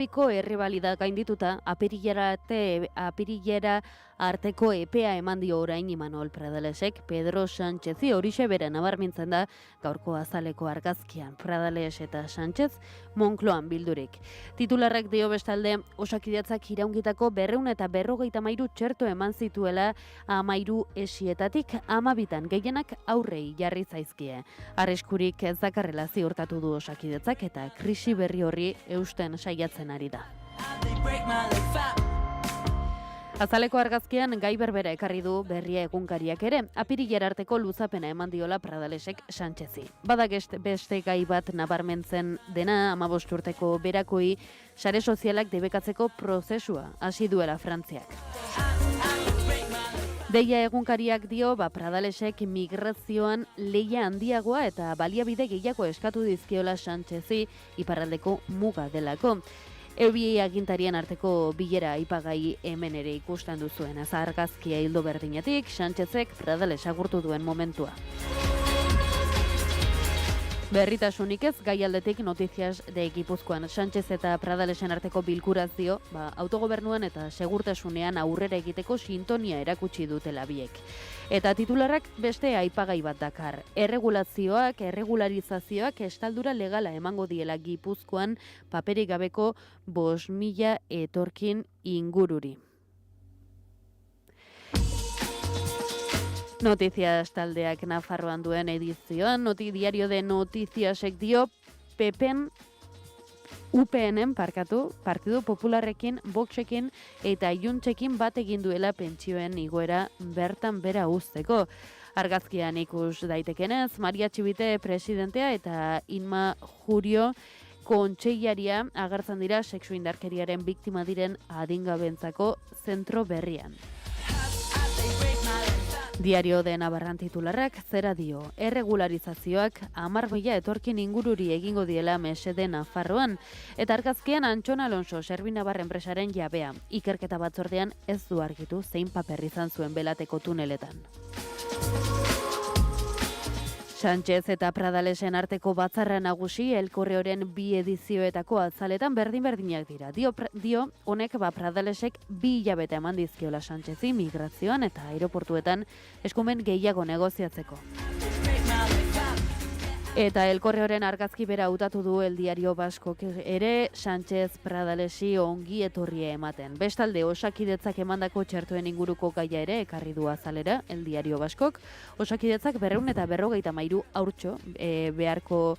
Piko erribalida gaindituta, apirilera arteko epea eman dio orain Imanol Pradalesek. Pedro Sánchezi horixe bere nabarmentzen da gaurko azaleko argazkian. Pradales eta Sánchez Moncloan bildurik. Titularrak dio bestalde, Osakidetzak iraungitako 253 txerto eman zituela 13 esietatik 12 gehienak aurrei jarri zaizkie. Arriskurik ez dakarrela ziurtatu du Osakidetzak eta krisi berri horri eusten saiatzen ari da. Azaleko argazkian gai berbera ekarri du Berria egunkariak ere, apirilera arteko luzapena eman diola Pradalesek Sánchezi. Badak beste gai bat nabarmentzen dena 15 urteko berakoi sare sozialak debekatzeko prozesua hasi duela Frantziak. Deia egunkariak dio, Pradalesek migrazioan lehia handiagoa eta baliabide gehiago eskatu dizkiola Sánchezi iparraldeko muga delako. Eubi agintarien arteko bilera aipagai hemen ere ikusten duzuen. Argazkia hildo berdinetik, Sánchezek Pradales agurtu duen momentua. Berritasunik ez, gai aldetik Noticias de Gipuzkoan. Sánchez eta Pradalesen arteko bilkuraz dio, autogobernuan eta segurtasunean aurrera egiteko sintonia erakutsi dutela biek. Eta titularrak beste aipagai bat dakar. Erregularizazioak estaldura legala emango diela Gipuzkoan paperik gabeko 5.000 etorkin ingururi. Noticias taldeak Nafarroan duen edizioan, Diario de Noticiasek dio, UPNen Partidu Popularrekin, Voxekin eta Iuntzekin bat egin duela pentsioen igoera bertan bera uzteko. Argazkian ikus daitekenez, Maria Txibite presidentea eta Inma Jurio kontseilaria agertzen dira sexu indarkeriaren biktima diren adingabentzako zentro berrian. Diario de Navarran titularrak zera dio, erregularizazioak 10.000 etorkin ingururi egingo diela mesede Nafarroan, eta argazkian Antxon Alonso Servinabar enpresaren jabea, ikerketa batzordean ez du argitu zein paper izan zuen belateko tuneletan. Sánchez eta Pradalesen arteko batzarra nagusi El Correoren 2 edizioetako azaletan berdin-berdinak dira. Dio honek Pradalesek 2 hilabete eman dizkiola Sánchezi migrazioan eta aeroportuetan eskumen gehiago negoziatzeko. Eta El Correoren argazki bera hautatu du El Diario Baskok ere Sánchez Pradalesi ongi etorria ematen. Bestalde Osakidetzak emandako txertoen inguruko gaia ere ekarri du azalera El Diario Baskok. Osakidetzak 253 haurtxo beharko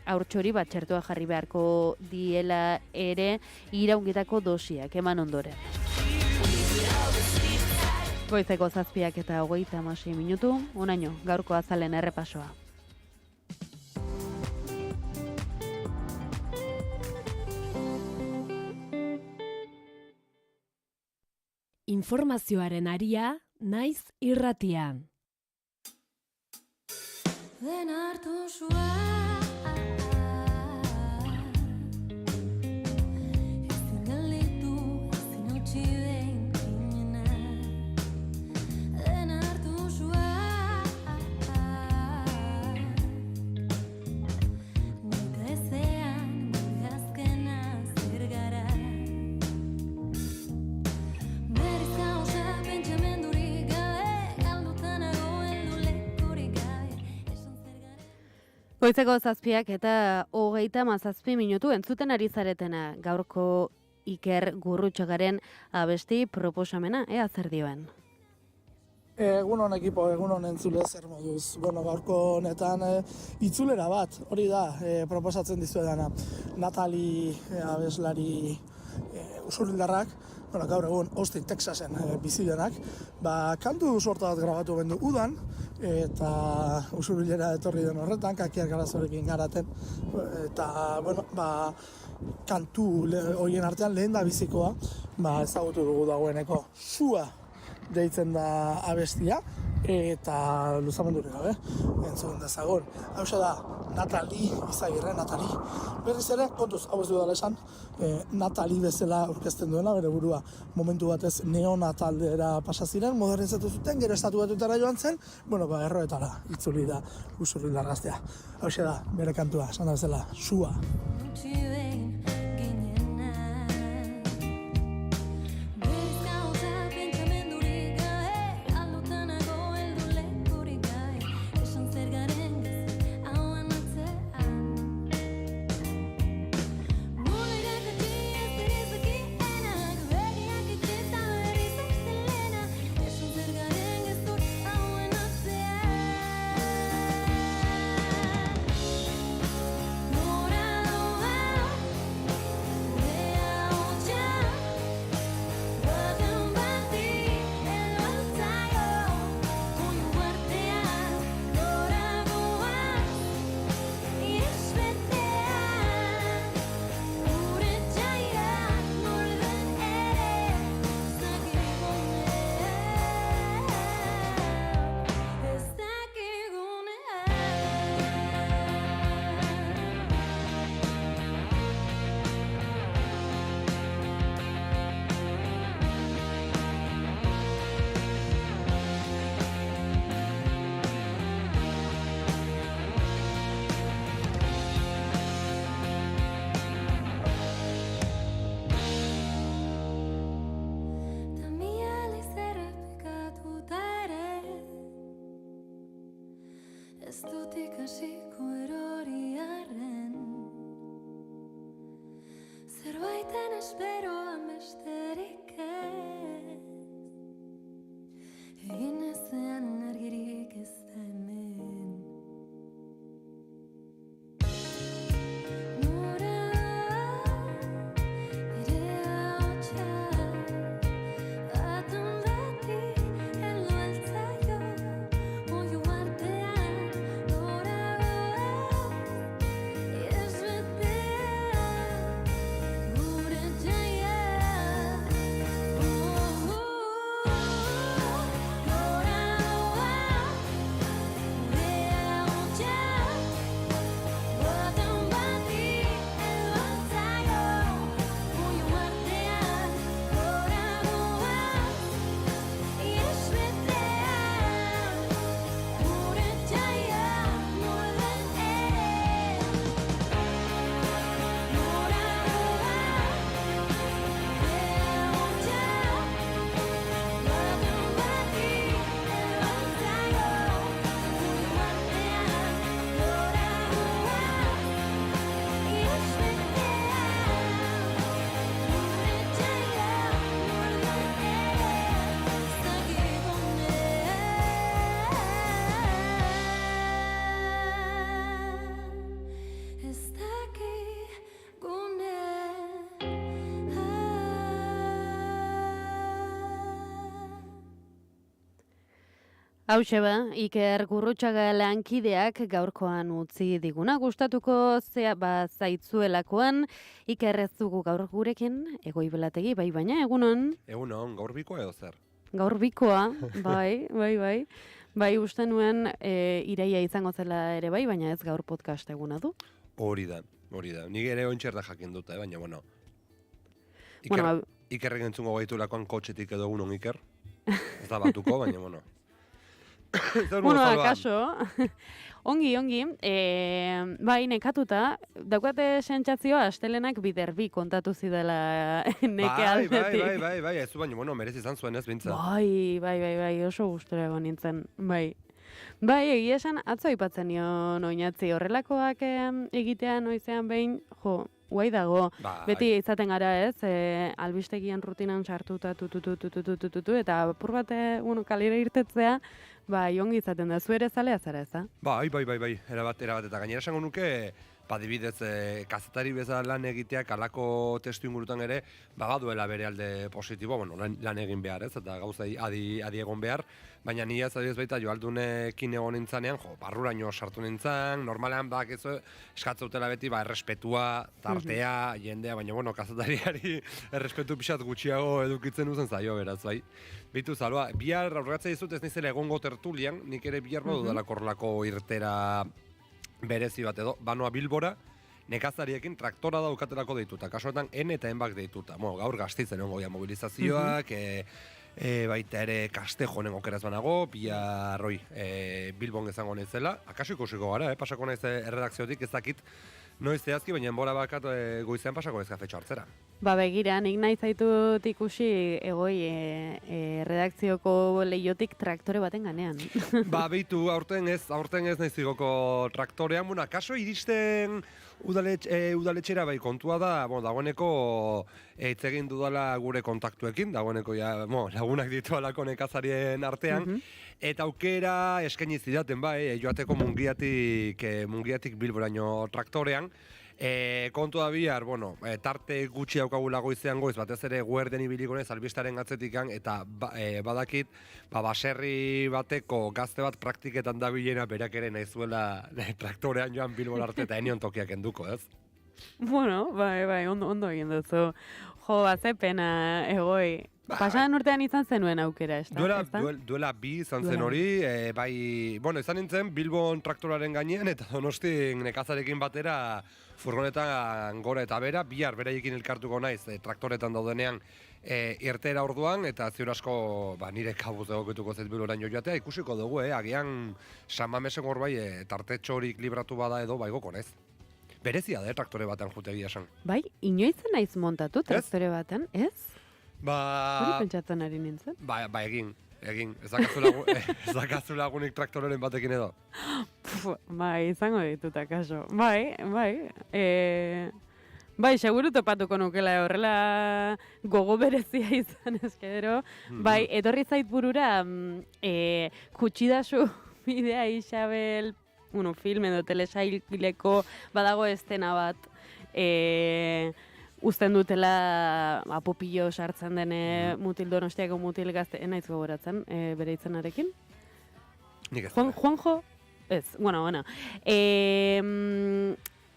haurtxori txertoa jarri beharko diela ere iraungitako dosiak eman ondoren. Goizeko 7:36 unaino gaurko azalen errepasoa. Informazioaren aria, naiz irratian. Den hartu zuen ezin gelditu, ezin utzi den krimena. Den hartu zuen nire ezean, nire azkena zer gara. Goizeko 7:37 entzuten ari zaretena gaurko Iker Gurrutxagaren abesti proposamena, ea zer dioen. Egunon ekipo, egunon entzule zer moduz. Gaurko honetan itzulera bat, hori da proposatzen dizuedana. Natali abeslari usurbildarrak, gaur egun Austin, Texasen bizi denak, kantu sorta bat grabatu bendu udan, eta usurbilera etorri den horretan, kakiak garazorekin garaten, eta, kantu horien artean lehen da bizikoa, ezagutu dugu dagoeneko sua deitzen da abestia, eta luzamendurik gabe, entzun dezagun. Hau da, Natali, Izagirre, Natali. Berriz ere, kontuz, hau ez dudala esan, Natali bezala aurkezten duena, bere burua momentu batez neonataldera pasaziren, modernizatu zuten, gero estatu batutara joan zen, erroetara itzuli da usurbildarraztea. Hau da, bere kantua, esan da bezala, sua. Ez dut ikasiko erori arren, zerbaiten esperoan besterik ez. Egin ezean argirik ez da hemen. Nora, nire ahotsa, baten beti heldu altzaio, oihu artean, nora goaz, ihes betean, gure jaia. Nora goaz, gure ahotsa, baten beti heldu altzaio, oihu artean, nora goaz, ihes betean, gure jaia molden ere. Nora goaz, gure ahotsa, baten beti heldu altzaio, oihu artean, nora goaz, ihes betean, gure jaia molden ere. Ez dakigune. Hauxe ba, Iker Gurrutxaga lankideak gaurkoan utzi diguna. Gustatuko zaitzuelakoan, Iker ez dugu gaur gurekin, Egoibelategi, bai baina, egunon, Egunon, gaur bikoa edo zer? gaur bikoa, bai. Bai, uste nuen iraia izango zela ere bai, baina ez gaur podcast eguna du. Hori da. Nik ere ontser da jakin dut, baina bueno. Bueno, Ikerrek entzungo gaitulakoan kotxetik edo egunon Iker. Ez da batuko, baina bueno. Zer Bueno, Salva? akaso, ongi, bai, nekatuta, daukate sentsazioa astelenak bider bi kontatu zidela neke aldetik. Bai, ez du baina, bueno, merezi izan zuen ez, bintza. Bai, oso gustora egon nintzen, bai. Bai, egia esan, atzo aipatzen nion oinatzi horrelakoak egitea noizean behin, guai dago, Bai. beti izaten gara ez, albistegian rutinan sartuta tutu, eta apur bat, kalera irtetzea, bai, ongi izaten da, zu ere zalea zara ez da? Bai, erabat, eta gainera esango nuke, adibidez, kazetari bezala lan egiteak alako testu ingurutan ere, baduela bere alde positibo, bueno, lan egin behar, ez, eta gauza adi egon behar, baina ni ez adibidez baita joaldunekin egon nintzanean, barruraino sartu nintzan, normalean eskatzautela beti, errespetua, tartea, jendea, baina, bueno, kazetariari errespetu pixat gutxiago edukitzen uzen zaio, beraz, bai. Bitu, Salva, bihar aurregatzea dizut ez nizela egongo tertulian, nik ere bihar dudalako horrelako irtera berezi bat edo, banoa Bilbora, nekazariekin traktora daukatelako deituta, kasuetan N eta N-bak deituta. Gaur Gasteizen egongo dira mobilizazioak, baita ere Kastejonen okeraz banago, bihar Bilbon izango naizela, akaso ikusiko gara, pasako naiz erredakziotik ez dakit noiz zehazki, baina enbora bakat goizean pasako naiz kafetxo hartzera. Ba begira, nik nahi zaitut ikusi redakzioko lehiotik traktore baten ganean. Beitu, aurten ez naiz igoko traktorean, akaso iristen udaletxera bai kontua da, dagoeneko hitz egin dudala gure kontaktuekin, dagoeneko lagunak ditualako nekazarien artean, eta aukera eskaini zidaten joateko mungiatik Bilboraino traktorean. Kontua bihar, tarte gutxi daukagula goizean goiz, batez ere guerden ibiliko naiz albistaren atzetikan, eta badakit, baserri bateko gazte bat praktiketan dabilena berak ere nahizuela traktorean joan Bilbora arte eta enion tokiak enduko, ez? Bueno, bai, ondo egin duzu. Ze pena, Egoi. Pasadan urtean izan zenuen aukera, ez da? Duela bi izan zen hori, izan nintzen Bilbon traktoraren gainean eta Donostin nekazarekin batera furgonetan gora eta bera, bihar beraiekin elkartuko naiz traktoretan daudenean irtera orduan, eta ziur asko nire kabuz egoketuko zait Bilboraino joatea, ikusiko dugu, agian San Mamesen hor tartetxorik libratu bada edo baigoko naiz. Berezia da, traktore batean jutegia esan. Bai, inoiz naiz montatu traktore batean, ez? Hori Ba, pentsatzen ari nintzen. egin. egin, ez dakazu lagunik traktoreren batekin edo. Bai, izango dituta kaso. Bai. Bai, seguru topatuko nukela horrela gogo berezia izan eskero. Bai, etorri zait burura kutsidazu bidea Isabel, film edo telesaileko badago estena bat. Uzten dutela popillo sartzen den mutil Donostiako mutil gazte, naiz gogoratzen bere itzenarekin. Nik ez. Juanjo? Ez, bueno.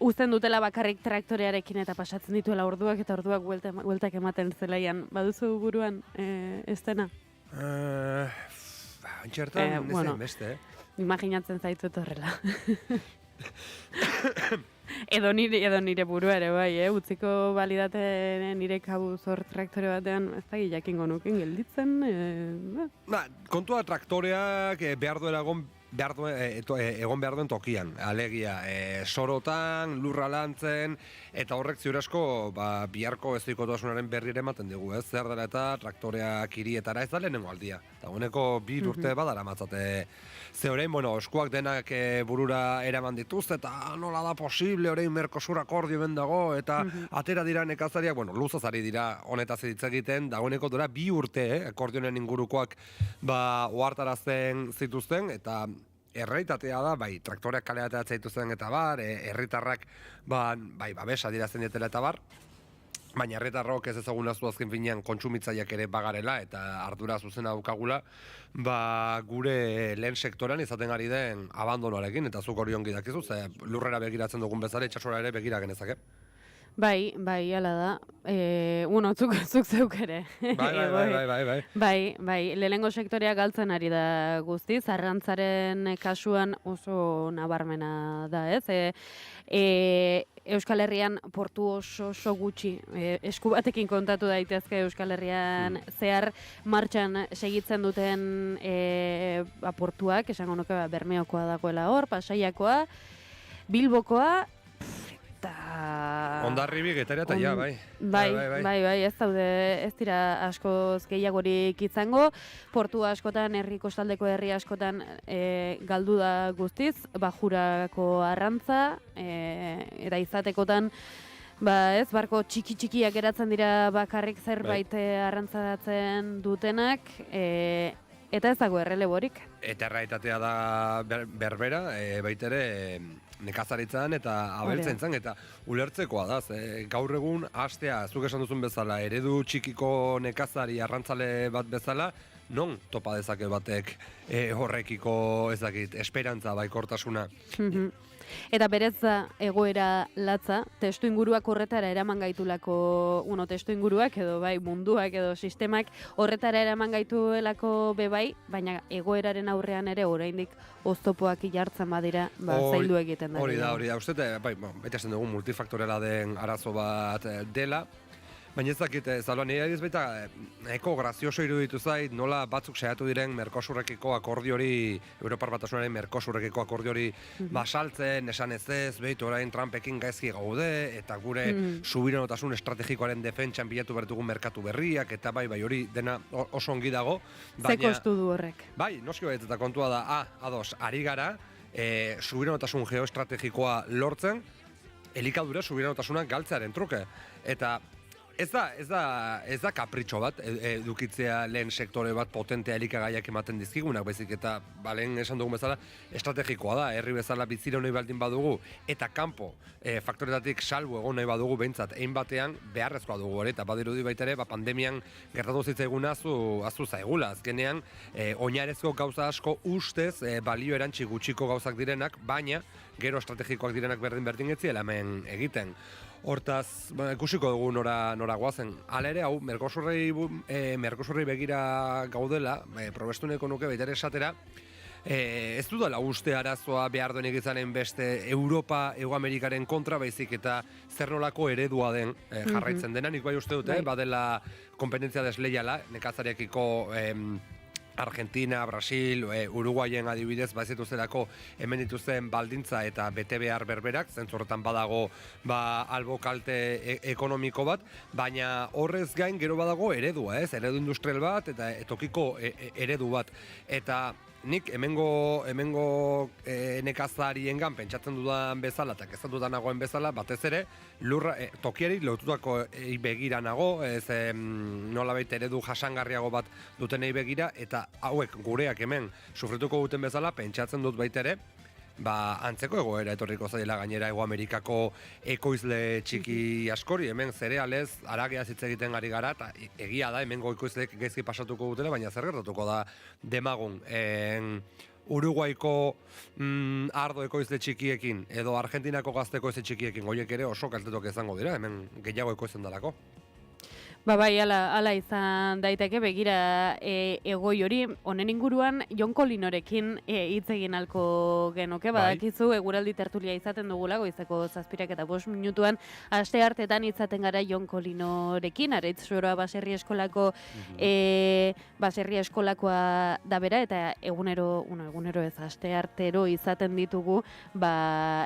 Uzten dutela bakarrik traktorearekin eta pasatzen dituela orduak eta orduak bueltak ematen zelaian. Baduzu buruan estena? Antxertan, ez beste, Imaginatzen zaitut horrela. Edo nire burua ere bai, utziko balidate nire kabuz hor traktore batean, ez da jakingo nuken gelditzen. Kontua traktoreak behar duela egon behar duen tokian, alegia, sorotan, lurra lantzen, eta horrek ziur asko biharko ez doikotasunaren berri ere ematen digu, ez? Zer dela eta traktoreak hirietara ez da lehenengo aldia. Eta honeko 2 urte badara matzate. Ze orain, eskuak denak burura eraman dituzte, eta nola da posible, orain Mercosur akordio ben dago, eta atera dira nekazariak, luzaz ari dira honetaz hitz egiten, dagoeneko dira 2 urte, akordionen ingurukoak ohartarazten zituzten, eta errealitatea da, bai, traktoreak kalean ateratzen dituzten eta bar, herritarrak babesa adierazten dietela eta bar, baina herritarrok ez ezagunaztu azken finean kontsumitzaileak ere bagarela eta ardura zuzena daukagula, gure lehen sektorean izaten ari den abandonoarekin, eta zuk hori ongi dakizu, ze lurrera begiratzen dugun bezala, itsasora ere begira genezake. Bai, hala da. Zuk zeuk ere. Bai, lehenengo sektorea galtzen ari da guztiz, arrantzaren kasuan oso nabarmena da, ez? Euskal Herrian portu oso gutxi, esku batekin kontatu daitezke Euskal Herrian zehar martxan segitzen duten portuak, esango nuke Bermeokoa dagoela hor, Pasaiakoa, Bilbokoa, Hondarribik Getaria eta ja, bai. Bai, ez daude, ez dira askoz gehiagorik izango. Portu askotan, kostaldeko herri askotan galdu da guztiz, bajurako arrantza, eta izatekotan, barko txikiak geratzen dira bakarrik zerbait arrantzatzen dutenak, eta ez dago erreleborik. Eta erraitatea da berbera, baitere nekazaritzan eta abeltzaintzan, eta ulertzekoa da, gaur egun hastea, zuk esan duzun bezala, eredu txikiko nekazari arrantzale bat bezala, non topa dezake batek horrekiko esperantza baikortasuna. Eta berez da egoera latza, testu inguruak horretara eraman gaitulako, testu inguruak edo bai munduak edo sistemak horretara eraman gaituelako bebai, baina egoeraren aurrean ere oraindik oztopoak jartzen badira, zaildu egiten da. Hori da, uste, baita esan dugu multifaktorela den arazo bat dela, baina ez dakit, zaloan, nire baita eko grazioso iruditu zait, nola batzuk saiatu diren Mercosurrekiko akordiori, Europar Batasunaren Mercosurrekiko akordiori basaltzen, esan ez, behitu orain Trumpekin gaizki gaude, eta gure subiranotasun estrategikoaren defentsan bilatu bertugun merkatu berriak, eta bai hori dena oso ongi dago. Ze kostu du horrek? Bai, noski baiet, eta kontua da, ados, ari gara, subiranotasun geoestrategikoa lortzen, elikadura subiranotasuna galtzearen truke. Eta ez da kapritxo bat edukitzea lehen sektore bat potentea elikagaiak ematen dizkigunak, baizik eta lehen esan dugun bezala estrategikoa da, herri bezala bizira nahi baldin badugu, eta kanpo faktoretatik salbu egon nahi badugu behintzat, egin batean beharrezkoa dugu hori, eta badirudi baita ere, pandemian gertatu zitzaiguna aztu zaigula, azkenean oinarezko gauza asko ustez balio erantzi gutxiko gauzak direnak, baina gero estrategikoak direnak berdin etziela hemen egiten. Hortaz, ikusiko dugu nora guazen. Hala ere, hau, Mercosurrei begira gaudela, probestuneko nuke baita ere esatera, ez dudala uste arazoa behar duenik izanen beste Europa, Ego Amerikaren kontra, baizik eta zer nolako eredua den jarraitzen dena, nik bai uste dute, badela kompetentzia desleiala, nekazariakiko Argentina, Brasil, Uruguayen adibidez, bazituztelako hemen dituzten baldintza eta bete behar berberak, zentzorretan badago albo kalte ekonomiko bat, baina horrez gain gero badago eredua, eredu industrial bat eta tokiko eredu bat. Eta nik hemengo nekazariengan pentsatzen dudan bezala eta kezatuta nagoen bezala, batez ere lurra tokiari lotutako begira nago, nolabait eredu jasangarriago bat dutenei begira, eta hauek gureak hemen sufrituko duten bezala pentsatzen dut baita ere, antzeko egoera etorriko zaila gainera Hego Amerikako ekoizle txiki askori, hemen zerealez, harageaz hitz egiten ari gara, eta egia da, hemengo ekoizleek gaizki pasatuko dutela, baina zer gertatuko da demagun. Uruguaiko ardo ekoizle txikiekin, edo Argentinako gazte ekoizle txikiekin, horiek ere oso kaltetok izango dira, hemen gehiago ekoizten dalako. Bai, ala izan daiteke, begira egoi hori, honen inguruan Jon Kolinorekin hitz egin alko genuke, badakizu eguraldi tertulia izaten dugula, goizeko 7 eta 5 minutuan, asteartetan izaten gara Jon Kolinorekin, Aretz Soroa baserri eskolako baserri eskolakoa da bera, eta egunero ez asteartero izaten ditugu,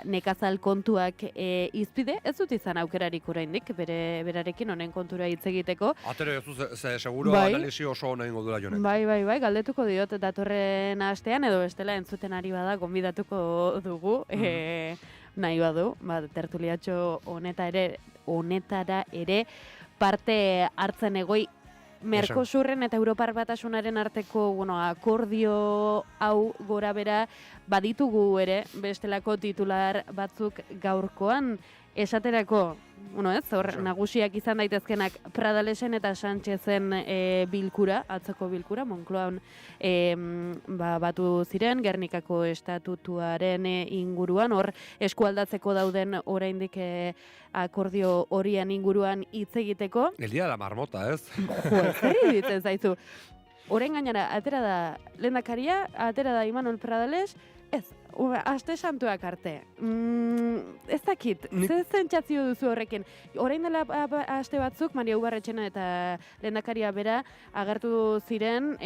nekazal kontuak izpide, ez dut izan aukerarik oraindik, berarekin honen kontura hitz egiteko. Atero seguro analisi oso ona egingo dula Jonek. Bai, galdetuko diot datorren astean, edo bestela entzuten ari bada gonbidatuko dugu, nahi badu, tertuliatxo honetara ere parte hartzen egoi Mercosurren eta Europar Batasunaren arteko akordio hau gora bera baditugu ere bestelako titular batzuk gaurkoan. Esaterako, nagusiak izan daitezkenak Pradalesen eta Sánchezen bilkura, atzoko bilkura, Moncloan batu ziren, Gernikako estatutuaren inguruan, hor eskualdatzeko dauden oraindik akordio horien inguruan hitz egiteko. El día de la marmota, ez? Zer iruditzen zaizu? Orain gainera, atera da lehendakaria, atera da Imanol Pradales, ez, aste santuak arte. Ez dakit, ze zentzazio duzu horrekin? Orain dela aste batzuk, Maria Ubarretxena eta lehendakaria bera agertu ziren,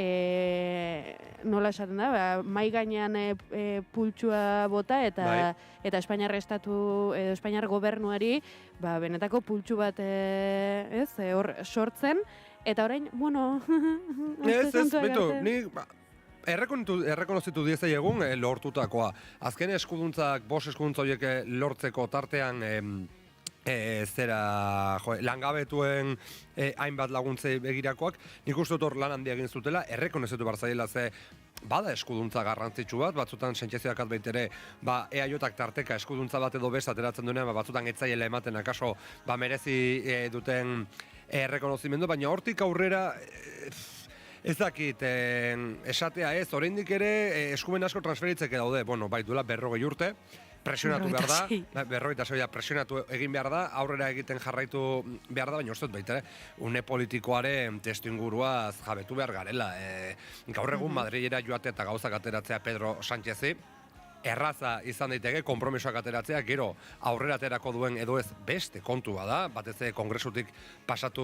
nola esaten da, mai gainean pultsua bota eta Espainiar estatu, Espainiar gobernuari, benetako pultsu bat hor sortzen, eta orain, errekonozitu diezai egun lortutakoa. Azken eskuduntzak, eskuduntza horiek lortzeko tartean langabetuen hainbat laguntzei begirakoak, nik uste dut hor lan handia egin zutela, errekonozitu barzaiela ze bada eskuduntza garrantzitsu bat, batzutan sentsazioak baitere, EAJak tarteka eskuduntza bat edo besta ateratzen duenean, batzutan etzaiela ematen akaso merezi duten errekonozimendu, baina hortik aurrera ez dakit, esatea ez, oraindik ere eskumen asko transferitzeke daude, bai duela 40 urte, presionatu behar da, 46 presionatu egin behar da, aurrera egiten jarraitu behar da, baina uste dut baita, une politikoaren testu inguruaz jabetu behar garela. Gaur egun Madrilera joate eta gauzak ateratzea Pedro Sánchezi, erraza izan daiteke konpromisoak ateratzea, gero aurrera aterako duen edo ez beste kontua da, batez kongresutik pasatu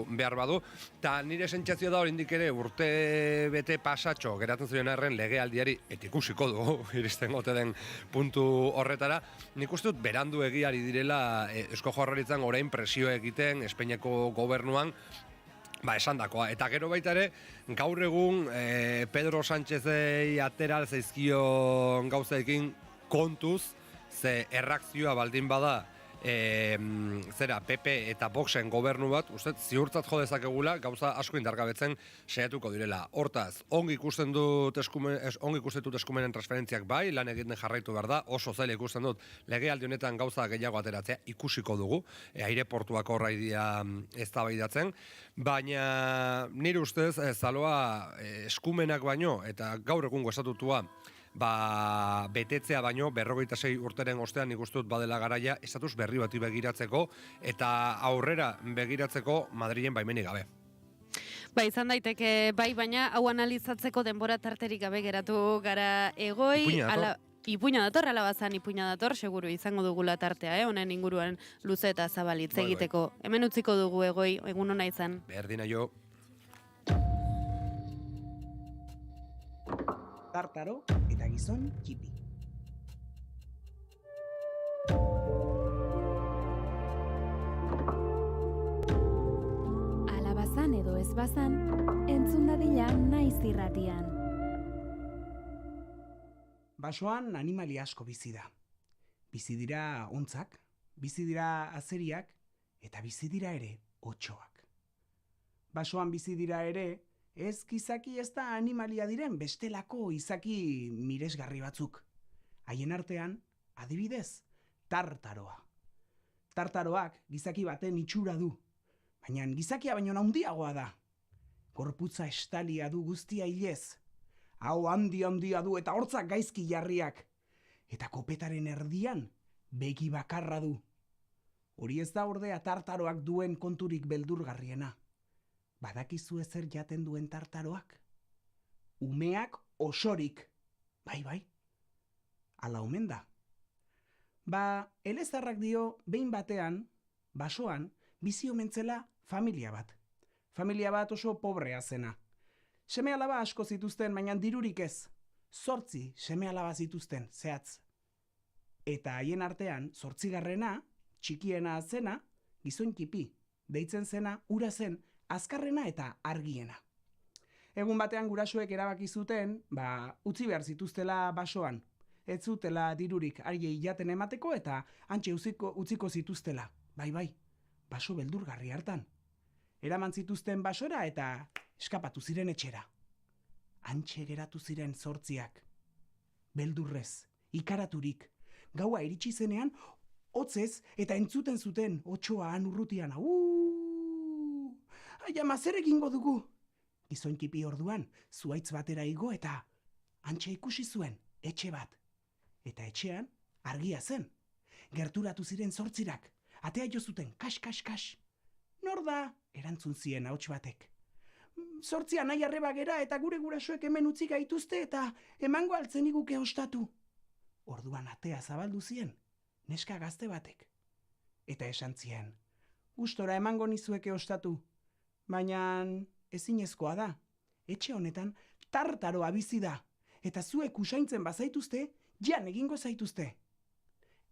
behar badu, eta nire sentsazioa da oraindik ere urte bete pasatxo geratzen ziren arren legealdiari etikusiko dugu iristen gote den puntu horretara. Nik uste dut berandu egiari direla Eusko Jaurlaritzan orain presio egiten Espainiako gobernuan esandakoa. Eta gero baita ere, gaur egun Pedro Sánchezei atera zaizkio gauzaekin kontuz, ze erreakzioa baldin bada PP eta Voxen gobernu bat, uste ziurtzat jo dezakegula gauza asko indargabetzen saiatuko direla. Hortaz, ongi ikusten dut eskumenen transferentziak lan egiten jarraitu behar da, oso zaila ikusten dut legealdi honetan gauza gehiago ateratzea ikusiko dugu, aireportuak horra idia eztabaidatzen, baina nire ustez zaloa eskumenak baino eta gaur egungo estatutua betetzea baino 46 urteren ostean nik uste dut badela garaia estatus berri bati begiratzeko eta aurrera begiratzeko Madrilen baimenik gabe. Izan daiteke baina hau analizatzeko denbora tarterik gabe geratu gara egoi. Ipuina dator, alabazan ipuina dator, seguru izango dugula tartea, honen inguruan luze eta zabalitz egiteko. Hemen utziko dugu egoi, egun hona izan. Berdina jo. Tartaro eta gizon txipi. Alabazan edo ez bazan, entzun dadila naiz irratian. Basoan animali asko bizi da. Bizi dira ontzak, bizi dira azeriak, eta bizi dira ere otsoak. Basoan bizi dira ere, ez gizaki ez da animalia diren bestelako izaki miresgarri batzuk. Haien artean, adibidez, tartaroa. Tartaroak gizaki baten itxura du, baina gizakia baino handiagoa da. Gorputza estalia du guztia hilez. Hau handia du eta hortzak gaizki jarriak. Eta kopetaren erdian begi bakarra du. Hori ez da ordea tartaroak duen konturik beldurgarriena. Badakizu ezer jaten duen tartaroak? Umeak osorik. Bai. Hala omen da. Elezarrak dio behin batean, basoan, bizi omen zela familia bat. Familia bat oso pobrea zena. Seme-alaba asko zituzten, baina dirurik ez. 8 seme-alaba zituzten, zehatz. Eta haien artean, 8. txikiena zena, gizon txipi. Deitzen zena, ura zen, azkarrena eta argiena. Egun batean gurasoek erabaki zuten, utzi behar zituztela basoan. Ez zutela dirurik ariei jaten emateko eta hantxe utziko zituztela. Bai, baso beldurgarri hartan. Eraman zituzten basora eta eskapatu ziren etxera. Hantxe geratu ziren 8. Beldurrez, ikaraturik. Gaua iritsi zenean, hotzez eta entzuten zuten otsoa han urrutian. Ama, zer egingo dugu? Gizon txipi orduan, zuhaitz batera igo eta hantxe ikusi zuen, etxe bat. Eta etxean, argia zen. Gerturatu ziren 8. Atea jo zuten, kas. Nor da? Erantzun zien ahots batek. 8 nahi arreba gera eta gure gurasoek hemen utzi gaituzte eta emango altzen iguke ostatu. Orduan atea zabaldu zien, neska gazte batek. Eta esan zien, gustora emango nizueke ostatu. Baina ezinezkoa da. Etxe honetan tartaroa bizi da. Eta zuek usaintzen bazaituzte, jan egingo zaituzte.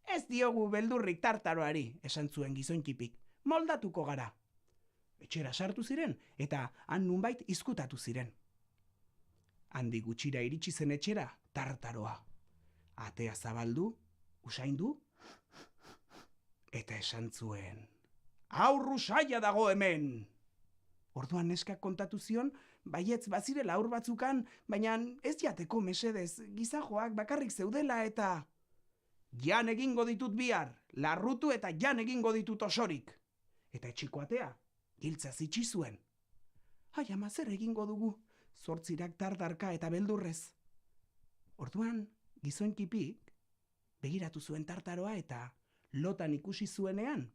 Ez diogu beldurrik tartaroari, esan zuen gizon txipik. Moldatuko gara. Etxera sartu ziren eta han nunbait izkutatu ziren. Handi gutxira iritsi zen etxera tartaroa. Atea zabaldu, usaindu, eta esan zuen, aurru saia dago hemen! Orduan neskak kontatu zion, baietz bazirela aur batzukan, baina ez jateko mesedez, gizajoak bakarrik zeudela eta... Jan egingo ditut bihar, larrutu eta jan egingo ditut osorik. Eta etxiko atea, giltza zitsi zuen. Ama, zer egingo dugu, 8 tardarka eta beldurrez. Orduan, gizon txipik, begiratu zuen tartaroa eta lotan ikusi zuenean,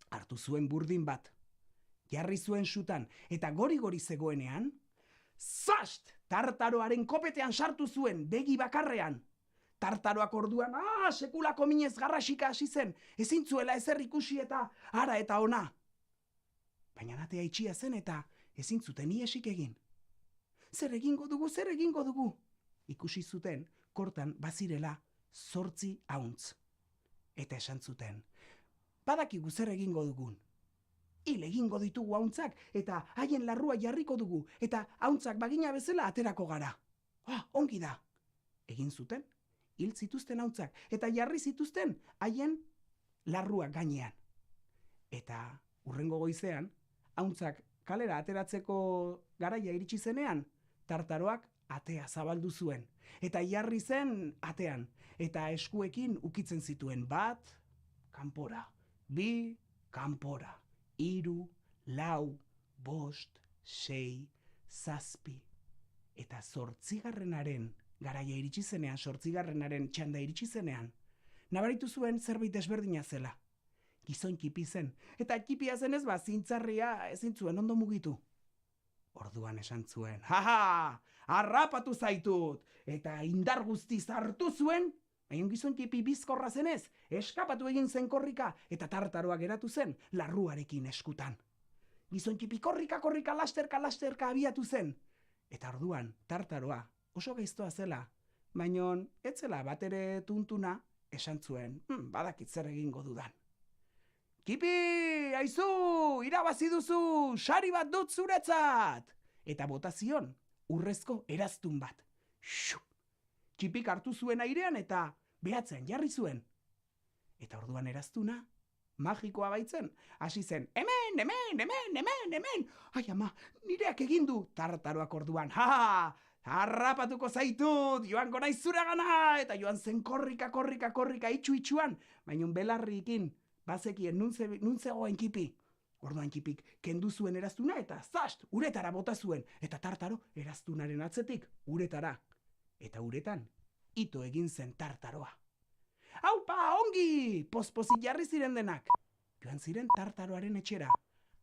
hartu zuen burdin bat. Jarri zuen sutan eta gori zegoenean, zast! Tartaroaren kopetean sartu zuen, begi bakarrean. Tartaroak orduan, sekulako minez garrasika hasi zen, ezin zuela ezer ikusi eta ara eta ona. Baina atea itxia zen eta ezin zuten iesik egin. Zer egingo dugu? Ikusi zuten, kortan bazirela 8 auntz. Eta esan zuten, badakigu zer egingo dugun. Hil egingo ditugu auntzak eta haien larrua jarriko dugu eta auntzak bagina bezala aterako gara. Ongi da. Egin zuten, hil zituzten auntzak eta jarri zituzten haien larrua gainean. Eta hurrengo goizean, auntzak kalera ateratzeko garaia iritsi zenean, tartaroak atea zabaldu zuen. Eta jarri zen atean. Eta eskuekin ukitzen zituen 1, kanpora, 2, kanpora, 3, 4, 5, 6, 7. Eta 8. garaia iritsi zenean, 8. txanda iritsi zenean, nabaritu zuen zerbait desberdina zela. Gizon txipi zen, eta txipia zenez zintzarria ezin zuen ondo mugitu. Orduan esan zuen, harrapatu zaitut, eta indar guztiz hartu zuen, baina gizon txipi bizkorra zenez, eskapatu egin zen korrika, eta tartaroa geratu zen larruarekin eskutan. Gizon txipi korrika, lasterka abiatu zen, eta orduan tartaroa oso gaiztoa zela, baino ez zela batere tuntuna, esan zuen, badakit zer egingo dudan. Kipi, aizu, irabazi duzu, sari bat dut zuretzat! Eta botazion, urrezko eraztun bat. Xu! Txipik hartu zuen airean eta behatzean jarri zuen. Eta orduan eraztuna, magikoa baitzen, hasi zen, hemen! Ai ama, nireak egin du, tartaroak orduan, harrapatuko zaitut, joango naiz zuregana, eta joan zen korrika, itxuan, baina belarrikin, bazekien nun zegoen Kipi. Orduan Kipik kendu zuen eraztuna eta zast, uretara bota zuen, eta tartaro eraztunaren atzetik, uretara. Eta uretan, ito egin zen tartaroa. Aupa, ongi! Pospozik jarri ziren denak. Joan ziren tartaroaren etxera.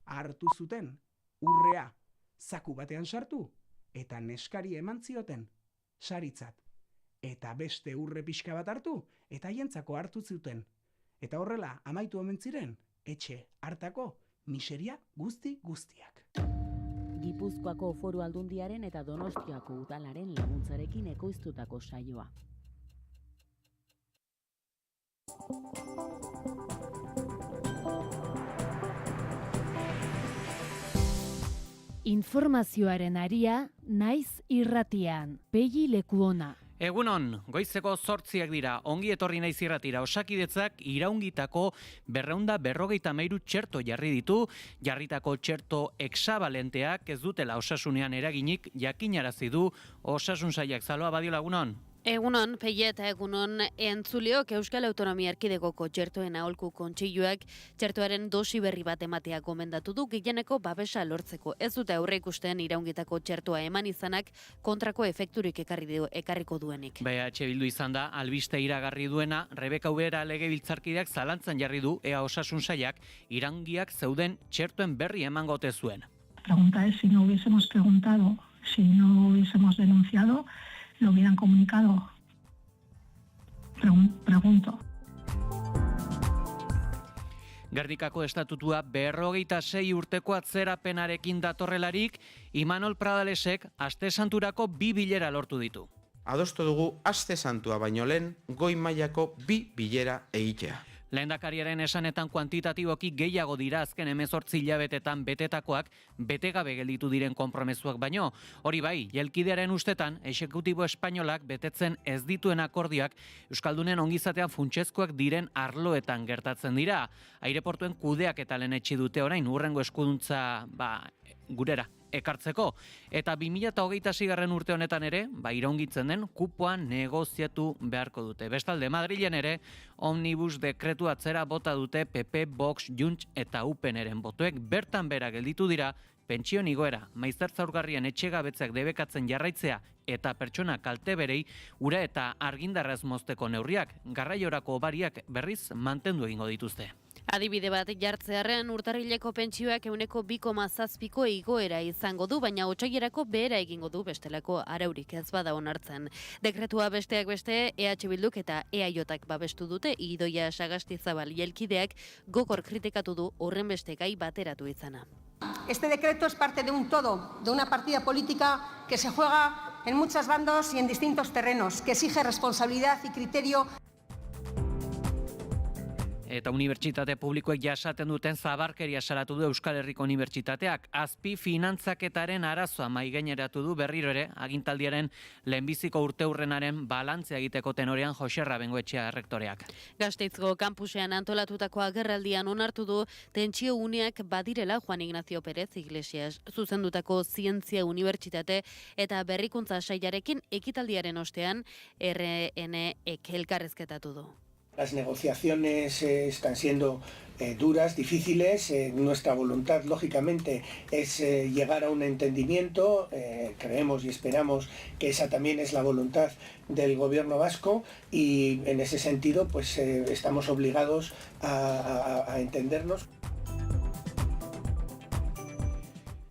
Hartu zuten, urrea, zaku batean sartu, eta neskari eman zioten, saritzat. Eta beste urre pixka bat hartu, eta haientzako hartu zuten. Eta horrela, amaitu omen ziren, etxe hartako miseria guztiak. Gipuzkoako Foru Aldundiaren eta Donostiako Udalaren laguntzarekin ekoiztutako saioa. Informazioaren aria naiz irratian, Pegi Lekuona. Egunon, goizeko 8 dira, ongi etorri naiz irratira. Osakidetzak iraungitako 253 txerto jarri ditu, jarritako txerto hexabalenteak ez dutela osasunean eraginik jakinarazi du Osasun Sailak. Zaloa Badio, lagunon. Egunon, Pegi eta egunon entzuliok Euskal Autonomia Erkidegoko txertoen aholku kontseiluak txertoaren dosi berri bat ematea gomendatu du gehieneko babesa lortzeko. Ez dute aurreikusten iraungitako txertoa eman izanak kontrako efekturik ekarriko duenik. BH Bildu izan da, albiste iragarri duena, Rebeka Ubera legebiltzarkideak zalantzan jarri du ea Osasun Sailak iraungiak zeuden txertoen berri emango ote zuen. Pregunta es si no hubiésemos preguntado, si no hubiésemos denunciado, lo hubieran comunicado. Pregunto. Gerdikako estatutua 56 urteko atzerapenarekin datorrelarik, Imanol Pradalesek aste santurako 2 bilera lortu ditu. Adostu dugu aste santua baino lehen goi mailako 2 bilera egitea. Lehendakariaren esanetan kuantitatiboki gehiago dira azken 18 hilabetetan betetakoak betegabe gelditu diren konpromezuak baino. Hori bai, jelkidearen ustetan, exekutibo espainolak betetzen ez dituen akordioak Euskaldunen ongizatean funtsezkoak diren arloetan gertatzen dira. Aireportuen kudeak eta lehenetsi dute orain hurrengo eskuduntza gurera ekartzeko. Eta 2026 urte honetan ere, iraungitzen den kupoa negoziatu beharko dute. Bestalde, Madrilen ere, omnibus dekretu atzera bota dute PP, Vox, Junts eta UPNren botoek bertan bera gelditu dira, pentsioen igoera, maizter zaurgarrien etxegabetzeak debekatzen jarraitzea eta pertsona kalte berei ura eta argindarraz mozteko neurriak, garraiorako obariak berriz mantendu egingo dituzte. Adibide bat jartzearren urtarrileko pentsioak 2,7ko igoera izango du, baina otsailerako behera egingo du bestelako araurik ez bada onartzen. Dekretua besteak beste EH Bilduk eta EAJak babestu dute, Idoia Sagastizabal jelkideak gogor kritikatu du horren beste gai bateratu izana. Este decreto es parte de un todo, de una partida política que se juega en muchos bandos y en distintos terrenos, que exige responsabilidad y criterio. Eta unibertsitate publikoek jasaten duten zabarkeria salatu du Euskal Herriko Unibertsitateak. Azpi finantzaketaren arazoa maigaineratu du berriro ere agintaldiaren lehenbiziko urteurrenaren balantzea egiteko tenorean Joserra Bengoetxea errektoreak. Gasteizko kampusean antolatutako agerraldian onartu du tentsio uneak badirela Juan Ignacio Pérez Iglesias zuzendutako Zientzia Unibertsitate eta Berrikuntza Sailarekin ekitaldiaren ostean RNek elkarrezketatu du. Las negociaciones están siendo duras, difíciles. Nuestra voluntad, lógicamente, es llegar a un entendimiento. Creemos y esperamos que esa también es la voluntad del gobierno vasco y en ese sentido pues estamos obligados a entendernos.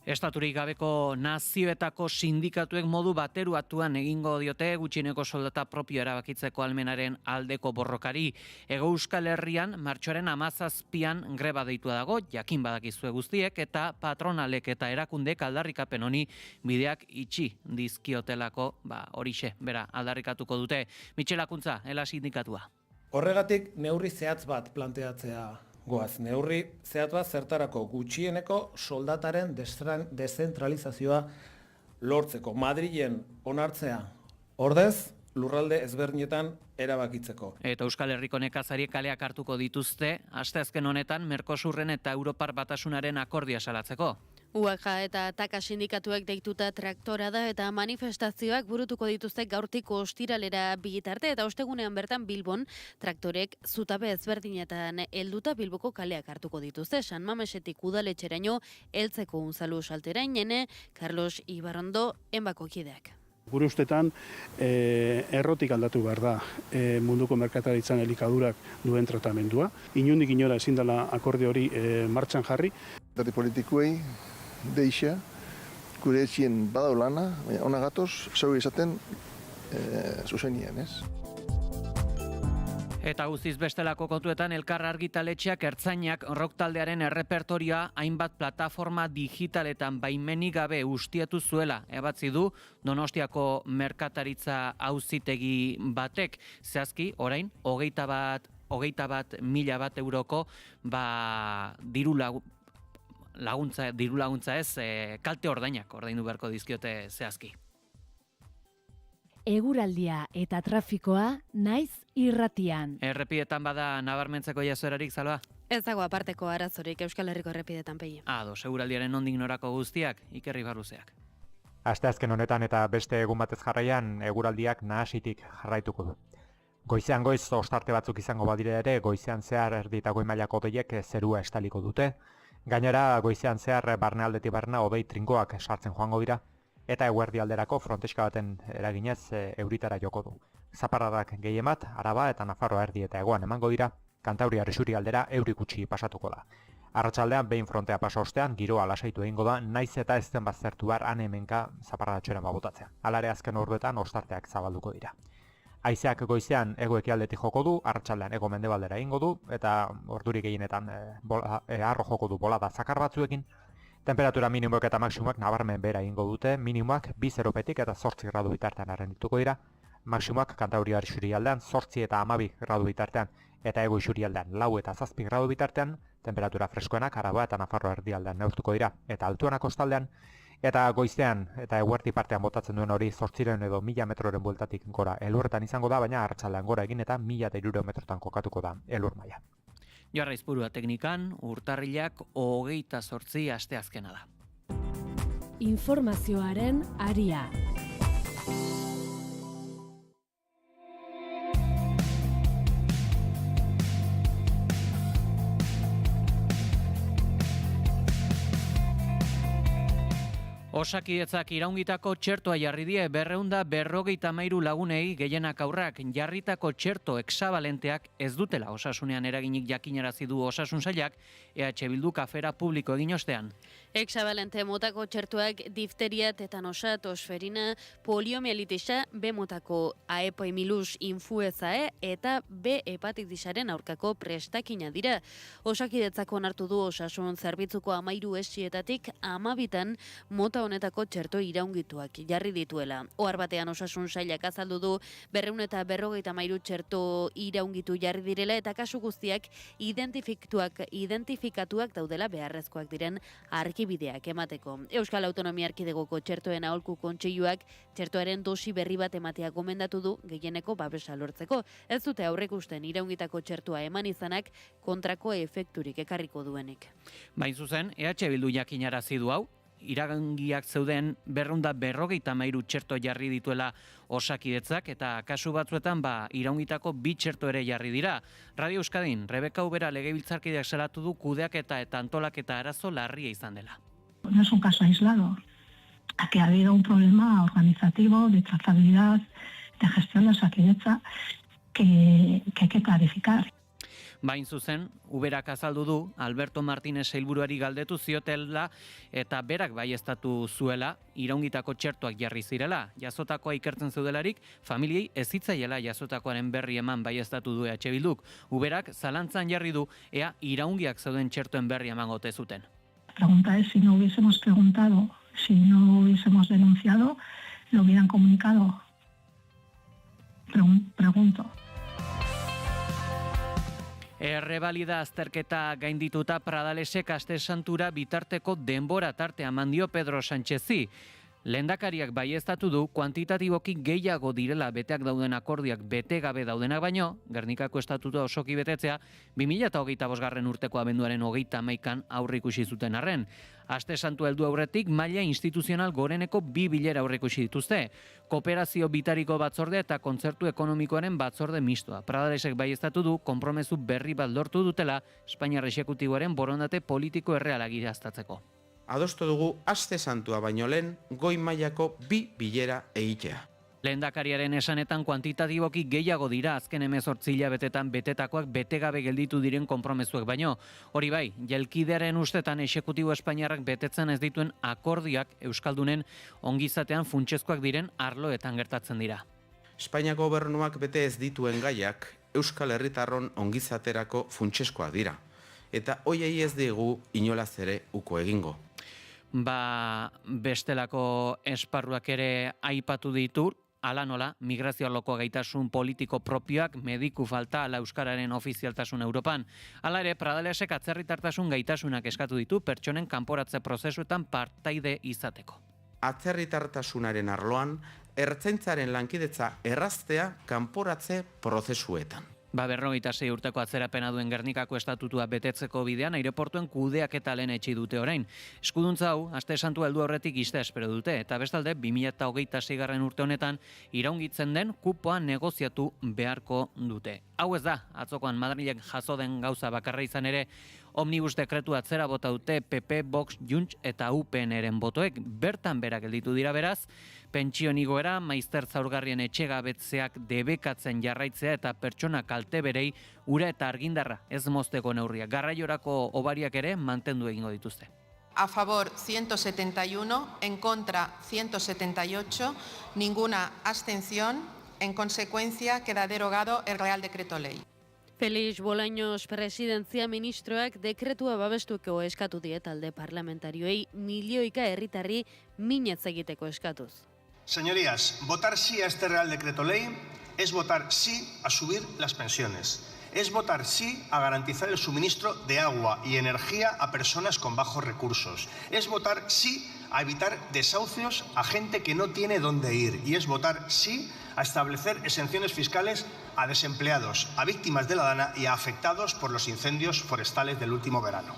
Estaturik gabeko nazioetako sindikatuek modu bateruatuan egingo diote gutxieneko soldata propio erabakitzeko almenaren aldeko borrokari. Hego Euskal Herrian martxoaren 17an greba deitua dago, jakin badakizue guztiek, eta patronalek eta erakundek aldarrikapen honi bideak itxi dizkiotelako, horixe, bera, aldarrikatuko dute. Mitxel Akuntza, ELA sindikatua. Horregatik neurri zehatz bat planteatzea goaz. Neurri zehatz bat zertarako gutxieneko soldataren deszentralizazioa lortzeko. Madrilen onartzea ordez, lurralde ezberdinetan erabakitzeko. Eta Euskal Herriko nekazariek kaleak hartuko dituzte, asteazken honetan Mercosurren eta Europar Batasunaren akordia salatzeko. UAJA eta TAKA sindikatuek deituta traktora da eta manifestazioak burutuko dituzte gaurtiko ostiralera bitarte eta ostegunean bertan Bilbon traktorek zutabe ezberdinetan helduta Bilboko kaleak hartuko dituzte. San Mamesetik udaletxeraino heltzeko unzalu salterainene Carlos Ibarrondo enbako kideak. Gure ustetan errotik aldatu behar da munduko merkataritzan elikadurak duen tratamendua. Inondik inora ezin dela akorde hori martxan jarri. Alderdi politikoei deixa, gure etxien badau lana, baina ona gatoz, zeu izaten zuzenien, ez? Eta guztiz bestelako kontuetan Elkar argitaletxeak ertzainak rock taldearen errepertorioa hainbat plataforma digitaletan baimenik gabe ustietu zuela ebatzi du Donostiako merkataritza auzitegi batek. Zehazki, orain, 21.000 euroko diru laguntza ez, kalte ordainak ordaindu beharko dizkiote zehazki. Eguraldia eta trafikoa naiz irratian. Errepidetan bada nabarmentzeko jazoerarik, Salva? Ez dago aparteko arazorik Euskal Herriko errepidetan pegi. Eguraldiaren nondik norako guztiak, Iker Ibarruzeak. Asteazken honetan eta beste egun batez jarraian eguraldiak nahasitik jarraituko du. Goizean goiz ostarte batzuk izango badire ere, goizean zehar erdi eta goi mailako hodeiek zerua estaliko dute. Gainera, goizean zehar barnealdetik barna hodei trinkoak sartzen joango dira, eta eguerdi alderako fronteska baten eraginez euritara joko du. Zaparradak gehiemat, Araba eta Nafarroa erdi eta hegoan emango dira, Kantauriar isuri aldera euri gutxi pasatuko da. Arratsaldean behin frontea pasa ostean, giroa lasaitu egingo da, naiz eta ez den baztertu behar hemenka zaparradatxoren babotatzea. Halare azken orduetan ostarteak zabalduko dira. Haizeak goizean hego ekialdetik joko du, arratsaldean hego mendebaldera egingo du, eta ordurik gehienetan harro joko du bolada zakar batzuekin. Temperatura minimoak eta maksimoak nabarmen bera egingo dute, minimoak 2-0petik eta 8 gradu bitartean arrendituko dira, maksimoak Kantauriar isurialdean 8 eta 12 gradu bitartean, eta hego isurialdean 4 eta 7 gradu bitartean, temperatura freskoenak Araba eta Nafarroa erdialdean neurtuko dira, eta altuanak kostaldean, eta goizean eta eguerdi partean botatzen duen hori 800 edo 1000 metroren bueltatik gora elurretan izango da, baina arratsaldean gora egin eta 1300 metrotan kokatuko da elur maila. Joarra Izpurua teknikan, urtarrilak 28 asteazkena da. Informazioaren aria. Osakidetzak iraungitako txertoa jarri die 253 lagunei gehienak haurrak. Jarritako txerto hexabalenteak ez dutela osasunean eraginik jakinarazi du Osasun Sailak EH Bildu afera publiko egin ostean. Hexabalente motako txertoak difteria, tetanosa, tosferina, poliomielitisa, B motako aepoimilus infuezae eta B hepatitisaren aurkako prestakina dira. Osakidetzako onartu du Osasun Zerbitzuko 13 esietatik 12 mota honetako txerto iraungituak jarri dituela. Ohar batean Osasun Sailak azaldu du 253 txerto iraungitu jarri direla eta kasu guztiak identifikatuak daudela beharrezkoak diren arkibideak emateko. Euskal Autonomia Erkidegoko txertoen aholku kontseiluak txertoaren dosi berri bat ematea gomendatu du gehieneko babesa lortzeko. Ez dute aurreikusten iraungitako txertoa eman izanak kontrako efekturik ekarriko duenik. Bain zuzen, EH Bildu jakinarazi du hau, iragangiak zeuden 253 txerto jarri dituela Osakidetzak eta kasu batzuetan iraungitako 2 txerto ere jarri dira. Radio Euskadin, Rebeka Ubera legebiltzarkideak salatu du kudeaketa eta antolaketa arazo larria izan dela. No es un caso aislado. Aquí ha habido un problema organizativo, de trazabilidad, de gestión de Osakidetza que hay que clarificar. Bain zuzen, Uberak azaldu du, Alberto Martínez sailburuari galdetu ziotela eta berak baieztatu zuela, iraungitako txertuak jarri zirela. Jazotakoa ikertzen zeudelarik, familiei ez zitzaiela jazotakoaren berri eman baieztatu du EH Bilduk. Uberak zalantzan jarri du, ea iraungiak zeuden txertuen berri eman gote zuten. La pregunta es si no hubiésemos preguntado, si no hubiésemos denunciado, lo hubieran comunicado. Pregunto. Errebalida azterketa gaindituta Pradalesek Aste Santura bitarteko denbora tarte eman dio Pedro Sánchezi. Lehendakariak baieztatu du kuantitatiboki gehiago direla beteak dauden akordioak bete gabe daudenak baino, Gernikako estatutua osoki betetzea 2025 urteko abenduaren 31an aurreikusi zuten arren. Aste Santua heldu aurretik maila instituzional goreneko 2 bilera aurreikusi dituzte. Kooperazio bitariko batzordea eta kontzertu ekonomikoaren batzorde mistoa. Pradalesek baieztatu du konpromezu berri bat lortu dutela Espainiar exekutiboaren borondate politiko erreala giraztatzeko. Adostu dugu Aste Santua baino lehen goi mailako 2 bilera egitea. Lehendakariaren esanetan kuantitatiboki gehiago dira azken 18 hilabetetan betetakoak betegabe gelditu diren konpromezuek baino. Hori bai, jelkidearen ustetan exekutibo espainiarrak betetzen ez dituen akordioak euskaldunen ongizatean funtsezkoak diren arloetan gertatzen dira. Espainiako gobernuak bete ez dituen gaiak Euskal Herritarron ongizaterako funtsezkoak dira. Eta hoiei ez digu inolaz ere uko egingo. Bestelako esparruak ere aipatu ditu, hala nola, migrazio arloko gaitasun politiko propioak, mediku falta ala euskararen ofizialtasun Europan. Hala ere, Pradalesek atzerritartasun gaitasunak eskatu ditu pertsonen kanporatze prozesuetan partaide izateko. Atzerritartasunaren arloan, ertzaintzaren lankidetza erraztea kanporatze prozesuetan. 56 urteko atzerapena duen Gernikako estatutua betetzeko bidean aireportuen kudeaketa lehen etxi dute orain. Eskuduntza hau, Aste Santua heldu aurretik ixtea espero dute, eta bestalde 2026 urte honetan iraungitzen den kupoa negoziatu beharko dute. Hau ez da, atzokoan Madrilek jaso den gauza bakarra izan ere, Omnibus dekretu atzera bota dute PP, Vox, Junts eta UPNren botoek bertan berak gelditu dira beraz, pentsioen igoera, maizter zaurgarrien etxegabetzeak debekatzen jarraitzea eta pertsona kalte berei ura eta argindarra ez mozteko neurriak. Garraiorako obariak ere mantendu egingo dituzte. A favor 171, en contra 178, ninguna abstención. En consecuencia, queda derogado el Real Decreto Ley. Felix Bolaños presidentzia ministroak dekretua babestuko eskatu die talde parlamentarioei milioika herritarri minez egiteko eskatuz. Señorías, votar sí a este Real Decreto Ley es votar sí a subir las pensiones. Es votar sí a garantizar el suministro de agua y energía a personas con bajos recursos. Es votar sí a evitar desahucios a gente que no tiene dónde ir. Y es votar sí a establecer exenciones fiscales a desempleados, a víctimas de la dana y a afectados por los incendios forestales del último verano.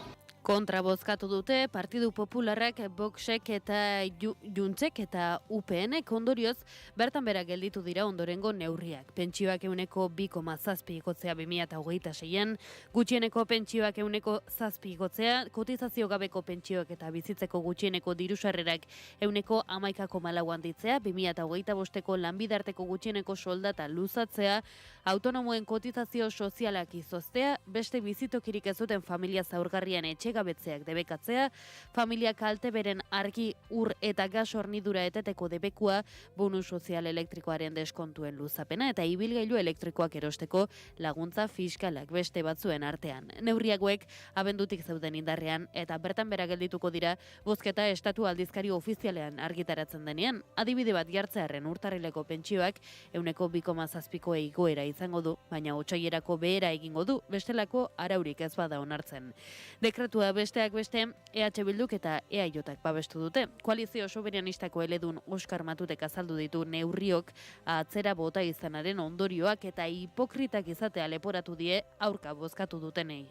Kontra bozkatu dute Partidu Popularrak, Voxek eta Juntsek eta UPNek ondorioz bertan bera gelditu dira ondorengo neurriak. Pentsioak euneko 2,7 igotzea 2026an, gutxieneko pentsioak euneko 7 igotzea, kotizazio gabeko pentsioak eta bizitzeko gutxieneko dirusarrerak euneko 11,4 handitzea, 2025eko lanbidarteko gutxieneko soldata luzatzea, autonomoen kotizazio sozialak izoztea, beste bizitokirik ez duten familia zaurgarrian etxegabetzeak debekatzea, familia kalte beren argi, ur eta gas hornidura eteteko debekua, bonus sozial elektrikoaren deskontuen luzapena eta ibilgailu elektrikoak erosteko laguntza fiskalak beste batzuen artean. Neurriagoek abendutik zeuden indarrean eta bertan bera geldituko dira bozketa estatu aldizkari ofizialean argitaratzen denean. Adibide bat jartzearen urtarrileko pentsioak euneko 2,7ko igoera izango du, baina otsailerako behera egingo du, bestelako araurik ez bada onartzen. Dekretua besteak beste, EH Bilduk eta EAJak babestu dute. Koalizio soberanistako eledun Oskar Matutek azaldu ditu neurriok atzera bota izanaren ondorioak eta hipokritak izatea leporatu die aurka bozkatu dutenei.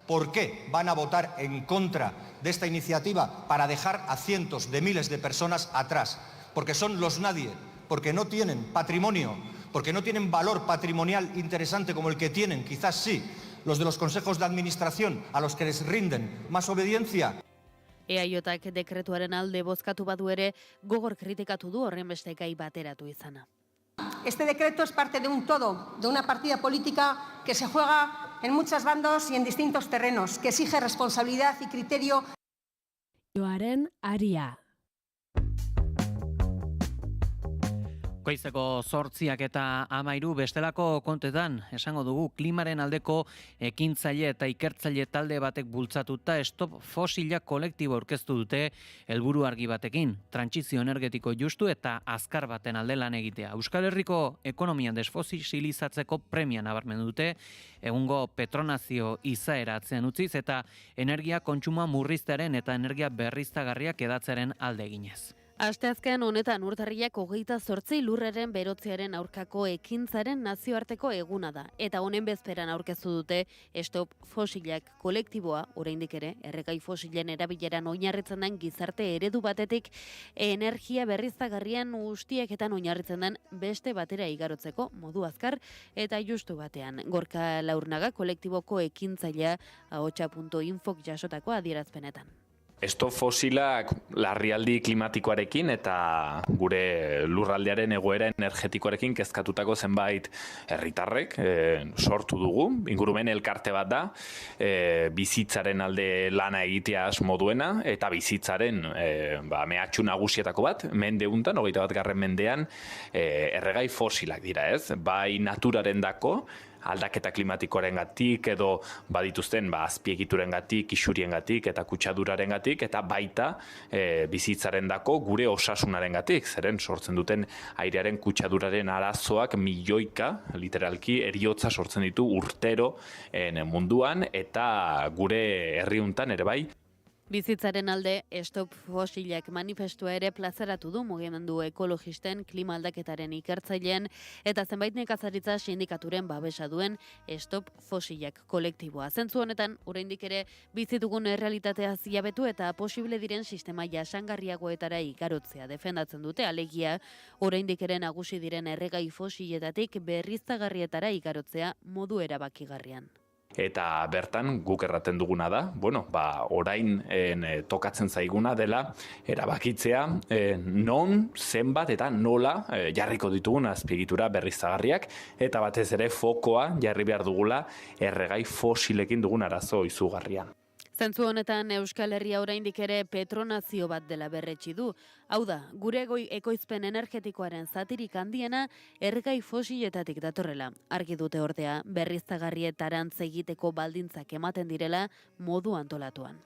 ¿Por qué van a votar en contra de esta iniciativa para dejar a cientos de miles de personas atrás? Porque son los nadie, porque no tienen patrimonio, porque no tienen valor patrimonial interesante como el que tienen, quizás sí, los de los consejos de administración a los que les rinden más obediencia. EAJak dekretuaren alde bozkatu badu ere gogor kritikatu du horren beste gai bateratu izana. Este decreto es parte de un todo, de una partida política que se juega en muchos bandos y en distintos terrenos, que exige responsabilidad y criterio. Joaren aria. Goizeko 8 eta 13 bestelako kontetan esango dugu klimaren aldeko ekintzaile eta ikertzaile talde batek bultzatuta Stop Fosila kolektibo aurkeztu dute helburu argi batekin, trantsizio energetiko justu eta azkar baten alde lan egitea. Euskal Herriko ekonomian desfosilizatzeko premia nabarmendu dute, egungo petronazio izaera atzean utziz eta energia kontsumoa murriztearen eta energia berriztagarriak edatzearen alde eginez. Asteazkean honetan urtarrilak 28 lurraren berotzearen aurkako ekintzaren nazioarteko eguna da. Eta honen bezperan aurkeztu dute Stop Fosilak kolektiboa, oraindik ere, erregai fosilen erabileran oinarritzen den gizarte eredu batetik energia berriztagarrian guztieketan oinarritzen den beste batera igarotzeko modu azkar eta justu batean. Gorka Laurnaga kolektiboko ekintzailea ahotsa.infok jasotako adierazpenetan. Stop Fosilak larrialdi klimatikoarekin eta gure lurraldearen egoera energetikoarekin kezkatutako zenbait herritarrek sortu dugu. Ingurumen elkarte bat da, bizitzaren alde lana egitea asmo duena eta bizitzaren mehatxu nagusietako bat, mende untan, 21. mendean, erregai fosilak dira, ez? Bai naturaren dako, aldaketa klimatikoarengatik edo badituzten azpiegiturengatik, isuriengatik eta kutsadurarengatik eta baita bizitzarendako gure osasunarengatik, zeren sortzen duten airearen kutsaduraren arazoak milioika literalki heriotza sortzen ditu urtero munduan eta gure herriuntan ere bai. Bizitzaren alde, Stop Fosilak manifestua ere plazaratu du mugimendu ekologisten, klima aldaketaren ikertzaileen eta zenbait nekazaritza sindikaturen babesa duen Stop Fosilak kolektiboa. Zentzu honetan, oraindik ere bizitugun errealitatea ziabetu eta posible diren sistema jasangarriagoetara igarotzea defendatzen dute, alegia oraindik ere nagusi diren erregai fosiletatik berriztagarrietara igarotzea modu erabakigarrian. Eta bertan guk erraten duguna da, orain tokatzen zaiguna dela erabakitzea non, zenbat eta nola jarriko ditugun azpiegitura berriztagarriak eta batez ere fokoa jarri behar dugula erregai fosilekin dugun arazo izugarrian. Zentzu honetan Euskal Herria oraindik ere petronazio bat dela berretsi du. Hau da, gure ekoizpen energetikoaren zatirik handiena erregai fosiletatik datorrela. Argi dute ordea, berriztagarrietarantz egiteko baldintzak ematen direla modu antolatuan.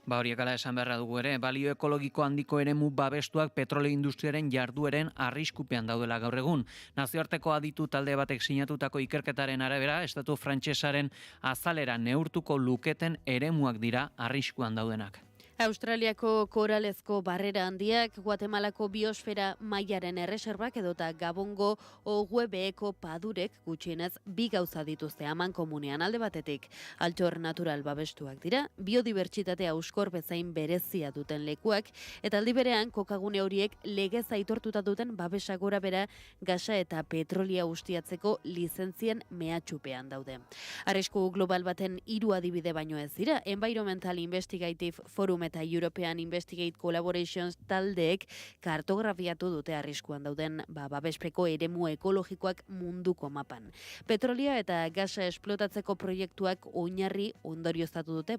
Horiek ala esan beharra dugu ere, balio ekologiko handiko eremu babestuak petrolio industriaren jardueren arriskupean daudela gaur egun. Nazioarteko aditu talde batek sinatutako ikerketaren arabera, estatu frantsesaren azalera neurtuko luketen eremuak dira arriskuan daudenak. Australiako koralezko barrera handiak, Guatemalako biosfera mailaren erreserbak edota Gabongo Oguebeeko padurek gutxienez 2 gauza dituzte amankomunean. Alde batetik, altxor natural babestuak dira, biodibertsitatea euskor bezain berezia duten lekuak, eta aldi berean kokagune horiek legez aitortuta duten babesa gora bera gasa eta petrolia ustiatzeko lizentzien mehatxupean daude. Arrisku global baten 3 adibide baino ez dira, Environmental Investigative Forum eta European Investigate Collaborations taldeek kartografiatu dute arriskuan dauden babespeko eremu ekologikoak munduko mapan. Petrolia eta gasa esplotatzeko proiektuak oinarri ondorioztatu dute,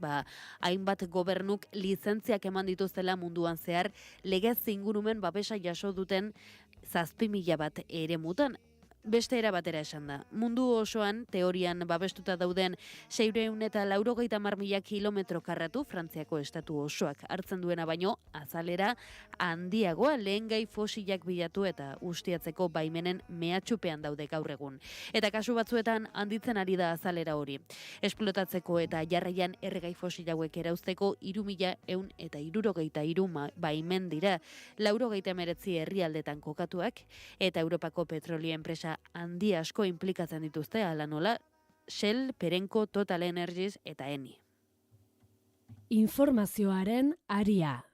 hainbat gobernuk lizentziak eman dituztela munduan zehar legez ingurumen babesa jaso duten 7.000 bat eremutan. Beste era batera esan da. Mundu osoan, teorian babestuta dauden 690.000 kilometro karratu Frantziako estatu osoak hartzen duena baino, azalera handiagoa lehengai fosilak bilatu eta ustiatzeko baimenen mehatxupean daude gaur egun. Eta kasu batzuetan handitzen ari da azalera hori. Esplotatzeko eta jarraian erregai fosil hauek erauzteko 3.163 baimen dira, 89 herrialdetan kokatuak, eta Europako petrolio enpresa handi asko implikatzen dituzte, hala nola Shell, Perenco, Total Energies eta Eni. Informazioaren aria.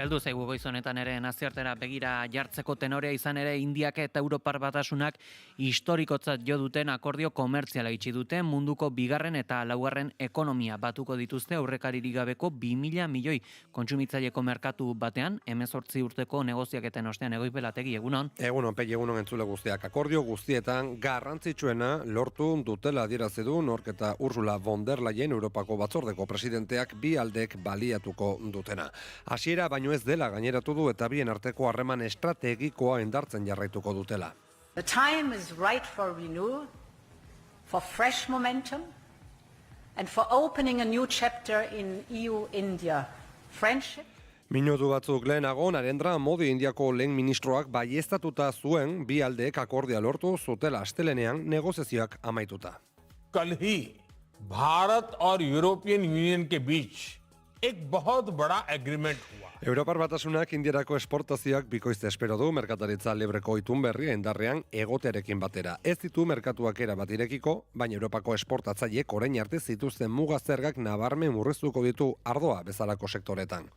Heldu zaigu goiz honetan ere nazioartera begira jartzeko tenorea izan ere Indiak eta Europar Batasunak historikotzat jo duten akordio komertziala itxi dute munduko bigarren eta laugarren ekonomia batuko dituzte aurrekaririk gabeko 2.000 milioi kontsumitzaileko merkatu batean 18 urteko negoziaketen ostean. Egoitbelategi, egunon. Egunon, Pei, egunon entzule guztiak. Akordio guztietan garrantzitsuena lortu dutela adierazi du nork eta Ursula von der Leyen Europako batzordeko presidenteak bi aldek baliatuko dutena. Hasiera baino ez dela gaineratu du eta bien arteko harreman estrategikoa indartzen jarraituko dutela. The time is right for renewal, for fresh momentum, and for opening a new chapter in EU-India friendship. Minutu batzuk lehenago, Narendra Modi Indiako lehen ministroak baieztatuta zuen bi aldeek akordia lortu zutela astelenean negoziazioak amaituta. कल ही भारत और European union के बीच एक बहुत बड़ा एग्रीमेंट हुआ. Europar Batasunak Indiarako esportazioak bikoizte espero du merkataritza libreko itun berria indarrean egotearekin batera. Ez ditu merkatuak erabat irekiko, baina Europako esportatzaileek orain arte zituzten muga zergak nabarmen murriztuko ditu ardoa bezalako sektoretan.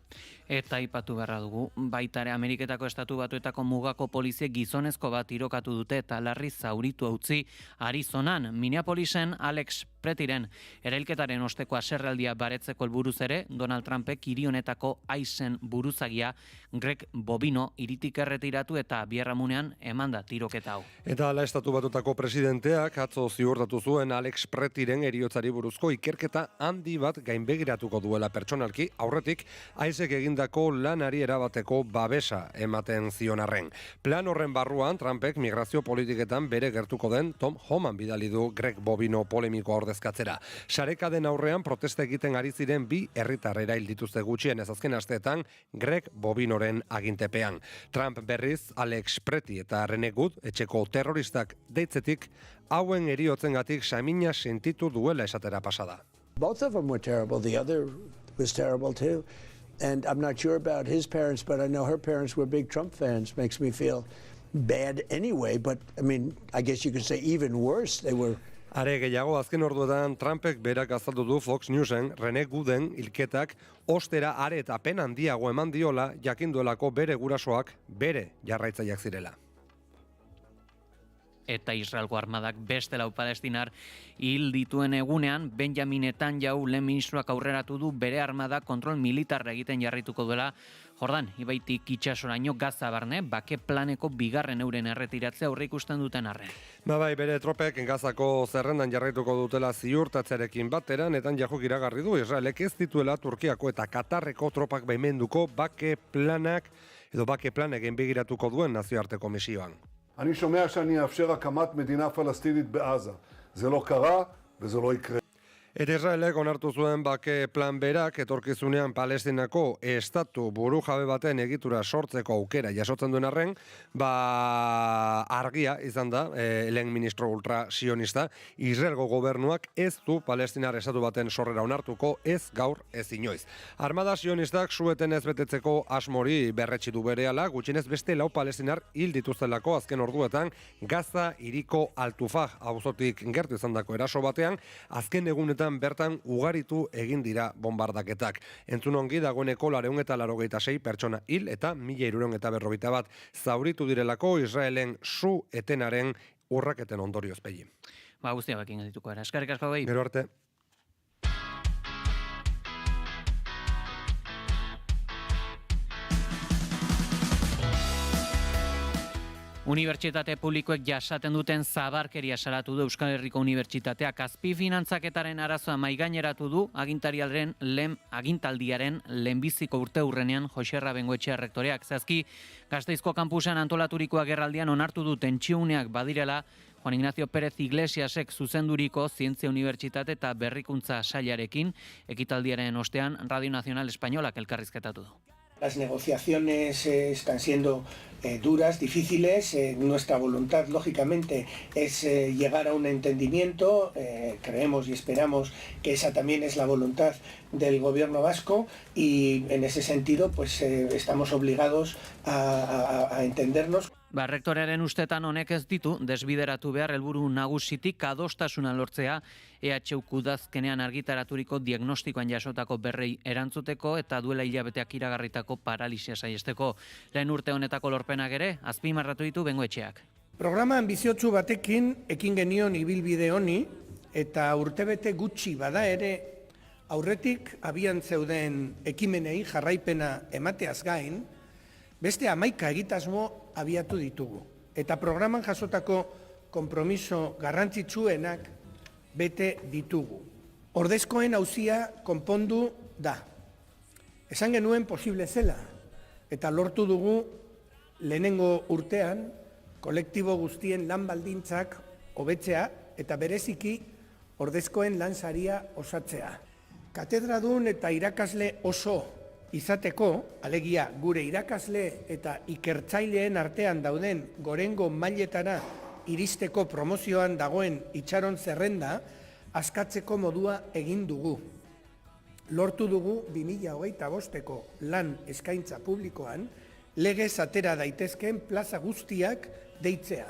Eta aipatu beharra dugu, baita ere Ameriketako Estatu Batuetako mugako poliziek gizonezko bat tirokatu dute eta larri zauritu utzi Arizonan. Minneapolisen Alex Pretiren erailketaren osteko haserrealdia baretzeko helburuz ere Donald Trumpek hiri honetako aizen buruzagia Greg Bobino hiritik erretiratu eta biharamunean emanda tiroketa hau. Eta hala Estatu Batuetako presidenteak atzo ziurtatu zuen Alex Pretiren heriotzari buruzko ikerketa handi bat gainbegiratuko duela pertsonalki, aurretik aizek egindako lanari erabateko babesa ematen zion arren. Plan horren barruan Trumpek migrazio politiketan bere gertuko den Tom Homan bidali du Greg Bobino polemikoa ordezkatzera. Sarekaden aurrean protesta egiten ari ziren bi herritar erail dituzte gutxien ez azken asteetan Greg Bobinoren agintepean. Trump berriz Alex Preti eta Rene Good etxeko terroristak deitzetik hauen eriotzengatik samina sentitu duela esatera pasada. Both of them were terrible. The other was terrible too. And I'm not sure about his parents, but I know her parents were big Trump fans. Makes me feel bad anyway, but I mean, I guess you could say even worse. They were Are gehiago, azken orduetan Trumpek berak azaldu du Fox Newsen Rene Gooden hilketak ostera are eta pen handiago eman diola jakinduelako bere gurasoak bere jarraitzaileak zirela. Eta Israelgo armadak beste lau palestinar hil dituen egunean Benjamin Netanyahu lehen ministroak aurreratu du bere armada kontrol militarra egiten jarraituko duela Jordan, ibaitik itsasoraino Gaza barne, bake planeko bigarren euren erretiratzea aurreikusten duten arren. Bai, bere tropek Gazako zerrendan jarraituko dutela ziurtatzearekin batera, Netanyahuk iragarri du Israelek ez dituela Turkiako eta Katarreko tropak baimenduko bake planak edo bake planek begiratuko duen nazioarteko misioan. אני שומע שאני אאפשר הקמת מדינה פלסטינית בעזה. זה לא קרה וזה לא יקרה. Eta Israelek onartu zuen bake plan berak etorkizunean Palestinako estatu burujabe baten egitura sortzeko aukera jasotzen duen arren, argia izan da, lehen ministro ultra-sionista, Israelgo gobernuak ez du Palestinar estatu baten sorrera onartuko, ez gaur, ez inoiz. Armada sionistak sueten ez betetzeko asmori berretsi du berehala, gutxienez beste lau Palestinar hil dituztelako azken orduetan Gaza hiriko Altufah auzotik gertu izandako eraso batean, azken egunetan bertan ugaritu egin dira bombardaketak. Entzun ongi dagoeneko 486 pertsona hil eta 1341 zauritu direlako Israelen su etenaren urraketen ondorioz pegi. Guztia bakin edituko era. Eskerrik asko behi. Gero arte. Unibertsitate publikoek jasaten duten zabarkeria salatu du Euskal Herriko Unibertsitateak. Azpifinantzaketaren arazoa maigaineratu du agintaldiaren lehenbiziko urteurrenean Joxerra Bengoetxea rektoreak. Zehazki, Gasteizko kampusan antolaturiko agerraldian onartu du tentsiuneak badirela Juan Ignacio Pérez Iglesiasek zuzenduriko Zientzia Unibertsitate eta Berrikuntza Sailarekin ekitaldiaren ostean Radio Nacional Espainolak elkarrizketatu du. Las negociaciones están siendo duras, difíciles. Nuestra voluntad, lógicamente, es llegar a un entendimiento. Creemos y esperamos que esa también es la voluntad del gobierno vasco y en ese sentido pues estamos obligados a entendernos. Rektorearen ustetan honek ez ditu desbideratu behar helburu nagusitik adostasuna lortzea EHUk udazkenean argitaraturiko diagnostikoan jasotako berrei erantzuteko eta duela hilabeteak iragarritako paralisia saiesteko. Lehen urte honetako lorpenak ere azpimarratu ditu Bengoetxeak. Programa ambiziotsu batekin ekin genion ibilbide honi eta urtebete gutxi bada ere aurretik abian zeuden ekimenei jarraipena emateaz gain, beste 11 egitasmo abiatu ditugu. Eta programan jasotako konpromiso garrantzitsuenak bete ditugu. Ordezkoen auzia konpondu da. Esan genuen posible zela. Eta lortu dugu lehenengo urtean kolektibo guztien lan baldintzak hobetzea eta bereziki ordezkoen lan saria osatzea. Katedradun eta irakasle oso izateko, alegia gure irakasle eta ikertzaileen artean dauden gorengo mailetara iristeko promozioan dagoen itxaron zerrenda askatzeko modua egin dugu. Lortu dugu 2025ko lan eskaintza publikoan legez atera daitezkeen plaza guztiak deitzea.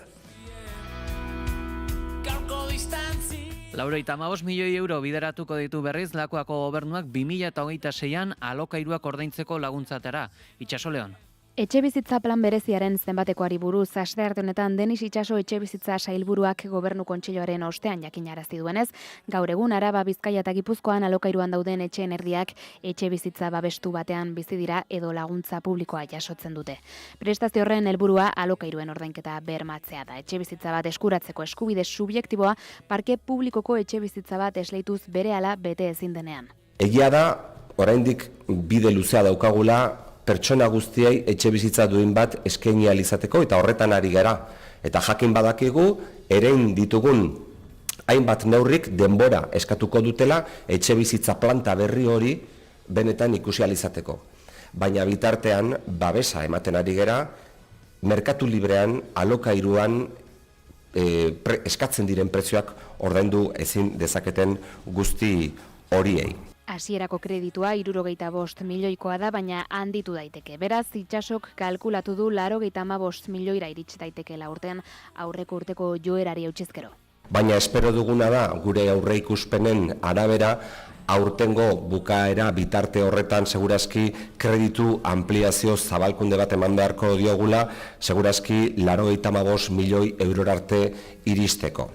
95 milioi euro bideratuko ditu berriz Lakuako gobernuak 2026an alokairuak ordaintzeko laguntzatara. Itxaso Leon. Etxebizitza plan bereziaren zenbatekoari buruz astearte honetan Denis Itxaso etxebizitza sailburuak gobernu kontseiluaren ostean jakinarazi duenez, gaur egun Araba, Bizkaia eta Gipuzkoan alokairuan dauden etxeen erdiak etxebizitza babestu batean bizi dira edo laguntza publikoa jasotzen dute. Prestazio horren helburua alokairuen ordainketa bermatzea da. Etxebizitza bat eskuratzeko eskubide subjektiboa parke publikoko etxebizitza bat esleituz berehala bete ezin denean. Egia da, oraindik bide luzea daukagula pertsona guztiei etxe bizitza duin bat eskaini ahal izateko eta horretan ari gara. Eta jakin badakigu, erein ditugun hainbat neurrik denbora eskatuko dutela etxe bizitza planta berri hori benetan ikusi ahal izateko. Baina bitartean babesa ematen ari gara, merkatu librean, alokairuan eskatzen diren prezioak ordaindu ezin dezaketen guzti horiei. Hasierako kreditua 65 milioikoa da, baina handitu daiteke. Beraz, Itxasok kalkulatu du 95 milioira iritsi daitekeela urtean aurreko urteko joerari eutsizkero. Baina espero duguna da, gure aurreikuspenen arabera, aurtengo bukaera bitarte horretan segurazki kreditu ampliazio zabalkunde bat eman beharko diogula, segurazki 95 milioi eurora arte iristeko.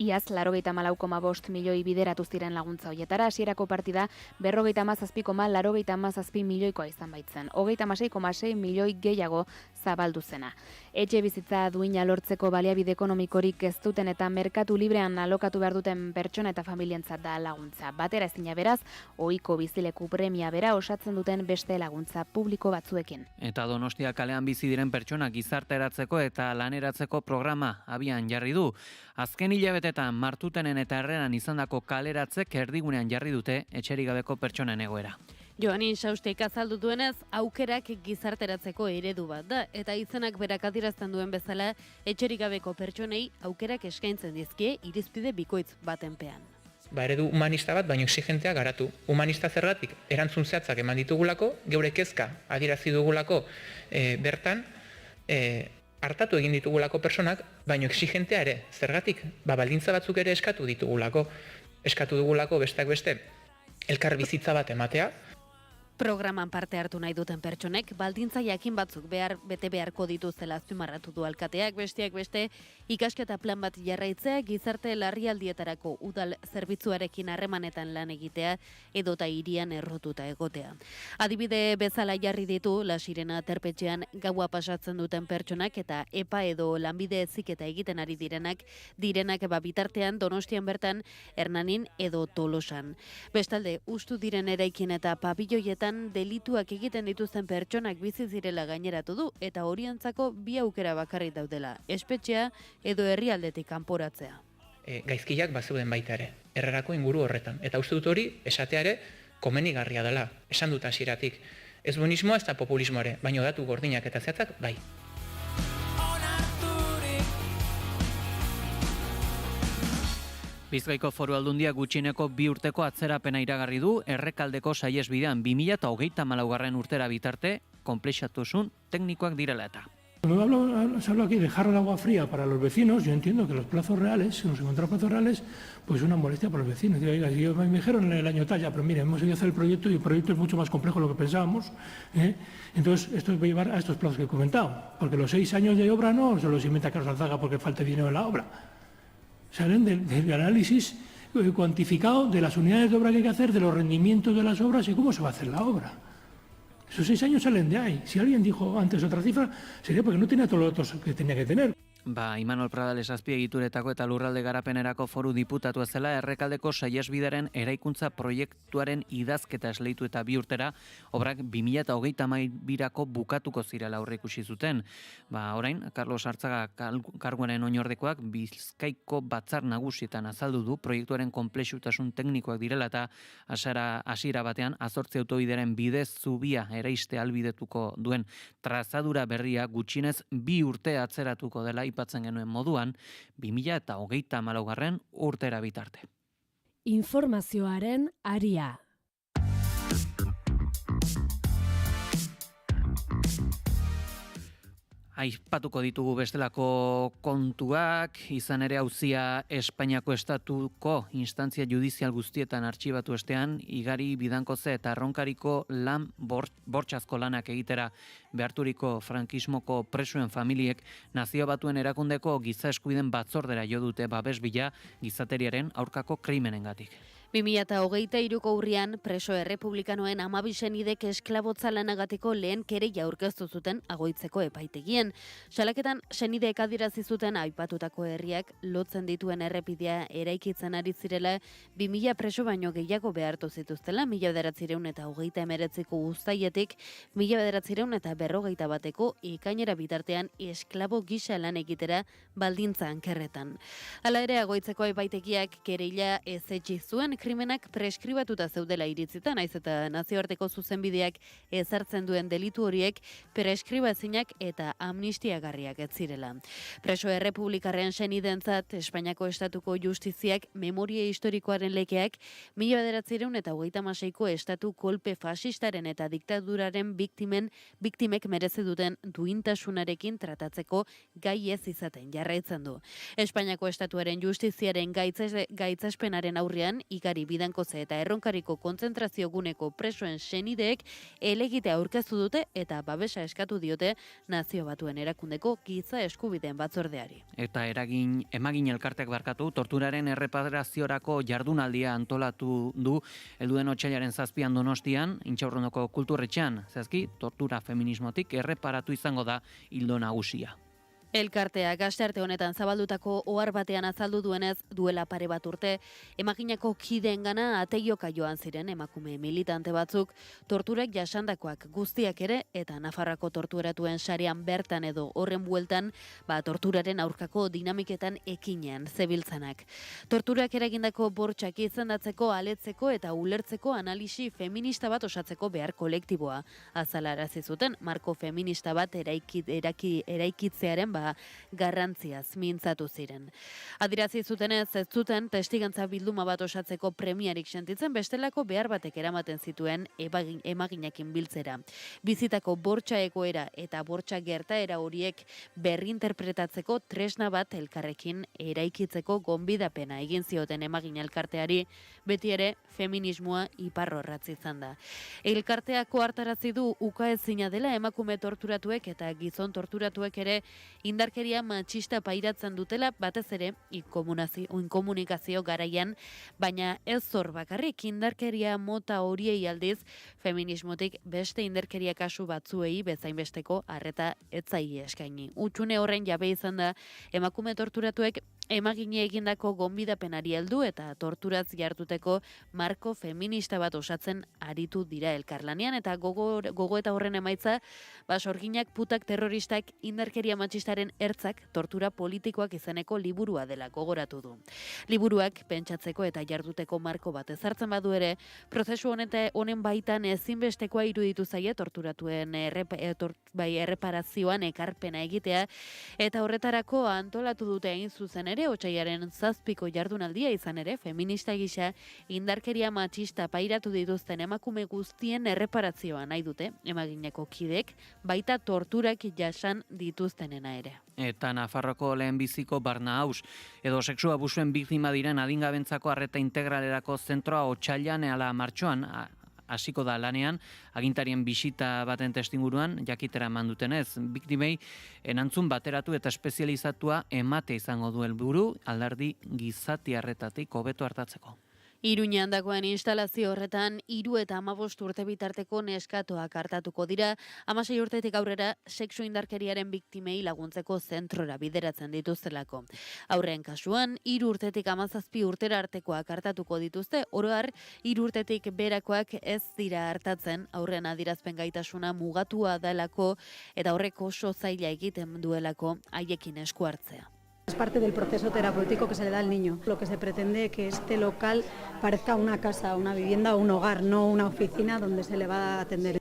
Iaz, 94,5 milioi bideratu ziren laguntza hoietara, hasierako partida 57,87 milioikoa izan baitzen, 26,6 milioi gehiago zabaldu zena. Etxe bizitza duina lortzeko baliabide ekonomikorik ez duten eta merkatu librean alokatu behar duten pertsona eta familientzat da laguntza. Batera ezina beraz, ohiko bizileku premia bera osatzen duten beste laguntza publiko batzuekin. Eta Donostia kalean bizi diren pertsonak gizarteratzeko eta laneratzeko programa abian jarri du. Azken hilabetetan Martutenen eta Herreran izandako kaleratzek erdigunean jarri dute etxerik gabeko pertsonen egoera. Joanin Saustek azaldu duenez, aukerak gizarteratzeko eredu bat da, eta izenak berak adierazten duen bezala, etxerik gabeko pertsonei aukerak eskaintzen dizkie irizpide bikoitz batenpean. Eredu humanista bat, baino exigentea garatu. Humanista zergatik, erantzun zehatzak eman ditugulako, geure kezka adierazi dugulako bertan, hartatu egin ditugulako personak, baino exigentea ere, zergatik, baldintza batzuk ere eskatu ditugulako. Eskatu dugulako besteak beste, elkar bizitza bat ematea. Programan parte hartu nahi duten pertsonek, baldintza jakin batzuk bete beharko dituzela azpimarratu du alkateak, besteak beste, ikasketa plan bat jarraitzea, gizarte larrialdietarako udal zerbitzuarekin harremanetan lan egitea, edota hirian errotuta egotea. Adibide bezala jarri ditu, La Sirena terpetxean gaua pasatzen duten pertsonak eta EPA edo lanbide heziketa egiten ari direnak bitartean Donostian bertan Hernanin edo Tolosan. Bestalde, ustu diren eraikin eta pabilloietan delituak egiten dituzten pertsonak bizi zirela gaineratu du eta horientzako bi aukera bakarrik daudela, espetxea edo herrialdetik kanporatzea. Gaizkiak bazeuden baita ere, Herrerako inguru horretan. Eta uste dut hori esatea ere komenigarria dela, esan dut hasieratik. Ez buenismoa ez da populismo ere, baino datu gordinak eta zehatzak bai. Bizkaiko Foru Aldundia gutxieneko 2 urteko atzerapena iragarri du Errekaldeko saihesbidean 2034 urtera bitarte konplexatasun teknikoak direla eta. Cuando se habla aquí de jarro de agua fría para los vecinos, yo entiendo que los plazos reales, si nos encontramos plazos reales, pues es una molestia para los vecinos. Digo, oiga, si me dijeron en el año tal, ya, pero mire, hemos ido a hacer el proyecto y el proyecto es mucho más complejo de lo que pensábamos. Entonces, esto va a llevar a estos plazos que he comentado, porque los 6 años de obra no se los inventa Carlos Alzaga porque falte dinero en la obra. Salen del análisis cuantificado de las unidades de obra que hay que hacer, de los rendimientos de las obras y cómo se va a hacer la obra. Esos 6 años salen de ahí. Si alguien dijo antes otra cifra, sería porque no tenía todos los datos que tenía que tener. Imanol Pradales azpiegituretako eta lurralde garapenerako foru diputatua zela Errekaldeko saihesbidearen eraikuntza proiektuaren idazketa esleitu eta 2 urtera obrak 2032rako bukatuko zirela aurreikusi zuten. Orain, Carlos Artzaga karguaren oinordekoak Bizkaiko batzar nagusietan azaldu du proiektuaren konplexutasun teknikoak direla eta hasiera batean 18 autobideren bidez zubia eraiste albidetuko duen trazadura berria gutxinez 2 urte atzeratuko dela aipatzen genuen moduan, 2034 urtera bitarte. Informazioaren aria. Aipatuko ditugu bestelako kontuak, izan ere auzia Espainiako estatuko instantzia judizial guztietan artxibatu estean, Igari Bidankoze eta Ronkariko lan bortxazko lanak egitera beharturiko frankismoko presuen familiek Nazio Batuen erakundeko giza eskubiden batzordera jo dute babes bila gizateriaren aurkako krimenengatik. 2023ko urrian preso errepublikanoen 12 senidek esklabotza lanagatiko lehen kereia aurkeztu zuten Agoitzeko epaitegien. Salaketan senideek adierazi zuten aipatutako herriak lotzen dituen errepidea eraikitzen ari zirela 2000 preso baino gehiago behartu zituztela 1929ko uztailetik 1941ko ekainera bitartean esklabo gisa lan egitera baldintza ankerretan. Hala ere Agoitzeko epaitegiak kereila ezetsi zuen krimenak preskribatuta zeudela iritzitan, naiz eta nazioarteko zuzenbideak ezartzen duen delitu horiek preskribaezinak eta amnistiagarriak ez zirela. Preso errepublikarren senidentzat Espainiako estatuko justiziak memoria historikoaren legeak 1936ko estatu kolpe fasistaren eta diktaduraren biktimek merezi duten duintasunarekin tratatzeko gai ez izaten jarraitzen du. Espainiako estatuaren justiziaren gaitzespenaren aurrean Igari Bidankoze eta Erronkariko kontzentrazio guneko presoen senideek elegitea aurkeztu dute eta babesa eskatu diote Nazio Batuen erakundeko giza eskubideen batzordeari. Eta emagin elkarteak barkatu, torturaren erreparaziorako jardunaldia antolatu du helduen otsailaren 7an Donostian, Intxaurrondoko kulturretxean, zehazki tortura feminismotik erreparatu izango da ildo nagusia. Elkarteak astearte honetan zabaldutako ohar batean azaldu duenez duela pare bat urte, emaginako kideengana ateioka joan ziren emakume militante batzuk, torturek jasandakoak guztiak ere eta Nafarrako torturatuen sarean bertan edo horren bueltan, torturaren aurkako dinamiketan ekinean zebiltzanak. Torturak eragindako bortxak izendatzeko, aletzeko eta ulertzeko analisi feminista bat osatzeko behar kolektiboa azalarazi zuten, marko feminista bat eraikitzearen garrantziaz mintzatu ziren. Adirazi zutenez, ez zuten testigantza bilduma bat osatzeko premiarik sentitzen, bestelako behar batek eramaten zituen emaginakin biltzera. Bizitako bortxa egoera eta bortxa gertaera horiek berrinterpretatzeko tresna bat elkarrekin eraikitzeko gonbidapena egin zioten emagin elkarteari, beti ere feminismoa iparrorratz izan da. Elkarteako hartarazi du ukaezina dela emakume torturatuek eta gizon torturatuek ere indarkeria matxista pairatzen dutela, batez ere inkomunikazio garaian, baina ez zor bakarrik indarkeria mota horiei aldiz, feminismotik beste indarkeria kasu batzuei bezainbesteko arreta etzaile eskaini. Utxune horren jabe izan da, emakume torturatuek emagine egindako gonbidapenari heldu eta torturaz jartuteko marko feminista bat osatzen aritu dira elkarlanean, eta gogo eta horren emaitza, sorginak, putak, terroristak, indarkeria matxistaren ertzak tortura politikoak izeneko liburua dela gogoratu du. Liburuak pentsatzeko eta jarduteko marko bat ezartzen badu ere, prozesu honen baitan ezinbestekoa iruditu zaie torturatuen erreparazioan ekarpena egitea, eta horretarako antolatu dute hain zuzen ere ere, otsailaren 7ko jardunaldia izan ere, feminista gisa indarkeria matxista pairatu dituzten emakume guztien erreparazioa nahi dute, emagineko kidek, baita torturak jasan dituztenena ere. Eta Nafarroko lehenbiziko Barnahaus edo sexu abusuen biktima diren adingabentzako arreta integralerako zentroa otsailean ala martxoan hasiko da lanean, agintarien bisita baten testinguruan jakitera eman dutenez, biktimei erantzun bateratu eta espezializatua emate izango du helburu alderdi gizatiarretatik hobeto hartatzeko. Iruñan dagoen instalazio horretan 3 eta 15 urte bitarteko neskatoak hartatuko dira, 16 urtetik aurrera sexu indarkeriaren biktimei laguntzeko zentrora bideratzen dituztelako. Aurren kasuan, 3 urtetik 17 urtera artekoak hartatuko dituzte, oro har 3 urtetik berakoak ez dira hartatzen, aurren adierazpen gaitasuna mugatua delako eta horrek oso zaila egiten duelako haiekin esku hartzea. Es parte del proceso terapéutico que se le da al niño. Lo que se pretende es que este local parezca una casa, una vivienda o un hogar, no una oficina donde se le va a atender.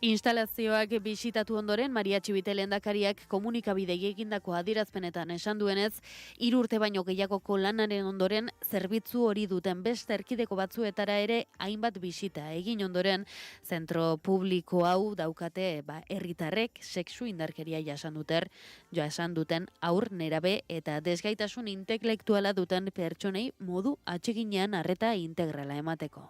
Instalazioak bisitatu ondoren, Maria Txibite lehendakariak komunikabidei egindako adierazpenetan esan duenez, 3 urte baino gehiagoko lanaren ondoren, zerbitzu hori duten beste erkideko batzuetara ere hainbat bisita egin ondoren, zentro publiko hau daukate herritarrek sexu indarkeria jasan duten haur, nerabe eta desgaitasun intelektuala duten pertsonei modu atseginean arreta integrala emateko.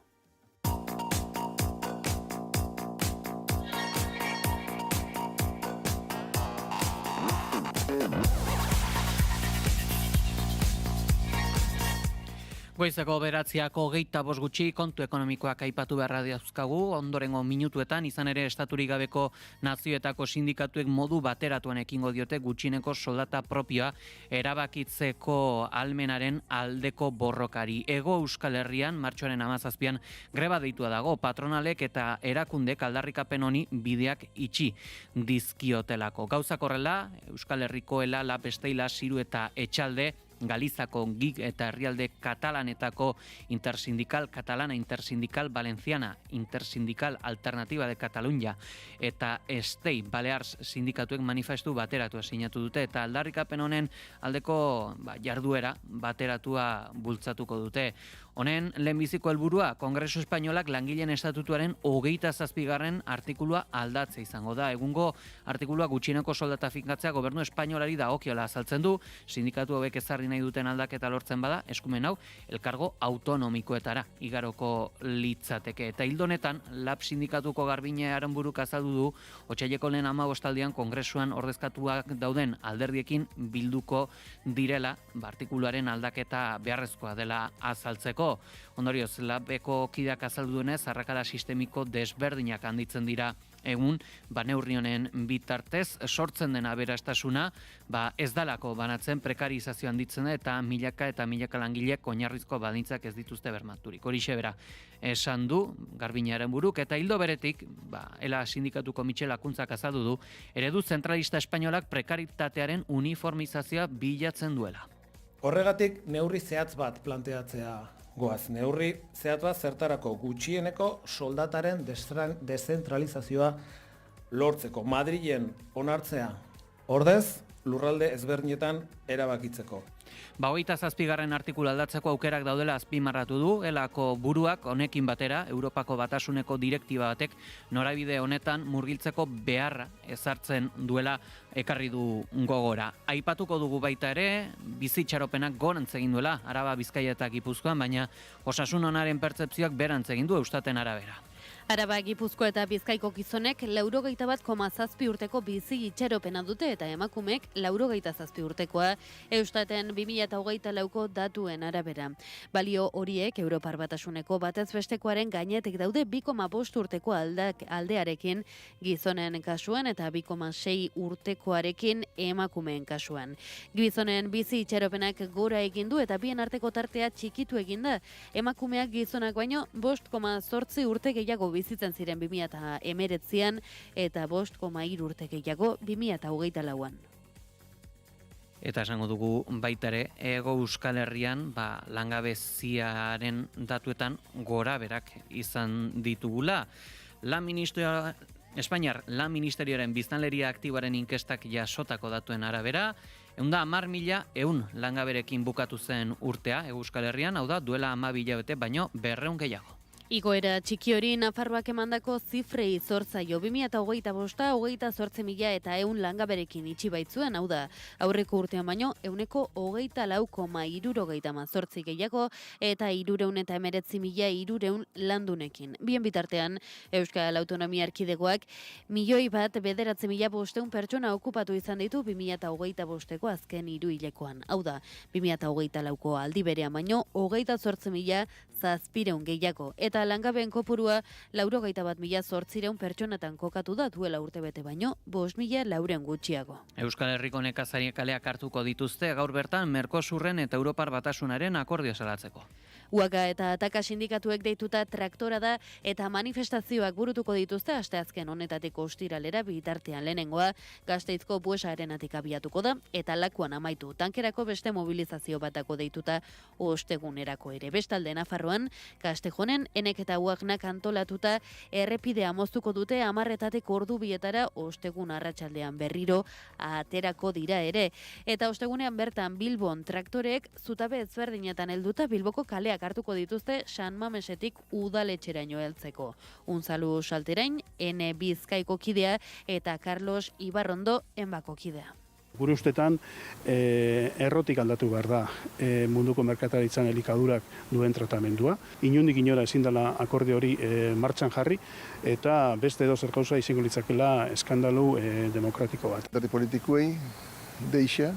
Goizeko 9:25 gutxi kontu ekonomikoak aipatu beharra dauzkagu, ondorengo minutuetan izan ere estaturik gabeko nazioetako sindikatuek modu bateratuan ekingo diote gutxineko soldata propioa erabakitzeko ahalmenaren aldeko borrokari. Hego Euskal Herrian martxoaren 17an greba deitua dago, patronalek eta erakundek aldarrikapen honi bideak itxi dizkiotelako. Gauzak horrela, Euskal Herriko Ela, Lab, Esteila, Siru eta Etxalde, Galizako GIG eta herrialde katalanetako intersindikal, katalana intersindikal, valenciana intersindikal, alternativa de Catalunya eta Estei Balears sindikatuek manifestu bateratua sinatu dute eta aldarrikapen honen aldeko jarduera bateratua bultzatuko dute. Honen lehenbiziko helburua Kongresu Espainolak langileen estatutuaren 27. artikulua aldatze izango da. Egungo artikulua gutxieneko soldata finkatzea gobernu espainolari dagokiola azaltzen du, sindikatu hauek ezarri nahi duten aldaketa lortzen bada, eskumen hau elkargo autonomikoetara igaroko litzateke. Eta hildonetan, Lab sindikatuko Garbine Aranburuk azaldu du, otsaileko lehen 15aldian Kongresuan ordezkatuak dauden alderdiekin bilduko direla, artikuluaren aldaketa beharrezkoa dela azaltzeko. Ondorioz, Labeko kideak azaldu duenez, arrakala sistemiko desberdinak handitzen dira egun, neurri honen bitartez, sortzen den aberastasuna, ez dalako banatzen, prekarizazio handitzen da, eta milaka langilek oinarrizko baldintzak ez dituzte bermaturik. Horixe bera, esan du, Garbine Aranburuk, eta hildo beretik, Ela sindikatuko Mitxel Akuntzak azaldu du, eredu zentralista espainolak prekaritatearen uniformizazioa bilatzen duela. Horregatik, neurri zehatz bat planteatzea goaz. Neurri zehatz bat zertarako gutxieneko soldataren dezentralizazioa lortzeko. Madrilen onartzea ordez, lurralde ezberdinetan erabakitzeko. 27. artikulu aldatzeko aukerak daudela azpimarratu du, Elako buruak honekin batera, Europako Batasuneko direktiba batek norabide honetan murgiltzeko beharra ezartzen duela ekarri du gogora. Aipatuko dugu baita ere, bizitxaropenak gorantz egin duela, Araba, Bizkaia eta Gipuzkoan, baina osasun onaren pertzepzioak berantz egin du Eustaten arabera. Araba, Gipuzko eta Bizkaiko gizonek 81,7 urteko bizi itxaropena dute eta emakumek 87 urtekoa Eustaten 2024ko datuen arabera. Balio horiek Europar Batasuneko batez bestekoaren gainetik daude 2,5 urteko aldearekin gizonen kasuan eta 2,6 urtekoarekin emakumeen kasuan. Gizonen bizi itxaropenak gora egin du eta bien arteko tartea txikitu egin da. Emakumeak gizonak baino 5,8 urte gehiago bizitzen ziren 2019an eta 5,3 urte gehiago 2024an. Eta esango dugu baita ere, Hego Euskal Herrian langabeziaren datuetan gora berak izan ditugula. Espainiar Lan Ministerioaren biztanleria aktiboaren inkestak jasotako datuen arabera, 110.100 langaberekin bukatu zen urtea Euskal Herrian, hau da duela 12 hilabete baino 200 gehiago. Igoera txiki hori Nafarroak emandako zifrei zor zaio 2025 28.100 langaberekin itxi baitzuen, hau da aurreko urtean baino 24,3% gehiago eta 319.300 landunekin. Bien bitartean Euskal Autonomia Erkidegoak 1.900.500 pertsona okupatu izan ditu 2025ko azken hiruhilekoan. Hau da 2024ko aldi berean baino 28.700 gehiago eta langabeen kopurua 91.800 pertsonatan kokatu da duela urtebete baino 5.400 gutxiago. Euskal Herriko nekazariek kaleak hartuko dituzte gaur bertan Mercosurren eta Europar Batasunaren akordioa salatzeko. UAGA eta Ataka sindikatuek deituta traktora da eta manifestazioak burutuko dituzte asteazken honetatik ostiralera bitartean lehenengoa Gasteizko Buesa arenatik abiatuko da eta Lakuan amaitu tankerako beste mobilizazio batako deituta ostegunerako ere. Bestalde Nafarroan Castejonen Enek eta UAGNak antolatuta errepidea moztuko dute 10:00 ordu bietara ostegun arratsaldean berriro aterako dira ere. Eta ostegunean bertan Bilbon traktorek zutabe ezberdinetan helduta Bilboko kaleak hartuko dituzte San Mamesetik udaletxeraino heltzeko. Unzalu Salterain, N Bizkaiko kidea eta Carlos Ibarrondo Enbako kidea. Gure ustetan, errotik aldatu behar da munduko merkataritzan elikadurak duen tratamendua. Inondik inora ezin dela akordio hori martxan jarri, eta beste edozer gauza izango litzakela eskandalu demokratiko bat. Alderdi politikoei deixa,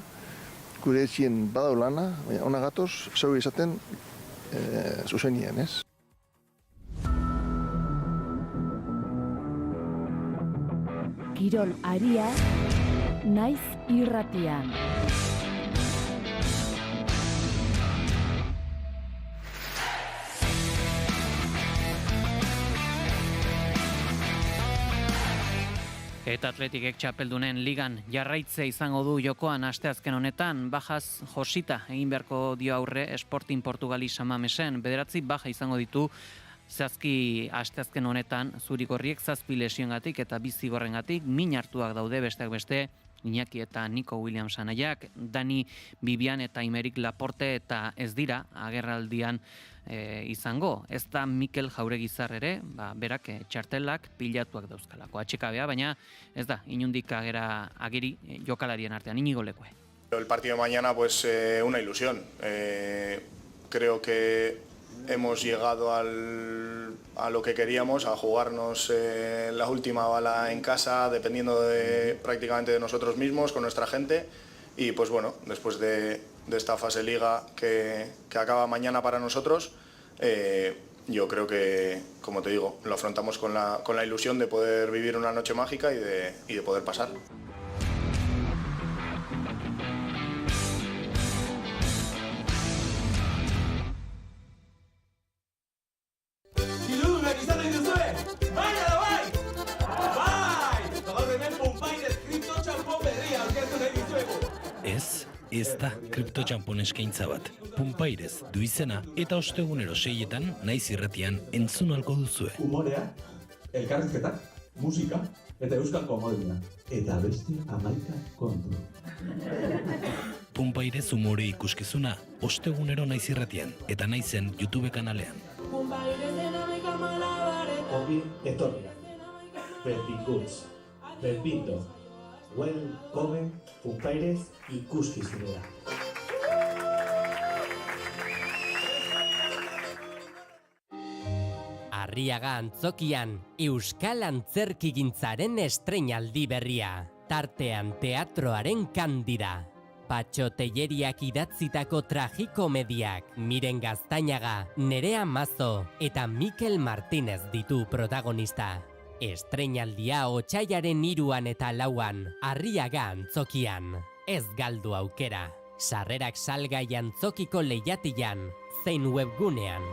gure etxien badau lana, baina ona gatoz, zeu izaten zuzenien, ez? Kirol aria, naiz irratian. Eta Atletikek txapeldunen ligan jarraitze izango du jokoan asteazken honetan, bajaz Josita egin beharko dio aurre Sporting Portugali San Mamesen, 9 baja izango ditu zazki asteazken honetan zurigorriek 7 lesioengatik eta 2 zigorrengatik, min hartuak daude besteak beste, Iñaki eta Nico Williams anaiak, Dani Bibian eta Imerik Laporte eta ez dira agerraldian izango. Ez da Mikel Jauregizar ere, berak txartelak pilatuak dauzkalako. Atxekabea, baina ez da inundik ageri jokalarien artean, Inigo Lekue. El partido de mañana, pues una ilusión. Creo que hemos llegado a lo que queríamos, a jugarnos la última bala en casa, dependiendo prácticamente de nosotros mismos, con nuestra gente. Y pues bueno, después de esta fase liga que acaba mañana para nosotros, yo creo que, como te digo, lo afrontamos con la ilusión de poder vivir una noche mágica y de poder pasar. Ez da kriptotxanpon eskaintza bat. Punpairez du izena eta ostegunero 6etan naiz irratian entzun alko duzue. Humorea, elkarrizketa, musika eta euskal komodia. Eta beste 11 kontu. Punpairez umore ikuskizuna ostegunero naiz irratian eta naizen YouTube kanalean. Ongi etorria. Pepikutz, Pepito, welcome, Punpairez ikuskizunera. Arriaga Antzokian, Euskal Antzerkigintzaren estreinaldi berria. Tartean teatroaren Kandida. Patxo Telleriak idatzitako tragikomediak Miren Gaztainaga, Nerea Mazo eta Mikel Martínez ditu protagonista. Estreinaldia otsailaren 3 eta 4 Arriaga Antzokian. Ez galdu aukera. Sarrerak salgai Antzokiko lehiatilan, zein webgunean.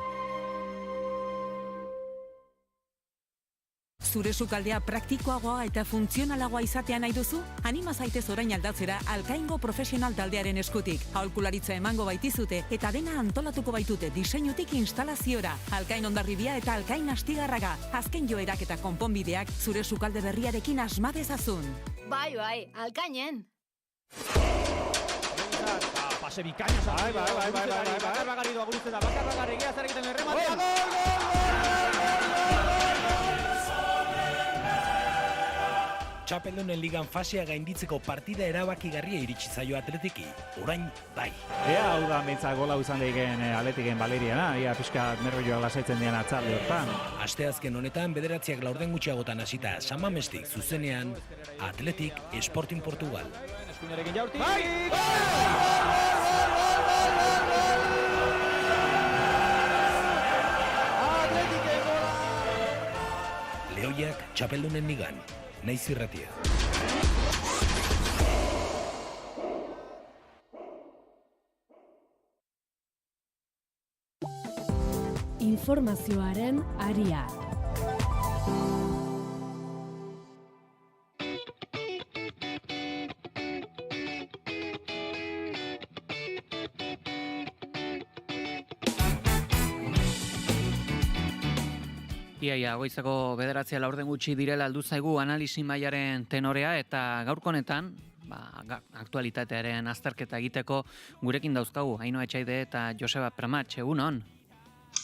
Zure sukaldea praktikoagoa eta funtzionalagoa izatea nahi duzu? Anima zaitez orain aldatzera Alkaingo Profesional taldearen eskutik. Aholkularitza emango baitizute eta dena antolatuko baitute diseinutik instalaziora. Alkain Hondarribia eta Alkain Astigarraga. Azken joerak eta konponbideak zure sukalde berriarekin asma dezazun. Bai, Alkainen! Pase bikaina sartu. Bakarri doa gurutzeta, bakarri gea zer egiten errematea. Txapeldunen ligan fasea gainditzeko partida erabakigarria iritsi zaio Atletiki, orain bai. Ea hau da mentzak gola izan daigen Atletiken Valeriana, ia pixka nervioa lasaitzen dian atzalde hortan. Asteazken honetan 9 gutxiagotan hasita San Mamestik zuzenean Atletik Sporting Portugal. Eskuinarekin jaurti. Lehoiak txapeldunen ligan. Naiz irratia. Informazioaren aria. Iaia, goizeko 9:04 gutxi direla aldu zaigu analisi mailaren tenorea eta gaurko honetan, aktualitatearen azterketa egiteko gurekin dauzkagu Ainhoa Etxaide eta Joseba Pramatx, egunon?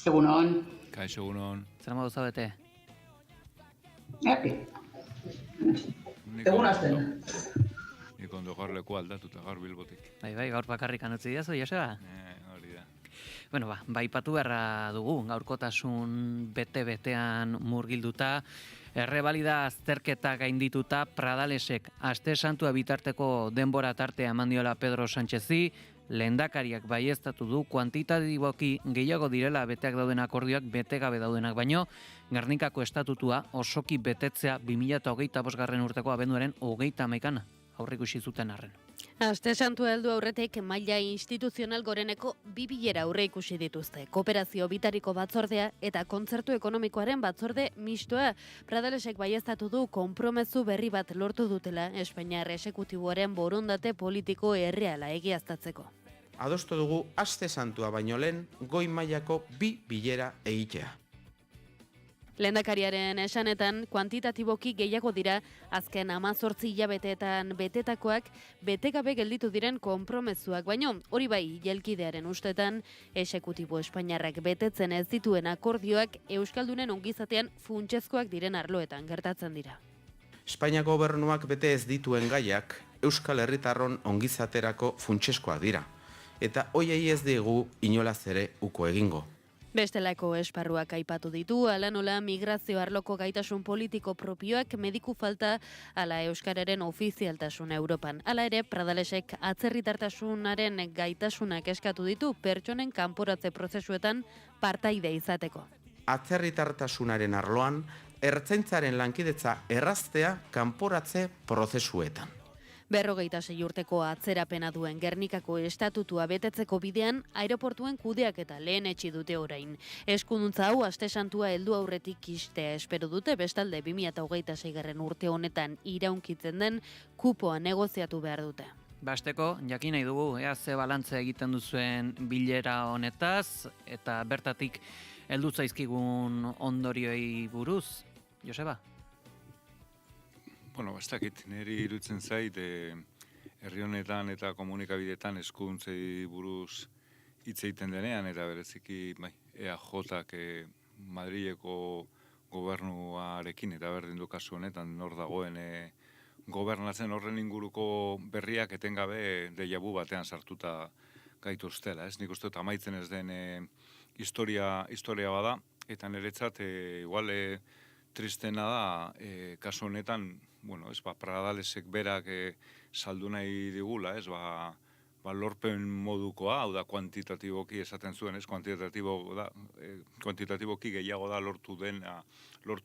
Egunon. Kaixo, egunon. Zer modu zaudete? Egun azten. Nik ondo gaur leku aldatuta, gaur Bilbotik. Bai, gaur bakarrik anutzi diazu, Joseba? Hori da. Bueno, baipatu beharra dugu, gaurkotasun bete-betean murgilduta, errebalida azterketa gaindituta Pradalesek aste santua bitarteko denbora tartea eman diola Pedro Sánchezi, lehendakariak baieztatu du kuantitatiboki gehiago direla beteak dauden akordioak betegabe daudenak baino, Gernikako estatutua osoki betetzea 2025 urteko abenduaren 31 aurreikusi zuten arren. Aste santua heldu aurretik maila instituzional goreneko 2 bilera aurreikusi dituzte. Kooperazio bitariko batzordea eta kontzertu ekonomikoaren batzorde mistoa. Pradalesek baieztatu du konpromezu berri bat lortu dutela Espainiar esekutiboaren borondate politiko erreala egiaztatzeko. Adostu dugu aste santua baino lehen goi mailako 2 bilera egitea. Lehendakariaren esanetan, kuantitatiboki gehiago dira, azken 18 hilabeteetan betetakoak, betegabe gelditu diren konpromezuak, baino hori bai, jelkidearen ustetan, esekutibo espainiarrak betetzen ez dituen akordioak euskaldunen ongizatean funtsezkoak diren arloetan gertatzen dira. Espainiako gobernuak bete ez dituen gaiak, Euskal Herritarron ongizaterako funtsezkoak dira, eta hoiei ez digu inolaz ere uko egingo. Bestelako esparruak aipatu ditu, ala nola migrazio arloko gaitasun politiko propioak, mediku falta, ala euskararen ofizialtasuna Europan. Hala ere, Pradalesek atzerritartasunaren gaitasunak eskatu ditu pertsonen kanporatze prozesuetan partaide izateko. Atzerritartasunaren arloan, ertzaintzaren lankidetza erraztea kanporatze prozesuetan. 56 urteko atzerapena duen Gernikako estatutua betetzeko bidean, aireportuen kudeaketa lehenetsi dute orain. Eskuduntza hau aste santua heldu aurretik istea espero dute, bestalde 2026 urte honetan iraunkitzen den kupoa negoziatu behar dute. Basteko, jakin nahi dugu, ze balantze egiten duzuen bilera honetaz, eta bertatik heldu zaizkigun ondorioi buruz, Joseba? Bueno, ez dakit, niri irutzen zait, herri honetan eta komunikabidetan eskuduntzei buruz hitz egiten denean, eta bereziki EAJak Madrileko gobernuarekin, eta berdin du kasu honetan, nor dagoen gobernatzen horren inguruko berriak etengabe déjà vu batean sartuta gaituztela. Nik uste dut amaitzen ez den historia bada, eta niretzat igual tristena da, kasu honetan, Pradalesek berak saldu nahi digula, lorpen modukoa, hau da kuantitatiboki esaten zuen, kuantitatiboki gehiago da lortu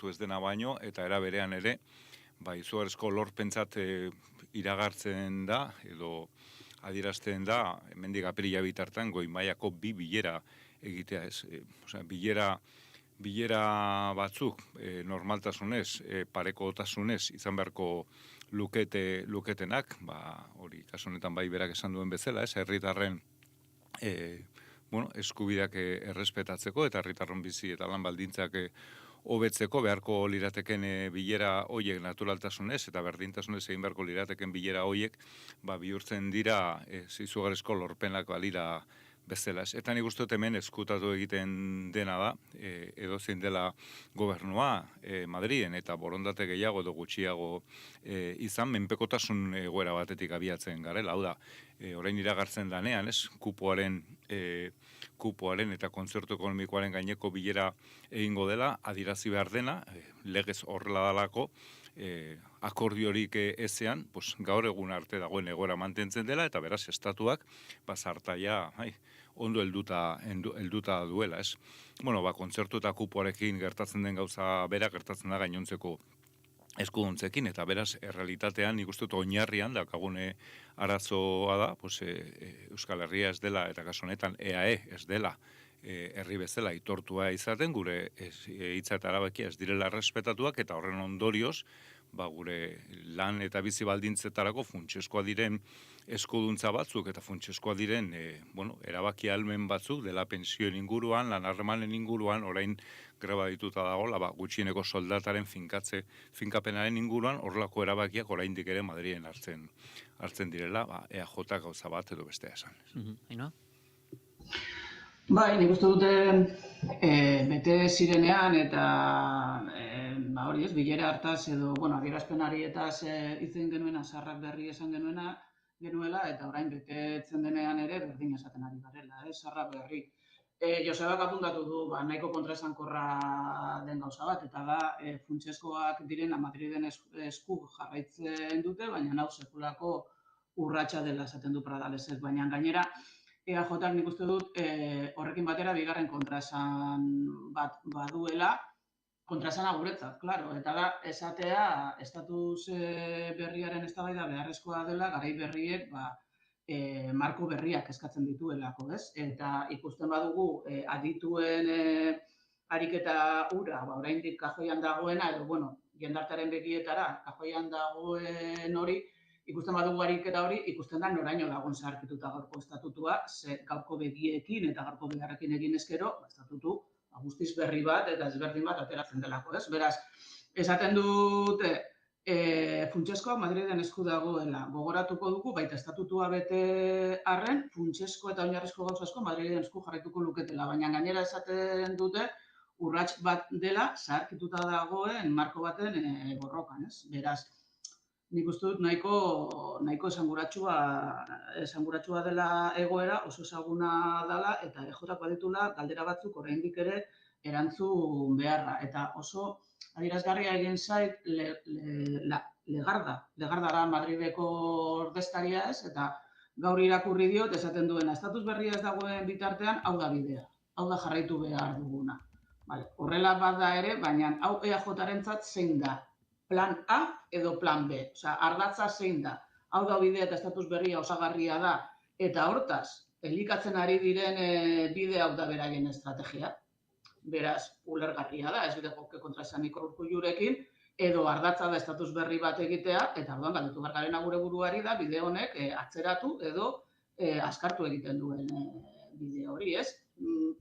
ez dena baino, eta era berean ere, izugarrizko lorpentzat iragartzen da, edo adierazten da, hemendik apirila bitartean, goi mailako 2 bilera egitea ez. Bilera batzuk normaltasunez, parekotasunez izan beharko luketenak, hori kasu honetan bai berak esan duen bezala, herritarren eskubideak errespetatzeko eta herritarron bizi eta lan baldintzak hobetzeko beharko lirateken bilera hoiek naturaltasunez eta berdintasunez egin beharko lirateken bilera hoiek bihurtzen dira izugarrizko lorpenak balira bezala. Eta nik uste hemen eskutatu egiten dena da, edozein dela gobernua Madriden eta borondate gehiago edo gutxiago izan, menpekotasun egoera batetik abiatzen garela. Hau da, orain iragartzen danean, kupoaren eta kontzertu ekonomikoaren gaineko bilera egingo dela, adirazi behar dena, legez horrela dalako, akordiorik ezean, gaur egun arte dagoen egoera mantentzen dela, eta beraz, estatuak, zartaia, ondo helduta duela, ez? Bueno, kontzertu eta kupoarekin gertatzen den gauza bera, gertatzen da gainontzeko eskuduntzekin, eta beraz, errealitatean, nik uste dut oinarrian, dakagune arazoa da, Euskal Herria ez dela, eta kasu honetan EAE ez dela, herri bezala itortua izaten, gure hitza eta erabakia ez direla errespetatuak, eta horren ondorioz, gure lan eta bizi baldintzetarako funtsezkoa diren eskuduntza batzuk eta funtsezkoa diren erabaki ahalmen batzuk dela pensioen inguruan, lan harremanen inguruan, orain greba dituta dagoela, gutxieneko soldataren finkapenaren inguruan, horrelako erabakiak oraindik ere Madriden hartzen direla, EAJ gauza bat edo bestea esan. Ainoa? Nik uste dute bete zirenean eta hori ez, bilera hartaz edo, adierazpenari eta izen genuena, Sarrak Berri esan genuela, eta orain betetzen denean ere berdin esaten ari garela, Sarrak Berri. Josebak apuntatu du, nahiko kontraesankorra den gauza bat, eta da, funtsezkoak direna Madriden esku jarraitzen dute, baina hau sekulako urratsa dela esaten du Pradalesek, baina gainera, EAJak nik uste dut horrekin batera bigarren kontraesan bat baduela, kontraesana guretzat, klaro, eta da esatea estatus berriaren eztabaida beharrezkoa dela, garai berriek marko berriak eskatzen dituelako, ez? Eta ikusten badugu adituen ariketa ura, oraindik kajoian dagoena, edo, jendartearen begietara kajoian dagoen hori, ikusten badugu ariketa hori, ikusten da noraino dagoen zaharkituta gaurko estatutua, gaurko begiekin eta gaurko beharrekin egin ezkero, estatutu guztiz berri bat eta ezberdin bat ateratzen delako, ez? Beraz, esaten dute funtsezkoa Madriden esku dagoela, gogoratuko dugu, baita estatutua bete arren, funtsezko eta oinarrizko gauza asko Madriden esku jarraituko luketela, baina gainera esaten dute urrats bat dela zaharkituta dagoen marko baten borrokan, ez? Beraz, nik uste dut nahiko esanguratsua dela egoera, oso ezaguna dela, eta EJak baditula galdera batzuk oraindik ere erantzun beharra. Eta oso adierazgarria egin zait Legarda da Madrideko ordezkaria ez, eta gaur irakurri diot esaten duena, estatus berria ez dagoen bitartean, hau da bidea, hau da jarraitu behar duguna. Horrela bada ere, baina hau EAJarentzat zein da? Plan A edo plan B. Ardatza zein da. Hau da bidea eta estatus berria osagarria da. Eta hortaz, elikatzen ari diren bide hau da beraien estrategia. Beraz, ulergarria da, ez bideko kontraesanik Urkullurekin, edo ardatza da estatus berri bat egitea, eta orduan galdetu behar garena gure buruari da bide honek atzeratu edo askartu egiten duen bide hori, ez?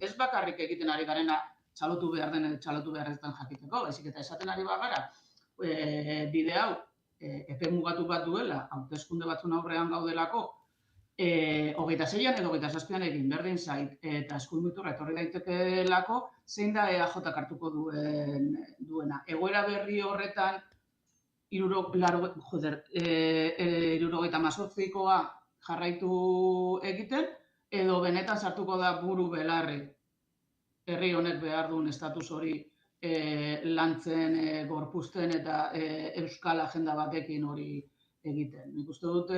Ez bakarrik egiten ari garena txalotu behar den txalotu behar ez den jakiteko, baizik eta esaten ari bagara, bide hau epe mugatu bat duela, hauteskunde batzun aurrean gaudelako, 26an edo 27an egin berdin zait, eta eskuinmuturra etorri daitekeelako, zein da EAJak hartuko duena. Egoera berri horretan, 78koa jarraitu egiten, edo benetan sartuko da buru belarri herri honek behar duen estatus hori lantzen, gorpuzten eta euskal agenda batekin hori egiten. Nik uste dut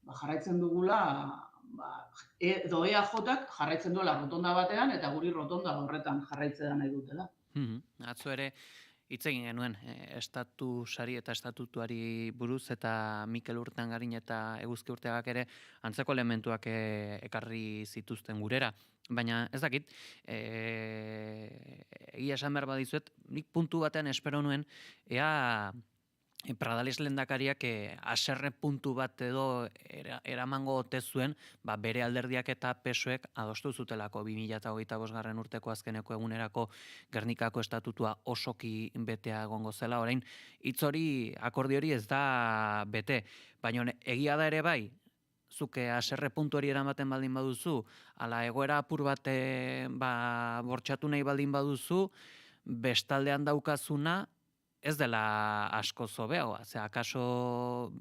jarraitzen dugula, edo EAJak jarraitzen duela rotonda batean eta guri rotonda horretan jarraitzea nahi dutela. Atzo ere hitz egin genuen estatusari eta estatutuari buruz eta Mikel Urteangarin eta Eguzki Urteagak ere antzeko elementuak ekarri zituzten gurera. Baina ez dakit, egia esan behar badizuet, nik puntu batean espero nuen, ea Pradales lehendakariak haserre puntu bat edo eramango ote zuen, bere alderdiak eta PSOEk adostu zutelako 2025 urteko azkeneko egunerako Gernikako estatutua osoki betea egongo zela. Orain hitz hori, akordio hori ez da bete, baina egia da ere bai, zuke haserre puntu hori eramaten baldin baduzu, ala egoera apur bat bortxatu nahi baldin baduzu, bestaldean daukazuna ez dela asko zobeagoa. Akaso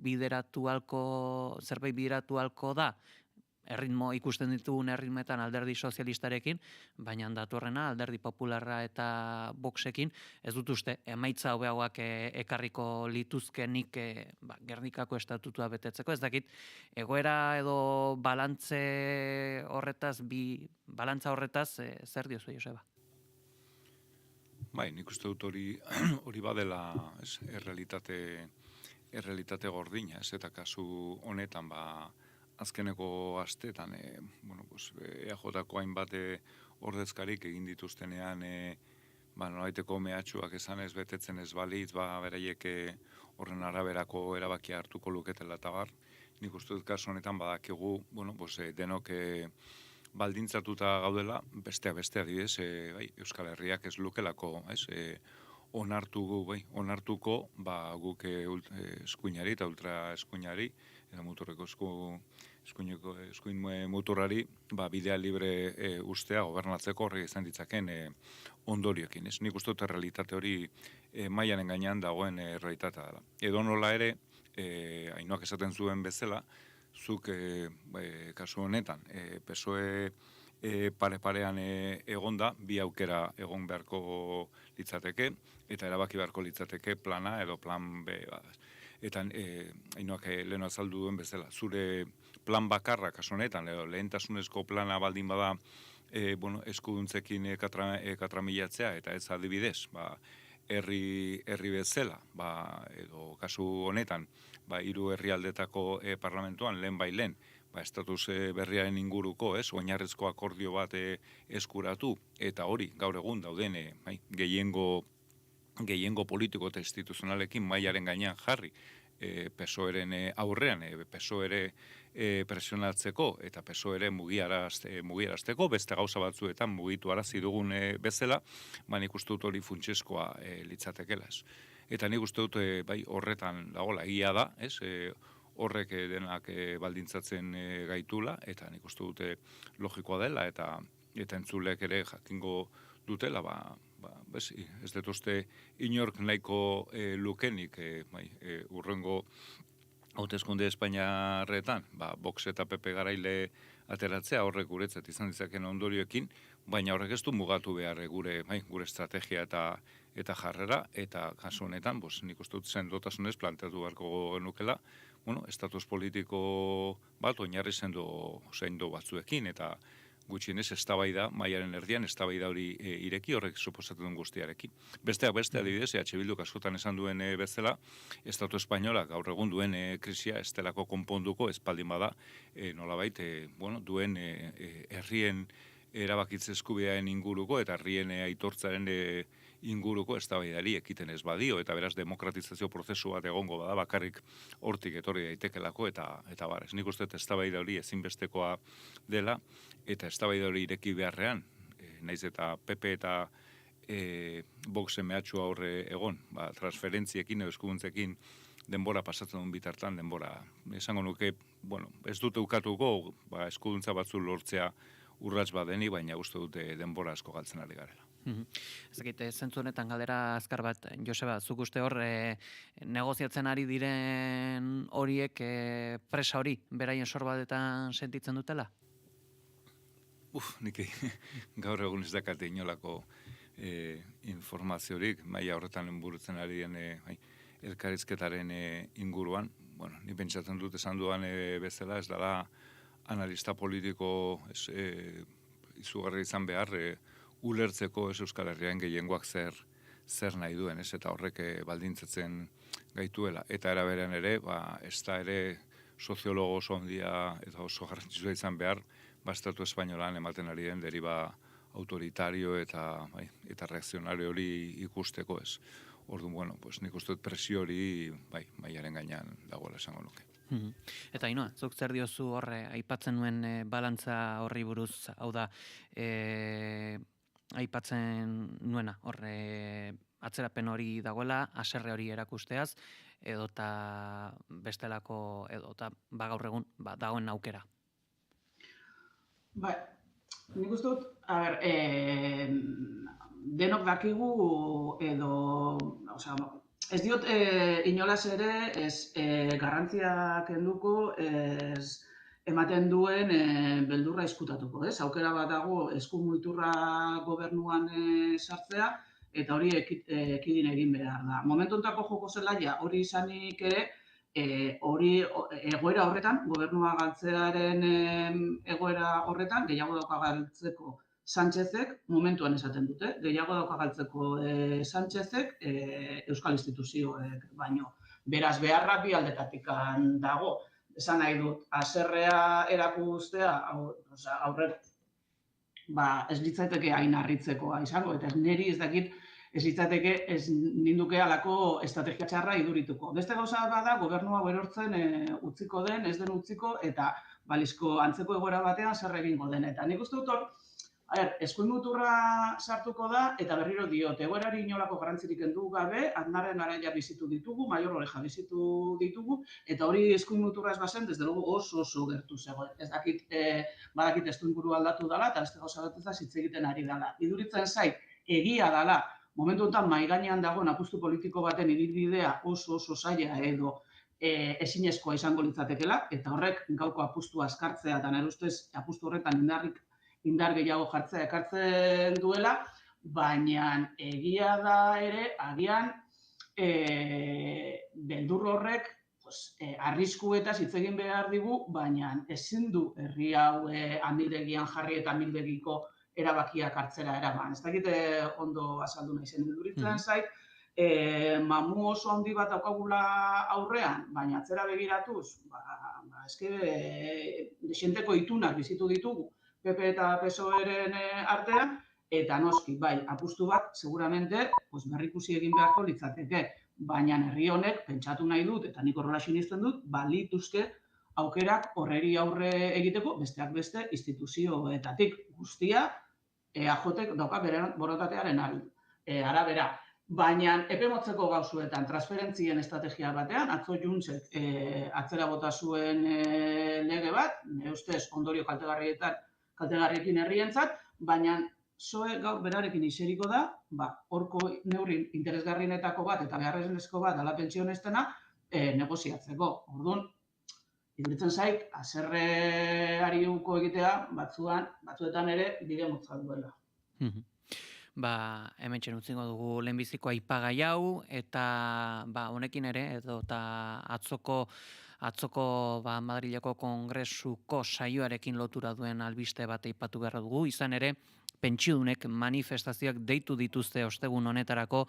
zerbait bideratu halko da, ikusten ditugun erritmetan alderdi sozialistarekin, baina datorrena alderdi popularra eta Voxekin, ez dut uste, emaitza hobeagoak ekarriko lituzkenik Gernikako estatutua betetzeko. Ez dakit, egoera edo balantza horretaz, zer diozu, Joseba? Bai, nik uste dut hori badela errealitate gordina, eta kasu honetan azkeneko astetan EAJ-ko hainbat ordezkarik egin dituztenean nolaiteko mehatxuak esan ez betetzen ez balitz, beraiek horren araberako erabakia hartuko luketela eta bar. Nik uste dut kasu honetan badakigu denok baldintzatuta gaudela, besteak adibidez, Euskal Herriak ez lukelako, onartuko guk eskuinari eta ultra eskuinari, eta muturreko eskuin muturrari, bidea libre ustea gobernatzeko horrek izan ditzaken ondorioekin. Nik uste dut realitate hori mailanen gainean dagoen realitatea dela. Edo nola ere, Ainoak esaten zuen bezala, zuk kasu honetan, PSOE pare-parean egonda, bi aukera egon beharko litzateke, eta erabaki beharko litzateke plana edo plan B. Eta Ainoak lehen azaldu duen bezala, zure plan bakarra kasu honetan, edo lehentasunezko plana baldin bada eskuduntzekin katramilatzea, eta ez adibidez, herri bezala, edo kasu honetan, 3 herrialdetako parlamentuan lehen estatus berriaren inguruko, oinarrizko akordio bat eskuratu, eta hori gaur egun dauden gehiengo politiko eta instituzionalekin mailaren gainean jarri, PSOEren aurrean, PSOE presionatzeko eta PSOE mugiarazteko, beste gauza batzuetan mugitu arazi dugun bezala, nik uste dut hori funtsezkoa litzatekela. Eta nik uste dut horretan dagoela egia da, horrek denak baldintzatzen gaitula, eta nik uste dute logikoa dela, eta entzulek ere jakingo dutela, ez dut uste inork nahiko lukenik urrengo hauteskunde Espainiarretan, Vox eta PP garaile ateratzea horrek guretzat izan ditzaken ondorioekin, baina horrek ez du mugatu behar gure estrategia eta jarrera, eta kasu honetan, nik uste dut sendotasunez planteatu beharko genukela, estatus politiko bat oinarri sendo batzuekin, eta gutxienez eztabaida mailaren erdian eztabaida hori ireki horrek suposatzen duen guztiarekin. Besteak beste adibidez, Bilduk askotan esan duen bezala, Estatu Espainolak gaur egun duen krisia ez delako konponduko espaldin bada nolabait duen herrien erabakitze eskubidearen inguruko eta herrien aitortzaren inguruko eztabaidari ekiten ez badio, eta beraz demokratizazio prozesu bat egongo bada bakarrik hortik etorri daitekelako eta barez. Nik uste eztabaida hori ezinbestekoa dela, eta eztabaida hori ireki beharrean, naiz eta PP eta Voxen mehatxua horre egon, transferentziekin edo eskuduntzekin denbora pasatzen duen bitartan, denbora, esango nuke, ez dute ukatuko eskuduntza batzu lortzea urrats badeni, baina uste dute denbora asko galtzen ari garela. Ezakite, zentzu honetan galdera azkar bat, Joseba, zuk uste hor negoziatzen ari diren horiek presa hori, beraien sorbadetan sentitzen dutela? Nik gaur egun ez dakate inolako informaziorik, maila horretan enburutzen ari den elkarrizketaren inguruan. Ni pentsatzen dut esan duan bezala, ez dela analista politiko izugarri izan behar, ulertzeko Euskal Herrian gehiengoak zer nahi duen, eta horrek baldintzatzen gaituela. Eta eraberean ere, ez da ere soziologo oso handia eta oso garrantzitsua izan behar, Estatu Espainolan ematen ari den deriba autoritario eta reakzionario hori ikusteko ez. Orduan, bueno, pues nik uste dut presio hori bai, maiaren gainean dagoela esango nuke. Eta Ainhoa, zuk zer diozu horre aipatzen nuen balantza horri buruz, hau da, aipatzen nuena horre atzerapen hori dagoela, haserre hori erakusteaz, edota bestelako, edota gaur egun dagoen aukera. Bai, nik uste dut, denok dakigu edo, ez diot inolaz ere ez garrantzia kenduko ez ematen duen beldurra ezkutatuko, ez? Aukera bat dago eskumuiturra gobernuan sartzea eta hori ekidin egin behar da. Momentu hontako joko zelaia hori izanik ere, hori egoera horretan, gobernua galtzearen egoera horretan, gehiago dauka galtzeko Sánchezek, momentuan esaten dute, gehiago dauka galtzeko Sánchezek euskal instituzioek baino. Beraz, beharra bi aldetatik dago. Esan nahi dut, haserrea erakustea, aurrera, ez litzateke hain harritzekoa izango, eta niri ez dakit, ez litzateke ez ninduke halako estrategia txarra idurituko. Beste gauza bada, gobernua berortzen utziko den, ez den utziko, eta balizko antzeko egoera batean zer egingo den. Eta nik uste dut hor, eskuin muturra sartuko da, eta berriro diot, egoerari inolako garrantzirik kendu gabe, Aznarren garaia bizitu ditugu, Maior Oreja bizitu ditugu, eta hori eskuin muturra ez bazen, desde luego oso gertu zegoen. Ez dakit, badakit testuinguru aldatu dela, eta beste gauza batez hitz egiten ari dela. Iduritzen zait, egia dela, momentu honetan mahai gainean dagoen apustu politiko baten ibilbidea oso zaila edo ezinezkoa izango litzatekeela, eta horrek gaurko apustua azkartzea, eta nire ustez apustu horretan indar gehiago jartzea ekartzen duela, baina egia da ere, agian, beldur horrek arriskuetaz hitz egin behar digu, baina ezin du herri hau amildegian jarri eta amildegiko erabakiak hartzera eraman. Ez dakit ondo azaldu nahi zen iduritzen zait, mamu oso handi bat daukagula aurrean, baina atzera begiratuz, desienteko itunak bizitu ditugu, PP eta PSOE-ren artean, eta noski, bai, apustu bat, seguramente, berrikusi egin beharko litzateke, baina herri honek, pentsatu nahi dut, eta nik horrela sinisten dut, balituzke aukerak horreri aurre egiteko, besteak beste, instituzioetatik guztia, EAJek dauka bere borondatearen arabera. Baina epe motzeko gauzuetan, transferentzien estrategia batean, atzo Juntzek atzera bota zuen lege bat, ustez ondorio kaltegarriekin herrientzat, baina PSOE gaur berarekin iseriko da, horko neurri interesgarrienetako bat eta beharrezko bat dela pentsionistena negoziatzeko. Orduan, iduritzen zait, haserreari uko egitea batzuetan ere bide motza duela. Hementxen utzingo dugu lehenbiziko aipagai hau, eta honekin ere, eta atzoko Madrileko Kongresuko saioarekin lotura duen albiste bat aipatu beharra dugu, izan ere, pentsiodunek manifestazioak deitu dituzte ostegun honetarako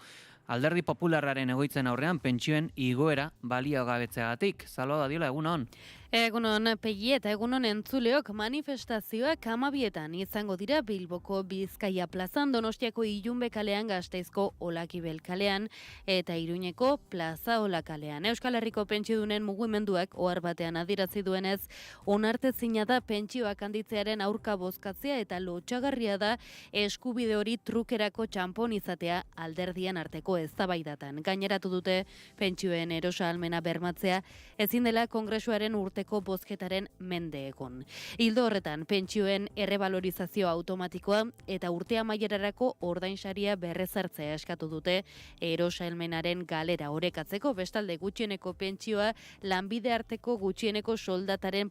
Alderdi Popularraren egoitzen aurrean pentsioen igoera baliogabetzeagatik. Salvador Adiola, egunon. Egunon, Pegi, eta egunon entzuleok manifestazioak 12etan izango dira Bilboko Bizkaia plazan, Donostiako Ilunbe kalean, Gasteizko Olakibel kalean eta Iruñeko Plaza Ola kalean. Euskal Herriko pentsiodunen mugimenduak ohar batean adierazi duenez, onartezina da pentsioak handitzearen aurka bozkatzea eta lotsagarria da eskubide hori trukerako txanpon izatea alderdien arteko eztabaidatan. Gaineratu dute pentsioen erosa ahalmena bermatzea ezin dela Kongresuaren urteko bozketaren mende egon. Ildo horretan, pentsioen errebalorizazio automatikoa eta urte amaierarako ordainsaria berrezartzea eskatu dute erosa ahalmenaren galera orekatzeko, bestalde gutxieneko pentsioa lanbide arteko gutxieneko soldataren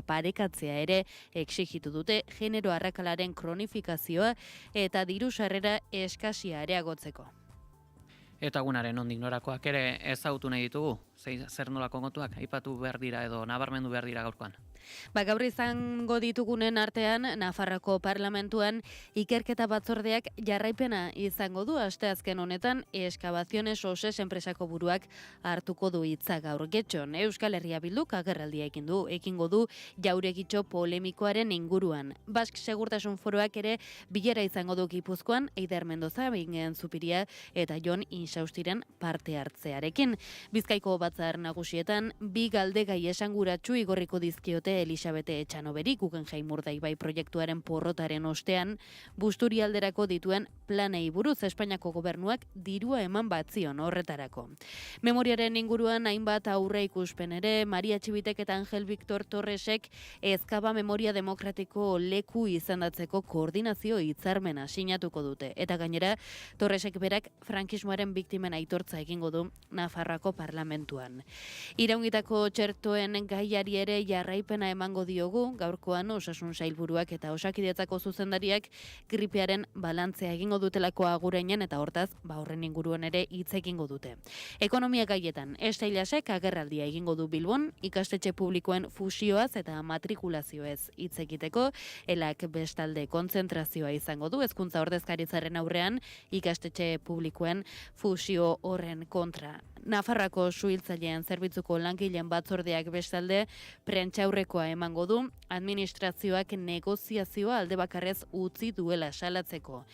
parekatzea ere exigitu dute genero arrakalaren kronifikazioa eta diru sarrera eskasia areagotzeko. Eta gunaren ondik norakoak ere ezagutu nahi ditugu. zer nolako kontuak aipatu behar dira edo nabarmendu behar dira gaurkoan? Gaur izango ditugunen artean, Nafarroko parlamentuan ikerketa batzordeak jarraipena izango du asteazken honetan Eskabaziones Oses enpresako buruak hartuko du hitza gaur. Getxon, Euskal Herria Bilduk agerraldia ekingo du jauregitxo polemikoaren inguruan. Bask Segurtasun Foroak ere bilera izango du Gipuzkoan, Eider Mendoza, Bingen Zupiria eta Jon Insaustiren parte hartzearekin. Bizkaiko batzar nagusietan, bi galdegai esanguratsu igorriko dizkiote Elisabete Etxanoberi Guggenheim Urdaibai proiektuaren porrotaren ostean, Busturialderako dituen planei buruz Espainiako gobernuak dirua eman batzion horretarako. Memoriaren inguruan hainbat aurre ikuspen ere, Maria Txibitek eta Angel Victor Torresek Ezkaba Memoria Demokratiko leku izendatzeko koordinazio hitzarmena sinatuko dute. Eta gainera, Torresek berak frankismoaren biktimen aitortza egingo du Nafarroako parlamentuan. Iraungitako txertoen gaiari ere jarraipena emango diogu, gaurkoan Osasun Sailburuak eta Osakidetzako zuzendariak gripearen balantzea egingo dutelako agurainen eta hortaz, horren inguruan ere hitz egingo dute. Ekonomia gaietan, Esteilasek agerraldia egingo du Bilbon, ikastetxe publikoen fusioaz eta matrikulazioez hitz egiteko, elak bestalde kontzentrazioa izango du, hezkuntza ordezkaritzaren aurrean, ikastetxe publikoen fusio horren kontra. Nafarroako suhiltzaileen zerbitzuko langileen batzordeak bestalde prentsaurrekoa emango du, administrazioak negoziazioa alde bakarrez utzi duela salatzeko.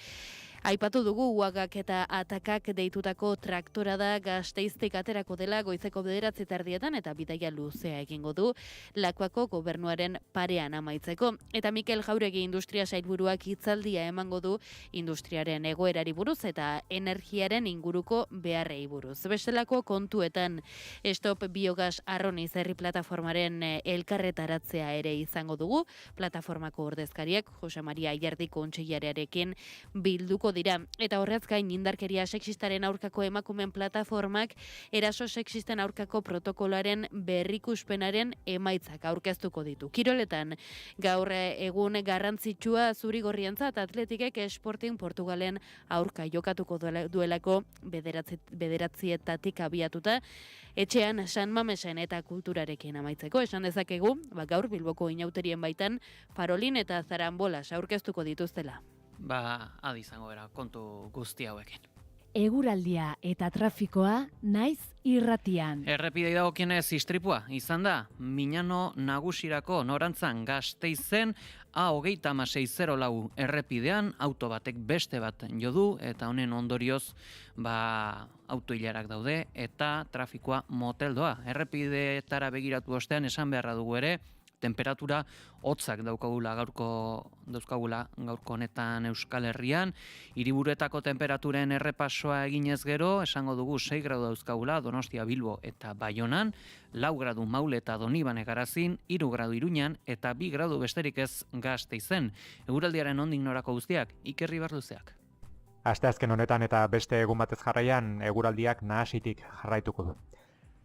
Aipatu dugu Uagak eta Atakak deitutako traktora da Gasteiztik aterako dela goizeko 9:00 eta bidaia luzea egingo du Lakuako gobernuaren parean amaitzeko. Eta Mikel Jauregi industria sailburuak hitzaldia emango du industriaren egoerari buruz eta energiaren inguruko beharrei buruz. Bestelako kontuetan Stop Biogas Arroniz herri plataformaren elkarretaratzea ere izango dugu. Plataformako ordezkariak Jose Maria Ayerdi kontseilarearekin bilduko dira. Eta horrez gain indarkeria sexistaren aurkako emakumeen plataformak eraso sexisten aurkako protokoloaren berrikuspenaren emaitzak aurkeztuko ditu. Kiroletan, gaur egun garrantzitsua Zurigorrientzat Atletikek Sporting Portugalen aurka jokatuko duelako 9:00 abiatuta, etxean San Mamesen eta kulturarekin amaitzeko. Esan dezakegu, gaur Bilboko inauterien baitan Farolin eta Zarambolas aurkeztuko dituztela. Adi izango bera, kontu guzti hauekin. Eguraldia eta trafikoa naiz irratian. Errepidei dagokienez istripua izan da, Minano nagusirako norantzan Gasteizen A2604 errepidean auto batek beste bat jo du eta honen ondorioz autoilarak daude eta trafikoa moteldoa. Errepideetara begiratu ostean esan beharra dugu ere, temperatura hotzak dauzkagula gaurko honetan Euskal Herrian. Hiriburuetako temperaturen errepasoa eginez gero, esango dugu 6 gradu dauzkagula Donostia, Bilbo eta Baionan, 4 gradu Maule eta Donibane Garazin, 3 gradu Iruñan eta 2 gradu besterik ez Gasteizen. Eguraldiaren nondik norako guztiak, Iker Ribarluzeak. Asteazken honetan eta beste egun batez jarraian eguraldiak nahasitik jarraituko du.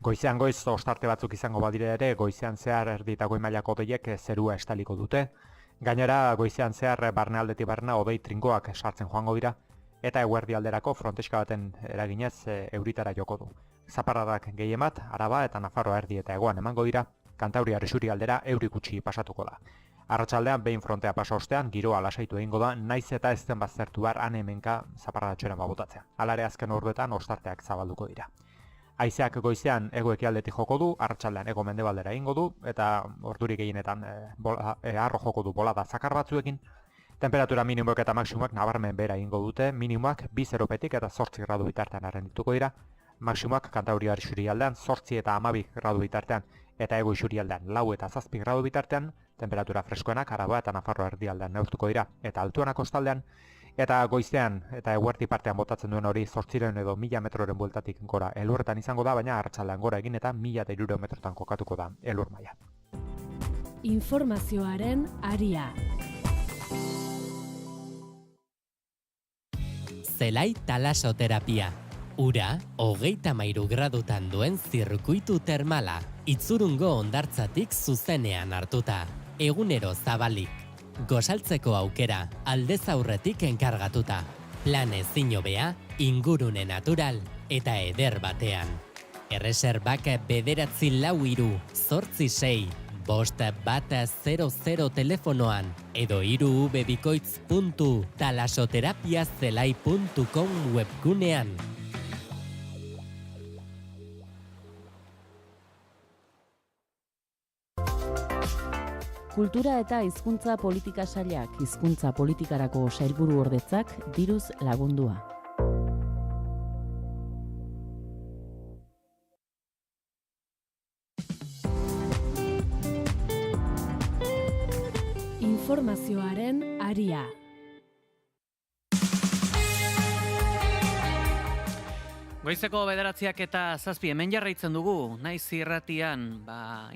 Goizean goiz ostarte batzuk izango badire ere, goizean zehar erdi eta goi mailako hodeiek zerua estaliko dute. Gainera, goizean zehar barnealdetik barna hodei trinkoak sartzen joango dira, eta eguerdi alderako fronteska baten eraginez euritara joko du. Zaparradak gehiemat, Araba eta Nafarroa erdi eta hegoan emango dira, Kantauriar isurialdera euri gutxi pasatuko da. Arratsaldean behin frontea pasa ostean, giroa lasaitu egingo da, naiz eta ez den baztertu behar han-hemenka zaparradatxoren botatzea. Hala ere azken orduetan ostarteak zabalduko dira. Haizeak goizean hego-ekialdetik joko du, arratsaldean hego-mendebaldera egingo du, eta ordurik gehienetan harro joko du bolada zakar batzuekin. Temperatura minimoak eta maksimoak nabarmen bera egingo dute, minimoak 2 zeropetik eta 8 gradu bitartean arrendituko dira, maksimoak Kantauriar isurialdean 8 eta 12 gradu bitartean, eta hego isurialdean 4 eta 7 gradu bitartean, temperatura freskoenak Araba eta Nafarroa erdialdean neurtuko dira, eta altuanak kostaldean, eta goizean eta eguerdi partean botatzen duen hori 800 edo 1000 metroren bueltatik gora elurretan izango da, baina arratsaldean gora egin eta 1300 metrotan kokatuko da elur maila. Informazioaren aria. Zelai talasoterapia. Ura, 33 gradutan duen zirkuitu termala. Itzurungo hondartzatik zuzenean hartuta. Egunero zabalik. Gosaltzeko aukera, aldez aurretik enkargatuta. Plan ezin hobea, ingurune natural eta eder batean. Erreserbak 943-846-500 telefonoan edo 3www.talasoterapiazelai.com webgunean. Kultura eta hizkuntza politika sailak hizkuntza politikarako sailburuordetzak diruz lagundua. Informazioaren aria. Goizeko 9:07 hemen jarraitzen dugu, naiz irratian,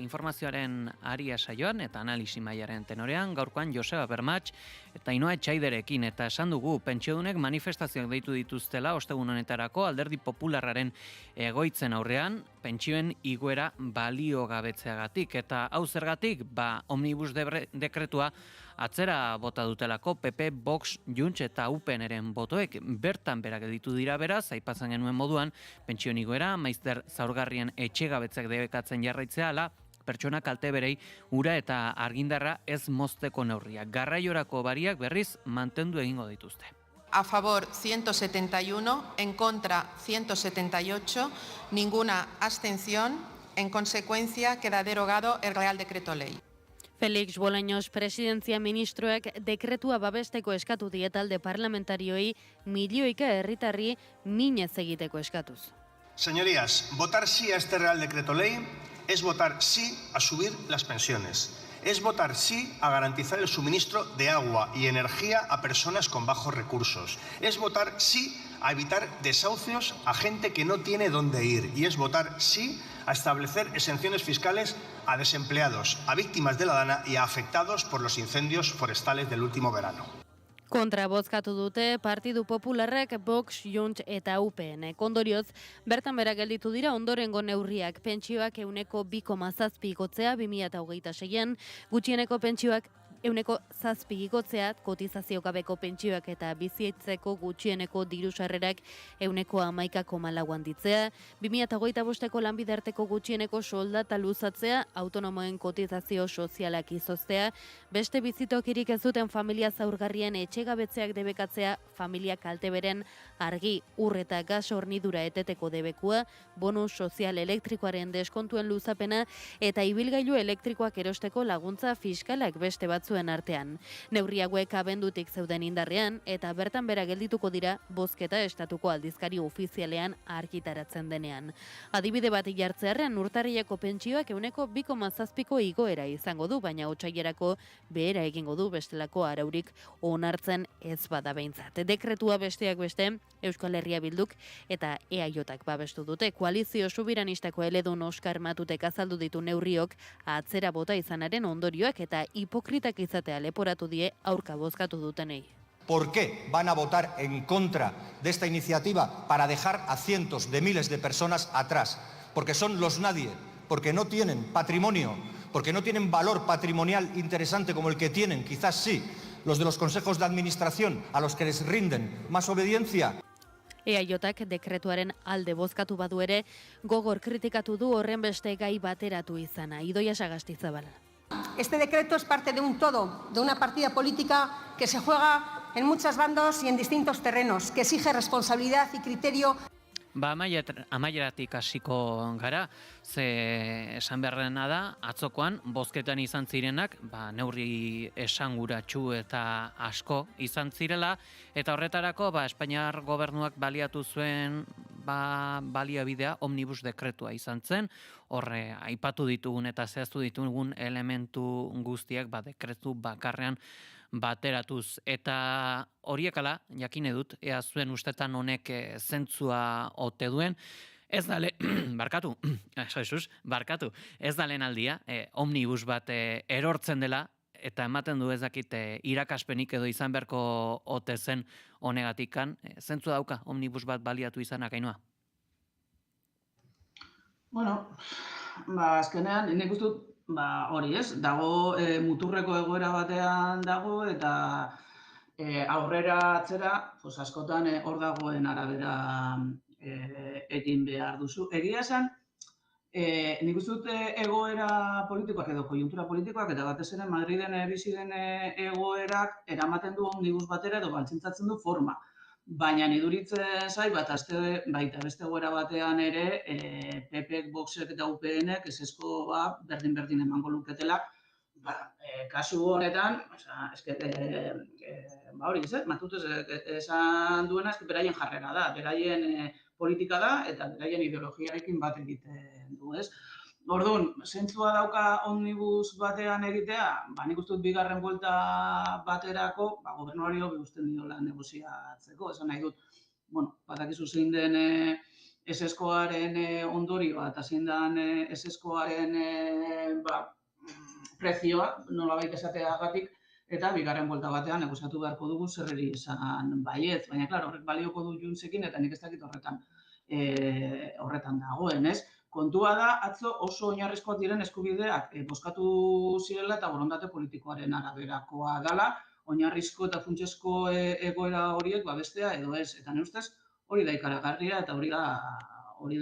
informazioaren aria saioan eta analisi mailaren tenorean, gaurkoan Joseba Bermats eta Ainhoa Etxaiderekin, eta esan dugu pentsiodunek manifestazioak deitu dituztela ostegun honetarako Alderdi Popularraren egoitzen aurrean, pentsioen igoera baliogabetzeagatik, eta hau zergatik, omnibus dekretua atzera bota dutelako PP, Vox, Junts eta UPNren botoek bertan berak ditu dira beraz, aipatzen genuen moduan, pentsioen igoera, maizter zaurgarrien etxegabetzak debekatzen jarraitzea ala, pertsona kalte berei ura eta argindarra ez mozteko neurriak. Garraiorako bariak berriz mantendu egingo dituzte. A favor 171, en contra 178, ninguna abstención. En consecuencia, queda derogado el Real Decreto Ley. Felix Bolaños presidentzia ministroek dekretua babesteko eskatu die talde parlamentarioei milioika herritarri minez egiteko eskatuz. Señorías, votar sí a este Real Decreto Ley es votar sí a subir las pensiones. Es votar sí a garantizar el suministro de agua y energía a personas con bajos recursos. Es votar sí a evitar desahucios a gente que no tiene dónde ir. Y es votar sí a establecer exenciones fiscales a desempleados, a víctimas de la dana y a afectados por los incendios forestales del último verano. Kontra bozkatu dute Partidu Popularrak, Vox, Junts eta UPN. Ondorioz, bertan bera gelditu dira ondorengo neurriak, pentsioak 2,7 igotzea 2026an, gutxieneko pentsioak 7 igotzea, kotizazio gabeko pentsioak eta bizitzeko gutxieneko diru sarrerak 11,4 handitzea, 2025eko lanbiderteko gutxieneko soldata luzatzea, autonomoen kotizazio sozialak izoztea, beste bizitokirik ez duten familia zaurgarrien etxegabetzeak debekatzea, familia kalteberen argi, ur eta gas hornidura eteteko debekua, bonus sozial elektrikoaren deskontuen luzapena eta ibilgailu elektrikoak erosteko laguntza fiskalak beste batzuen artean. Neurri hauek abendutik zeuden indarrean eta bertan bera geldituko dira bozketa estatuko aldizkari ofizialean argitaratzen denean. Adibide bat jartzearren urtarrileko pentsioak 2,7 igoera izango du, baina otsailerako behera egingo du bestelako araurik onartzen ez bada behintzat. Dekretua besteak beste Euskal Herria Bilduk eta EAJak babestu dute. Koalizio Subiranistako eledun Oskar Matutek azaldu ditu neurriok atzera bota izanaren ondorioak eta hipokritak izatea leporatu die aurka bozkatu dutenei. ¿Por qué van a votar en contra de esta iniciativa para dejar a cientos de miles de personas atrás? Porque son los nadie, porque no tienen patrimonio, porque no tienen valor patrimonial interesante como el que tienen, quizás sí, los de los consejos de administración a los que les rinden más obediencia. EAJak dekretuaren alde bozkatu badu ere, gogor kritikatu du horren beste gai bateratu izana. Idoia Sagastizabal. Este decreto es parte de un todo, de una partida política que se juega en muchos bandos y en distintos terrenos, que exige responsabilidad y criterio. Amaieratik hasiko gara, ze esan beharrena da, atzokoan bozketan izan zirenak, neurri esanguratsu eta asko izan zirela, eta horretarako Espainiar gobernuak baliatu zuen baliabidea omnibus dekretua izan zen, horre aipatu ditugun eta zehaztu ditugun elementu guztiak dekretu bakarrean bateratuz, eta horiek ala, jakine dut, ea zuen ustetan honek zentzua ote duen, ez da barkatu, ez da lehen aldia, omnibus bat erortzen dela, eta ematen du ez dakit irakaspenik edo izan beharko ote zen honegatikan, zentzua dauka omnibus bat baliatu izanak, Ainhoa? Bueno, azkenean, nik uste dut, hori ez, dago muturreko egoera batean dago eta aurrera atzera, askotan hor dagoen arabera egin behar duzu. Egia esan, Nik uste dut egoera politikoak edo konjuntura politikoak eta batez ere Madriden bizi den egoerak eramaten du omnibus batera edo baldintzatzen du forma. Baina niduritzen zait, baita beste egoera batean ere, PP, Voxek eta UPNek ezezkoa berdin-berdin emango luketela. Kasu honetan, hori ez, Matute esan duena beraien jarrera da, beraien politika da eta beraien ideologiarekin bat egiten du, ez? Orduan, zentzua dauka omnibus batean egitea, nik uste dut bigarren buelta baterako, gobernuari hobi uzten diola negoziatzeko, esan nahi dut, badakizu zein den eseskoaren ondorioa eta zein den eseskoaren prezioa, nolabait esateagatik, eta bigarren buelta batean negoziatu beharko dugu zerreri esan baietz, baina, klaro, horrek balioko du Juntzekin eta nik ez dakit horretan dagoen, ez? Kontua da, atzo oso oinarrizkoak diren eskubideak bozkatu zirela eta borondate politikoaren araberakoa dela, oinarrizko eta funtsezko egoera horiek babestea edo ez. Eta nire ustez hori da ikaragarria eta hori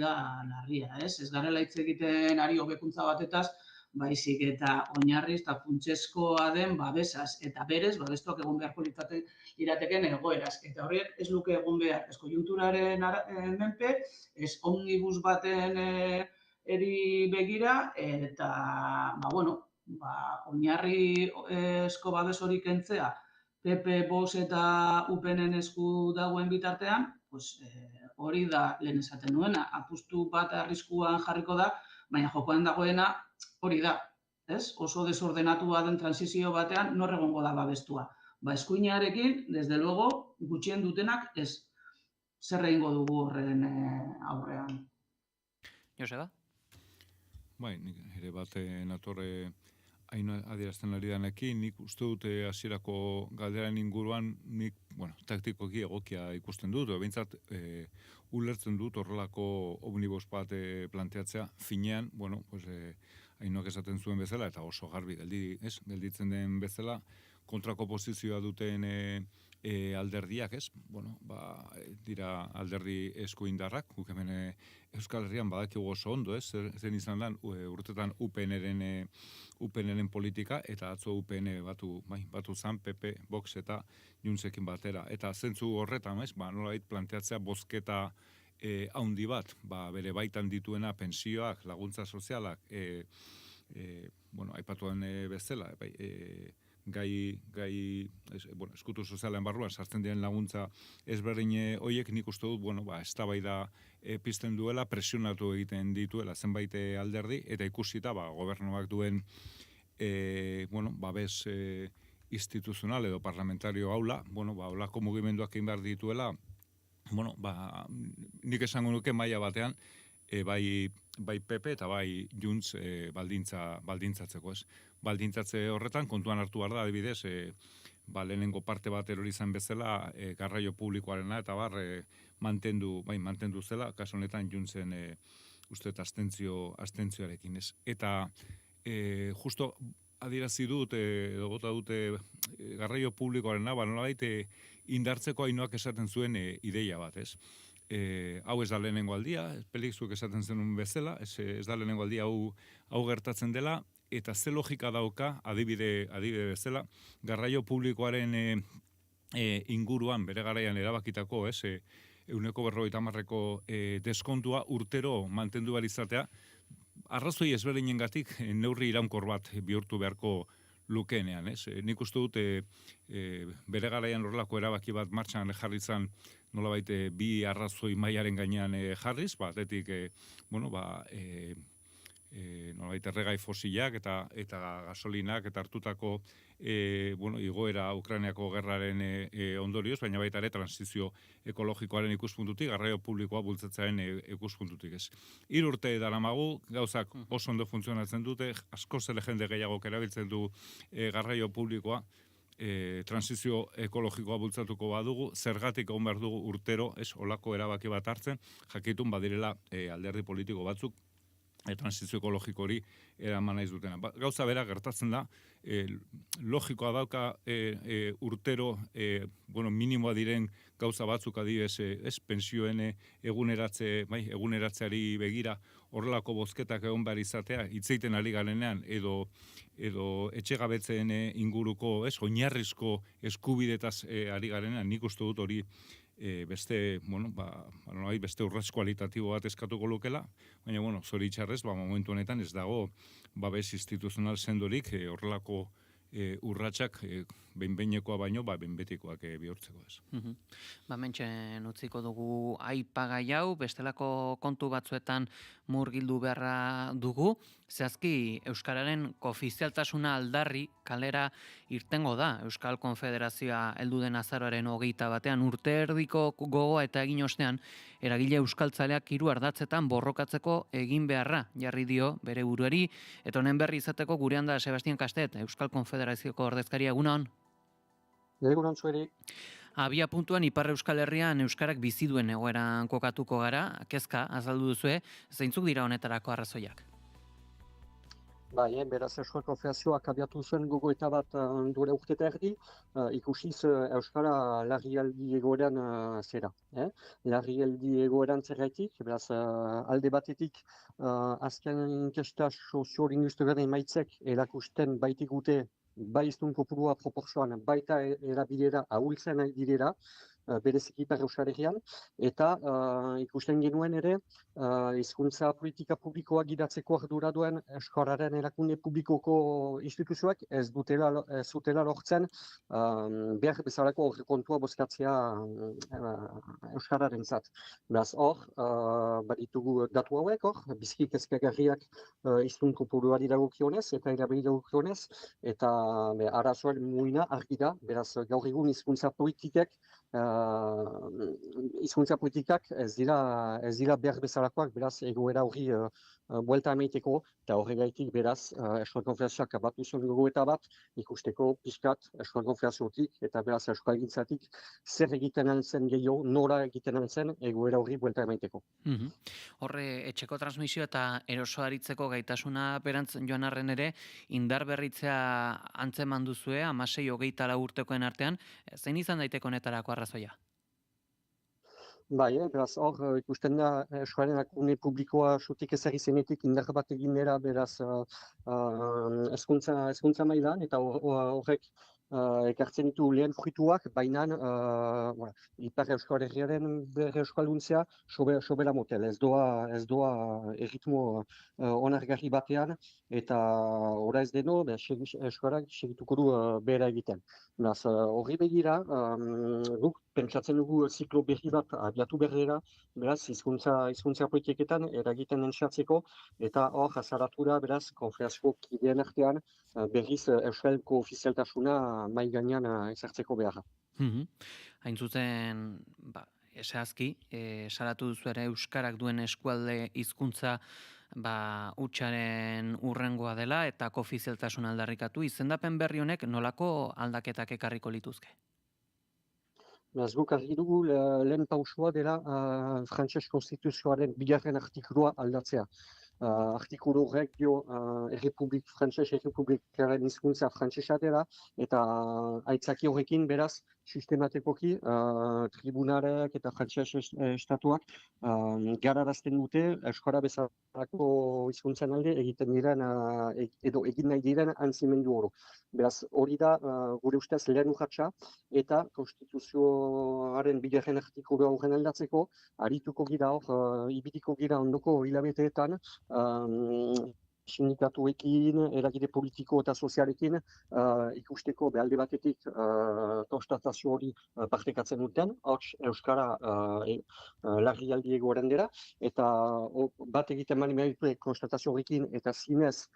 da larria, ez? Ez garela hitz egiten ari hobekuntza batetaz, baizik eta oinarriz eta funtsezkoa den babesaz eta berez babestuak egon beharko lirateken egoeraz. Eta horrek ez luke egon behar, ez konjunturaren menpe, ez omnibus baten eri begira, eta, oinarri esko babes hori kentzea, PP, Vox eta UPN esku dagoen bitartean, hori da lehen esaten nuena, apustu bat arriskuan jarriko da, baina jokoan dagoena hori da, ez? Oso desordenatua den transizio batean nor egongo da babestua. Eskuinarekin, desde luego, gutxien dutenak ez. Zer egingo dugu horren aurrean. Joseba? Bai, nik ere bat natorre adierazten ari danekin, nik uste dute hasierako galderaren inguruan, nik, taktikoki egokia ikusten dut, behintzat ulertzen dut horrelako omnibus bat planteatzea, finean, Ainoak esaten zuen bezala, eta oso garbi gelditzen den bezala, kontrako posizioa duten alderdiak, ez? Dira alderdi eskuindarrak, guk hemen Euskal Herrian badakigu oso ondo, ez? Zen izan lan, urtetan UPN-ren politika, eta atzo UPN batu zan, PP, Vox eta Juntzekin batera. Eta zentzu horretan, nolabait planteatzea bozketa haundi bat, bere baitan dituena pensioak, laguntza sozialak, aipatuan bezala, eskutu sozialen barruan sartzen diren laguntza ezberdin horiek nik uste dut, eztabaida pizten duela, presionatu egiten dituela zenbait alderdi, eta ikusita gobernuak duen babes instituzional edo parlamentario haula, haulako mugimenduak egin behar dituela, nik esango nuke maila batean, bai PP eta bai Junts baldintzatzeko, ez? Baldintzatze horretan, kontuan hartu behar da, adibidez, lehenengo parte bat erori izan bezala, garraio publikoarena, eta mantendu zela, kasu honetan Juntsen uste abstentzioarekin, ez? Eta justo adierazi dut, edo bota dute garraio publikoarena, nolabait indartzeko Ainoak esaten zuen ideia bat, ez? Hau ez da lehenengo aldia, Pelikzuk esaten zenun bezala, ez da lehenengo aldia hau gertatzen dela, eta ze logika dauka, adibide bezala, garraio publikoaren inguruan, bere garaian erabakitako, 150ko deskontua urtero mantendu behar izatea, arrazoi ezberdinengatik neurri iraunkor bat bihurtu beharko lukeenean, ez? Nik uste dut bere garaian horrelako erabaki bat martxan jarri zan nolabait bi arrazoi mailaren gainean jarriz, batetik nolabait erregai fosilak eta gasolinak eta hartutako igoera Ukrainiako gerraren ondorioz, baina baita ere transizio ekologikoaren ikuspuntutik, garraio publikoa bultzatzearen ikuspuntutik, ez. 3 urte daramagu, gauzak oso ondo funtzionatzen dute, asko zele jende gehiago erabiltzen du garraio publikoa, transizio ekologikoa bultzatuko badugu, zergatik egon behar dugu urtero, olako erabaki bat hartzen, jakitun badirela alderdi politiko batzuk, transizio ekologiko hori eraman naiz dutena. Gauza bera gertatzen da, logikoa dauka urtero minimoa diren gauza batzuk adibidez pensioen eguneratzeari begira horrelako bozketak egon behar izatea, hitz egiten ari garenean edo etxegabetzeen inguruko oinarrizko eskubidetaz ari garenean, nik uste dut hori beste urrats kualitatibo bat eskatuko lukela, baina zoritxarrez momentu honetan ez dago babes instituzional sendorik horrelako urratsak behin-behinekoa baino behin-betikoak bihurtzeko ez. Mentxen utziko dugu aipagai hau, bestelako kontu batzuetan murgildu beharra dugu, zehazki Euskararen koofizialtasuna aldarri kalera irtengo da Euskal Konfederazioa heldu den azaroaren 21 urte erdiko gogoa eta egin ostean, eragile euskaltzaleak 3 ardatzetan borrokatzeko egin beharra jarri dio bere buruari, eta honen berri izateko gurean da Sebastian Kastet, Euskal Konfederazioko ordezkaria, egunon? Egunon zueri. Abia puntuan Ipar Euskal Herrian euskarak bizi duen egoeran kokatuko gara, kezka azaldu duzue, zeintzuk dira honetarako arrazoiak? Beraz Euskal Konfederazioak abiatu zuen gogoeta bat duela urte eta erdi, ikusiz euskara larrialdi egoeran zera. Larrialdi egoeran zergaitik, beraz alde batetik azken inkesta soziolinguistikoaren emaitzek erakusten baitigute bai hiztun kopurua proportzioan baita erabilera ahultzen ari direla, bereziki Ipar Euskal Herrian, eta ikusten genuen ere hizkuntza politika publikoa gidatzeko ardura duen euskararen erakunde publikoko instituzioak ez zutela lortzen behar bezalako aurrekontua bozkatzea euskararentzat. Beraz hor, baditugu datu hauek hor, biziki kezkagarriak hiztun kopuruari dagokionez eta erabili dagokionez, eta arazoaren muina argi da, beraz gaur egun hizkuntza politikak ez dira behar bezalakoak, beraz egoera hori buelta emaiteko, eta horregaitik beraz Euskal Konfederazioak abatu zuen gogoeta bat, ikusteko pixkat Euskal Konfederaziotik eta beraz Euskalgintzatik zer egiten altzen gehiago, nora egiten altzen egoera hori buelta emaiteko. Horre, etxeko transmisio eta erosoaritzeko gaitasuna berantz joan arren ere, indar berritzea antzeman duzue, 16-24 urtekoen artean, zein izan daiteko honetarako arrazoia? Beraz hor ikusten da Euskararen erakunde publikoa sutik ezagri zenetik indar bat egin dela, beraz hezkuntza mailan, eta horrek ekartzen ditu lehen fruituak, baina Ipar Euskal Herriaren bere euskalduntzea sobera motel, ez doa erritmo onargarri batean, eta ora ez deno, Euskarak segituko du behera egiten. Beraz, horri begira, guk pentsatzen dugu ziklo berri bat abiatu berrera, beraz, hizkuntza politiketan eragiten entzatzeko, eta hor azaratu da, beraz, konfederazio kideen artean berriz Euskalko ofizialtasuna mai gainean ezartzeko beharra. Hain zuzen, zehazki, salatu duzu ere euskarak duen eskualde hizkuntza hutsaren urrengoa dela eta koofizialtasuna aldarrikatu. Izendapen berri honek nolako aldaketak ekarriko lituzke? Beraz, guk argi dugu lehen pausua dela frantses konstituzioaren 2. artikulua aldatzea. Artikulu horrek dio Frantses Errepublikaren hizkuntza frantsesa dela, eta aitzaki horrekin beraz sistematekoki tribunalek eta frantses estatuak gararazten dute euskara bezalako hizkuntzan alde egiten diren edo egin nahi diren antzimendu oro. Beraz, hori da gure ustez lehen urratsa, eta konstituzioaren 2. artikulua horren aldatzeko arituko gira hor, ibiliko gira ondoko hilabeteetan sindikatuekin, eragile politiko eta sozialekin ikusteko behalde batetik konstatazio hori partekatzen duten, hots euskara larrialdi egoeran dela, eta bat egiten mani behar konstatazio horrekin eta zinez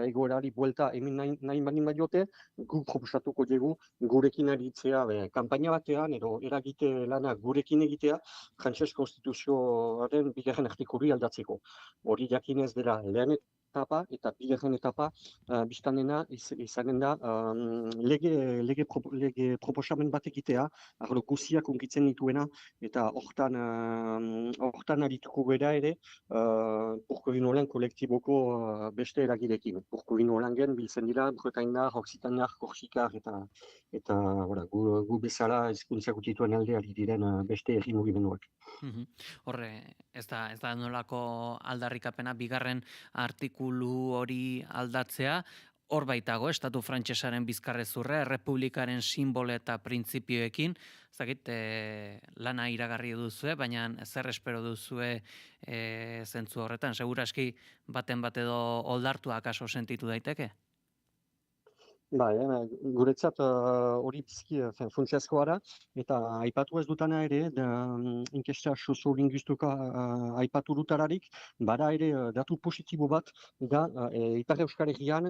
egoerari buelta emin nahi mani badiote, guk proposatuko dugu gurekin aritzea kanpaina batean edo eragite lana gurekin egitea frantses konstituzioaren 2. artikulua aldatzeko. Hori jakinez dela lehen etapa eta bigarren etapa biztanena izanen da lege proposamen bat egitea, arlo guziak unkitzen dituena, eta hortan arituko gara ere Burkobinolan kolektiboko beste eragilekin. Burkobinolan gen biltzen dira Bretainar, Occitanar, Korsikar eta gu bezala hizkuntza gutituen alde ari diren beste herri mugimenduak. Horre, ez da nolako aldarrikapena bigarren artikulu hori aldatzea, hor baitago, estatu frantsesaren bizkarrezurra, errepublikaren simbolo eta printzipioekin, zakit, lana iragarri duzue, baina zer espero duzue zentzu horretan, seguraski baten bat edo oldartua akaso sentitu daiteke? Guretzat hori bizki funtsiazkoa da, eta aipatu ez dutana ere, inkesta soziolinguistikoa aipatu dutararik, bada ere datu positibo bat, da Ipar Euskal Herrian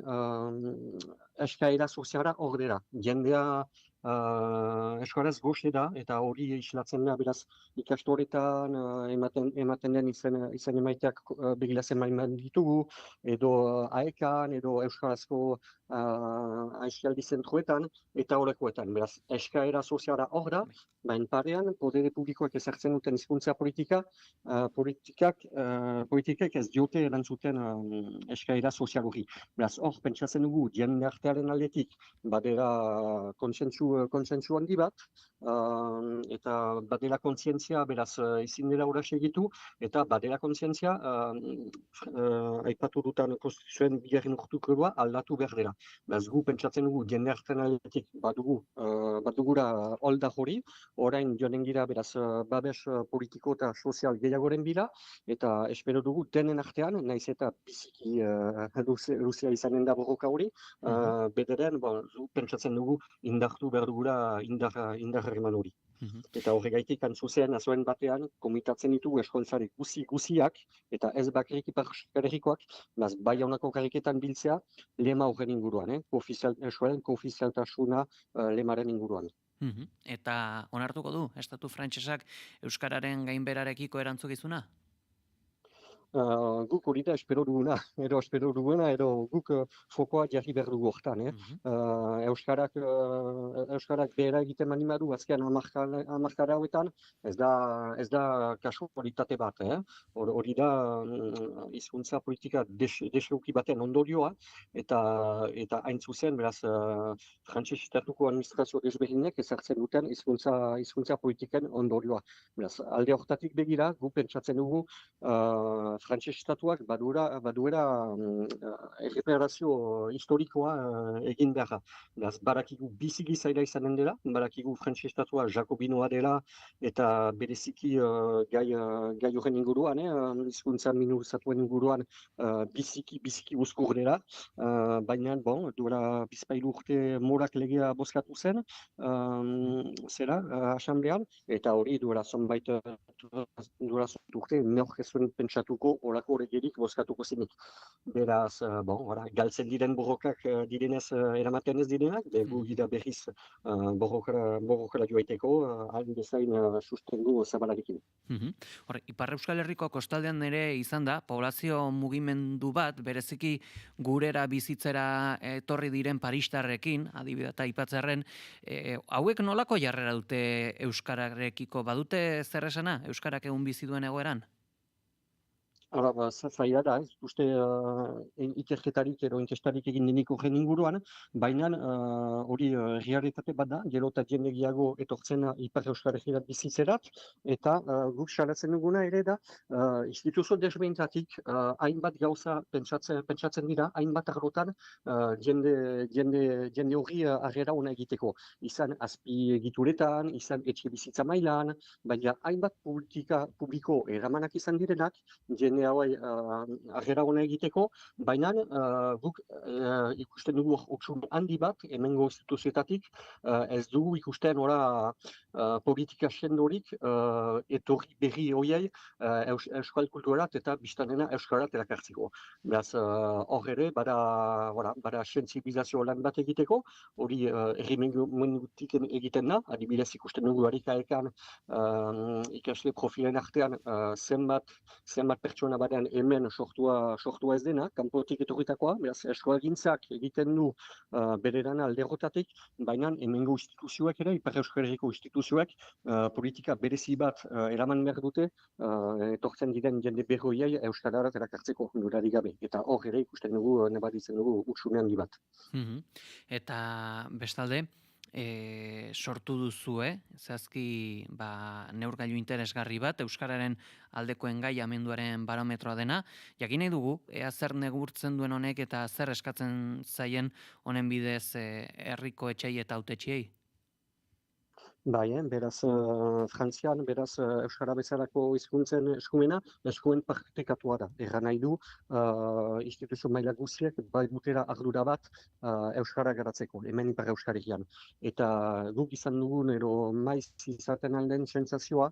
eskaera soziala hor dela. Jendea euskaraz goxe da, eta hori islatzen da, beraz, ikastoretan ematen den izan emaiteak begilazen maiman ditugu, edo AEKan, edo euskarazko aiskialdi zentruetan, eta horrekoetan. Beraz, eskaera soziala hor da, baina parean, podere publikoak ezartzen duten hizkuntza politikak ez diote erantzuten eskaera sozial hori. Beraz, hor, pentsatzen dugu, jende artearen aldetik, badera kontsentsu handi bat, eta badela kontzientzia, beraz, ezin dela hori segitu, eta badela kontzientzia, aipatu dutan konstituzioen bigarren urtukoa aldatu behar dela. Beraz, gu pentsatzen dugu, jende artean aldetik badugura holda hori, orain joanen gira, beraz, babes politiko eta sozial gehiagoren bila, eta espero dugu denen artean, naiz eta biziki luzea izanen da borroka hori, bederen, pentsatzen dugu indartu behar dugula indar harreman hori. Eta horregaitik zuzen azoen batean komitatzen ditugu eskoltzari guziak, eta ez bakarrik Ipar Euskal Herrikoak, bai jaunako kariketan biltzea lema horren inguruan, eskualen koofizialtasuna lemaren inguruan. Eta onartuko du, estatu frantsesak euskararen gainberarekiko erantzukizuna? Guk hori da espero duguna, edo guk fokoa jarri behar dugu hortan. Euskarak behera egiten manimadu, azkean hamarkada hauetan, ez da kasualitate bat. Hori da hizkuntza politika deseuki baten ondorioa, eta hain zuzen, beraz, frantses estatuko administrazio desberdinek ezartzen duten hizkuntza politiken ondorioa. Beraz, alde hortatik begira, guk pentsatzen dugu frantses estatuak baduera erreparazio historikoa egin beharra. Barakigu biziki zaila izanen dela, barakigu frantses estatua jakobinoa dela, eta bereziki gai horren inguruan, hizkuntza minorizatuen inguruan biziki uzkur dela, baina, duela bizpailu urte morak legea bozkatu zen, asamblean, eta hori duela zonbait urte neok ez zuen pentsatuko horako horregerik bozkatuko zinik. Beraz, galtzen diren borrokak direnez eramaten ez direnak, gu gira berriz borrokara joaiteko, aldi bezain sustengu zabalarekin. Ipar Euskal Herriko kostaldean ere izan da, poblazio mugimendu bat, bereziki gurera bizitzera etorri diren paristarrekin, adibidata aipatzearren, hauek nolako jarrera dute euskararekiko? Badute zer esana, euskarak egun bizi duen egoeran? Zaila da, ez uste ikerketarik edo inkestarik egin denik horren inguruan, baina hori realitate bat da, gero eta jende gehiago etortzen Ipar Euskal Herrian bizitzerat, eta guk salatzen duguna ere da, instituzio desbeintatik hainbat gauza pentsatzen dira, hainbat arlotan jende hori arrera ona egiteko. Izan azpi egituretan, izan etxe bizitza mailan, baina hainbat politika publiko eramanak izan direnak, jende hauai arrera ona egiteko, baina guk ikusten dugu otsun handi bat, hemengo instituzioetatik, ez dugu ikusten politika sendorik etorri berri horiei euskal kulturat eta biztanena euskarat erakartzeko. Beraz, hor ere, bada sensibilizazio lan bat egiteko, hori errimengutik egiten da, adibidez ikusten dugu harikaekan ikasle profilen artean zenbat pertsona pertsona batean hemen sortua ez dena, kanpotik etorritakoa, beraz eskoalgintzak egiten du bere lana alde horretatik, baina hemengo instituzioak ere, Ipar Euskal Herriko instituzioak politika berezi bat eraman behar dute etortzen diren jende berroiei euskararaz erakartzeko dudarik gabe. Eta hor ere ikusten dugu, nabaritzen dugu, hutsune handi bat. Eta bestalde, sortu duzue, zehazki neurgailu interesgarri bat, euskararen aldekoen gai amenduaren barometroa dena, jakin nahi dugu, ea zer negurtzen duen honek eta zer eskatzen zaien honen bidez herriko etxei eta hautetxiei? Bai, beraz, Frantzian, beraz, Euskara bezalako hizkuntzen eskumen partekatua da. Erran nahi du, instituzio maila guziek, bai dutela ardura bat Euskara garatzeko, hemen Ipar Euskal Herrian. Eta guk izan dugun, ero maiz izaten alden sentsazioa,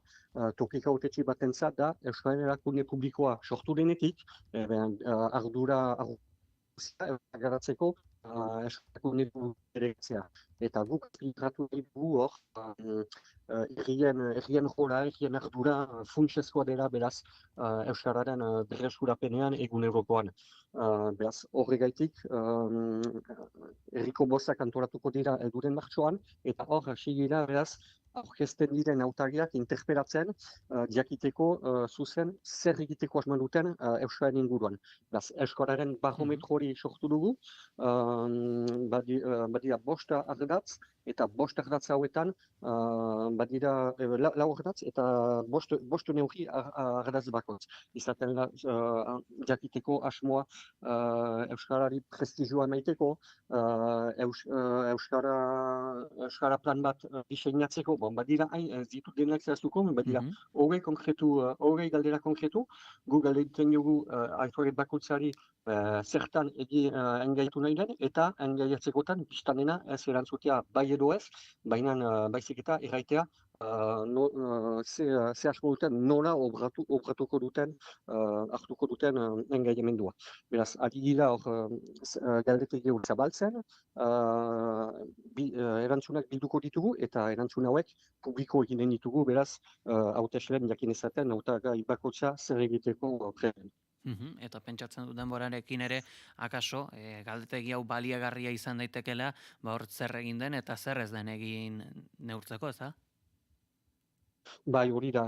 tokiko hautetxe batentzat da, Euskara erakunde publikoa sortu denetik, ardura garatzeko, eskumen erektzea. Eta guk aplikatu dugu hor, herrien jola, herrien ardura funtsezkoa dela beraz Euskararen berreskurapenean egun Europoan. Beraz horregaitik, herriko bostak antolatuko dira helduren martxoan, eta hor hasi gira beraz aurkezten diren hautagaiak interpelatzen jakiteko zuzen zer egiteko asman duten Euskararen inguruan. Beraz, Euskararen barometro hori sortu dugu, badira bosta ardatz, eta bost ardatz hauetan badira lau ardatz eta bost neurri ardatz bakotz. Izaten da jakiteko asmoa Euskarari prestigioa emaiteko, Euskara plan bat diseinatzeko, badira ez ditut denak zehaztuko, badira hogei galdera konkretu, gu galdetzen dugu aituaret bakoitzari zertan engaitu nahi den, eta engaiatzekotan biztanena ez erantzutea bai edo ez, baina baizik eta erraitea ze asmo duten, nola obratuko duten, hartuko duten engaiamendua. Beraz, ari dira hor galdetegi hori zabaltzen, erantzunak bilduko ditugu, eta erantzun hauek publiko eginen ditugu, beraz, hautesleen jakin ezaten, hautagai bakoitza zer egiteko preben. Eta pentsatzen dut denborarekin ere, akaso, galdetegi hau baliagarria izan daitekela, hor zer egin den eta zer ez den egin neurtzeko, ez da? Bai, hori da,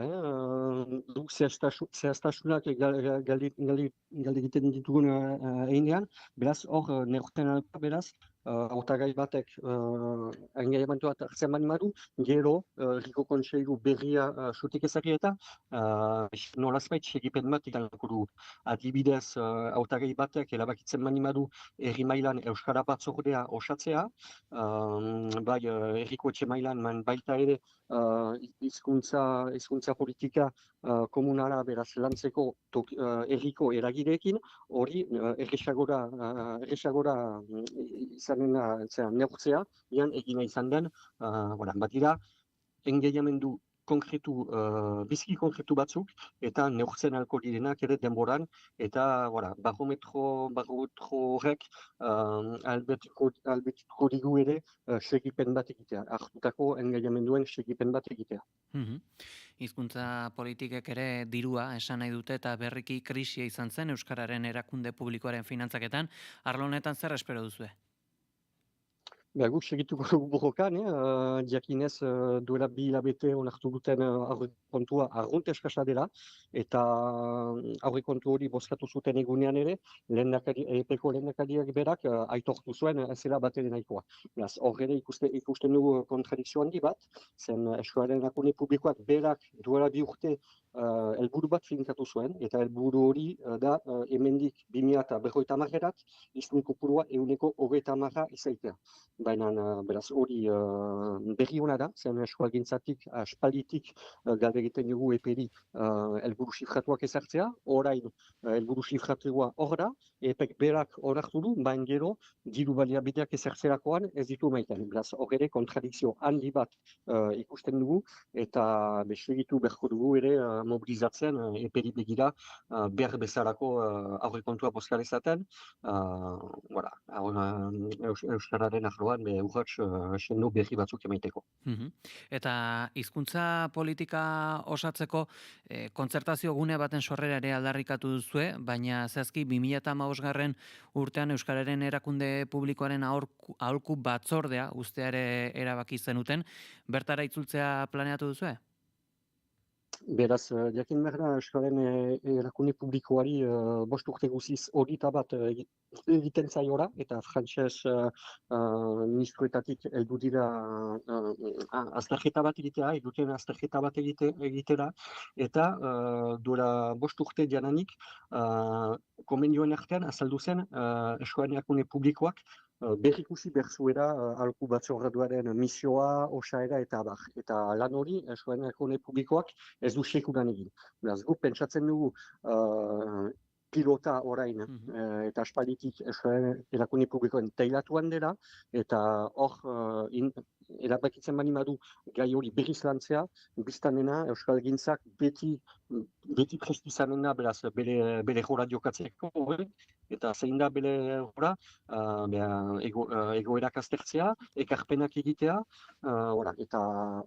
duk zehaztasunak galdegiten ditugun einean, beraz, hor neurten beraz, hautagai batek engaiamendu bat hartzen bani madu, gero Herriko Kontseilu berria sutik ezari eta nolazbait segipen bat ikanako du. Adibidez, hautagai batek erabakitzen bani madu herri mailan Euskara batzordea osatzea, bai herriko etxe mailan baita ere hizkuntza politika komunala beraz lantzeko herriko eragileekin, hori erresagora izanen neurtzea, egina izan den, batira, engaiamendu biziki konkretu batzuk, eta neurtzen alko direnak ere denboran, eta barometro horrek albetuko digu ere segipen bat egitea, hartutako engaiamenduen segipen bat egitea. Hizkuntza politikek ere dirua esan nahi dute eta berriki krisia izan zen Euskararen erakunde publikoaren finantzaketan, arlo honetan zer espero duzue? Guk segituko dugu borrokan, jakinez duela 2 hilabete onartu duten aurrekontua arrunt eskasa dela, eta aurrekontu hori bozkatu zuten egunean ere, EPko lehendakariak berak aitortu zuen zela batere nahikoa. Beraz, hor ere ikusten dugu kontradikzio handi bat, zen Euskararen erakunde publikoak berak duela 2 urte helburu bat finkatu zuen, eta helburu hori da hemendik 2050erat hiztun kopurua 130 izaitea. Baina, beraz, hori berri hona da, zen euskalgintzatik, aspalditik galde egiten dugu eperi helburu zifratuak ezartzea, orain helburu zifratua hor da, epek berak hor hartu du, baina gero, diru baliabideak ezartzerakoan ez ditu maiten. Beraz, hor ere kontradikzio handi bat ikusten dugu, eta segitu beharko dugu ere mobilizatzen eperi begira behar bezalako aurrekontua bozkar ezaten. Euskararen arloan urrats sendo berri batzuk emaiteko. Eta hizkuntza politika osatzeko kontzertazio gune baten sorrera ere aldarrikatu duzue, baina zehazki 2015 urtean Euskararen erakunde publikoaren aholku batzordea uztea ere erabaki zenuten, bertara itzultzea planeatu duzue? Beraz, jakin behar da, Euskararen erakunde publikoari 5 urte guziz 21 egiten zaiora, eta frantses ministroetatik heldu dira azterketa bat egitea, eduten azterketa bat egitera, eta duela 5 urte jananik konbenioen artean azaldu zen Euskararen erakunde publikoak berrikusi berzuera aholku batzordearen misioa, osaera eta abar. Eta lan hori, Euskararen erakunde publikoak ez du sekulan egin. Beraz, guk pentsatzen dugu pilota orain eta aspalditik erakunde publikoen teilatuan dela, eta hor erabakitzen bani badu gai hori berriz lantzea, biztanena Euskalgintzak beti prest izanen da, beraz, bere jora jokatzeko, eta zein da bere jora, egoerak aztertzea, ekarpenak egitea, eta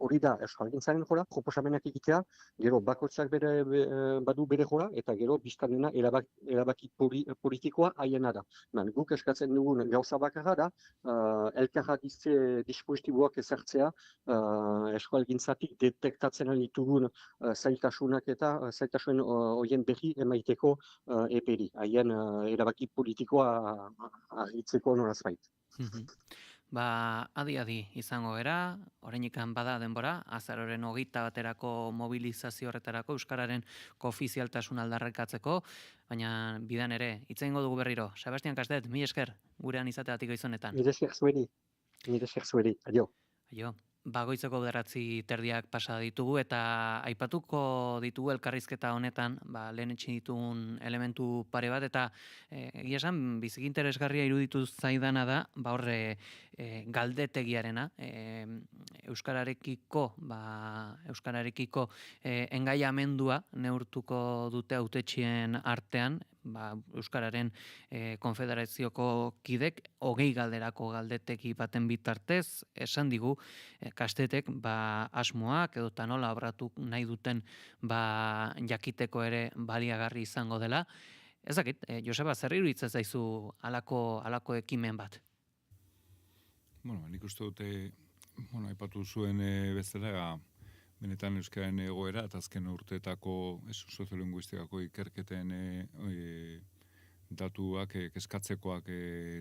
hori da Euskalgintzaren jora, proposamenak egitea, gero bakoitzak badu bere jora, eta gero biztanena erabaki politikoa haiena da. Guk eskatzen dugun gauza bakarra da, elkarrakizte dispositiboak ezartzea, Euskalgintzatik detektatzen ditugun zailtasunak eta zailtasunen horien berri emaiteko eperi, haien erabaki politikoa argitzeko norazbait. Adi izango era, orainikan bada denbora, azaroren 21 mobilizazio horretarako Euskararen koofizialtasun aldarrikatzeko, baina bidan ere, hitz egingo dugu berriro. Sebastian Kastet, mila esker, gurean izateatik goizonetan. Nire esker zueri, adio. Bagoitzeko 9:30 pasa ditugu eta aipatuko ditugu elkarrizketa honetan, lehen etxin ditugun elementu pare bat, eta egia esan biziki interesgarria iruditu zaidana da, horre galdetegiarena, Euskararekiko engaiamendua neurtuko dute hautetxien artean, Euskararen konfederazioko kidek 20 galderako galdetegi baten bitartez, esan digu Kastetek asmoak edo nola obratu nahi duten jakiteko ere baliagarri izango dela. Ez dakit, Joseba, zer iruditzen zaizu halako ekimen bat? Nik uste dute, aipatu zuen bezala, benetan Euskararen egoera, eta azken urteetako soziolinguistikako ikerketen datuak kezkatzekoak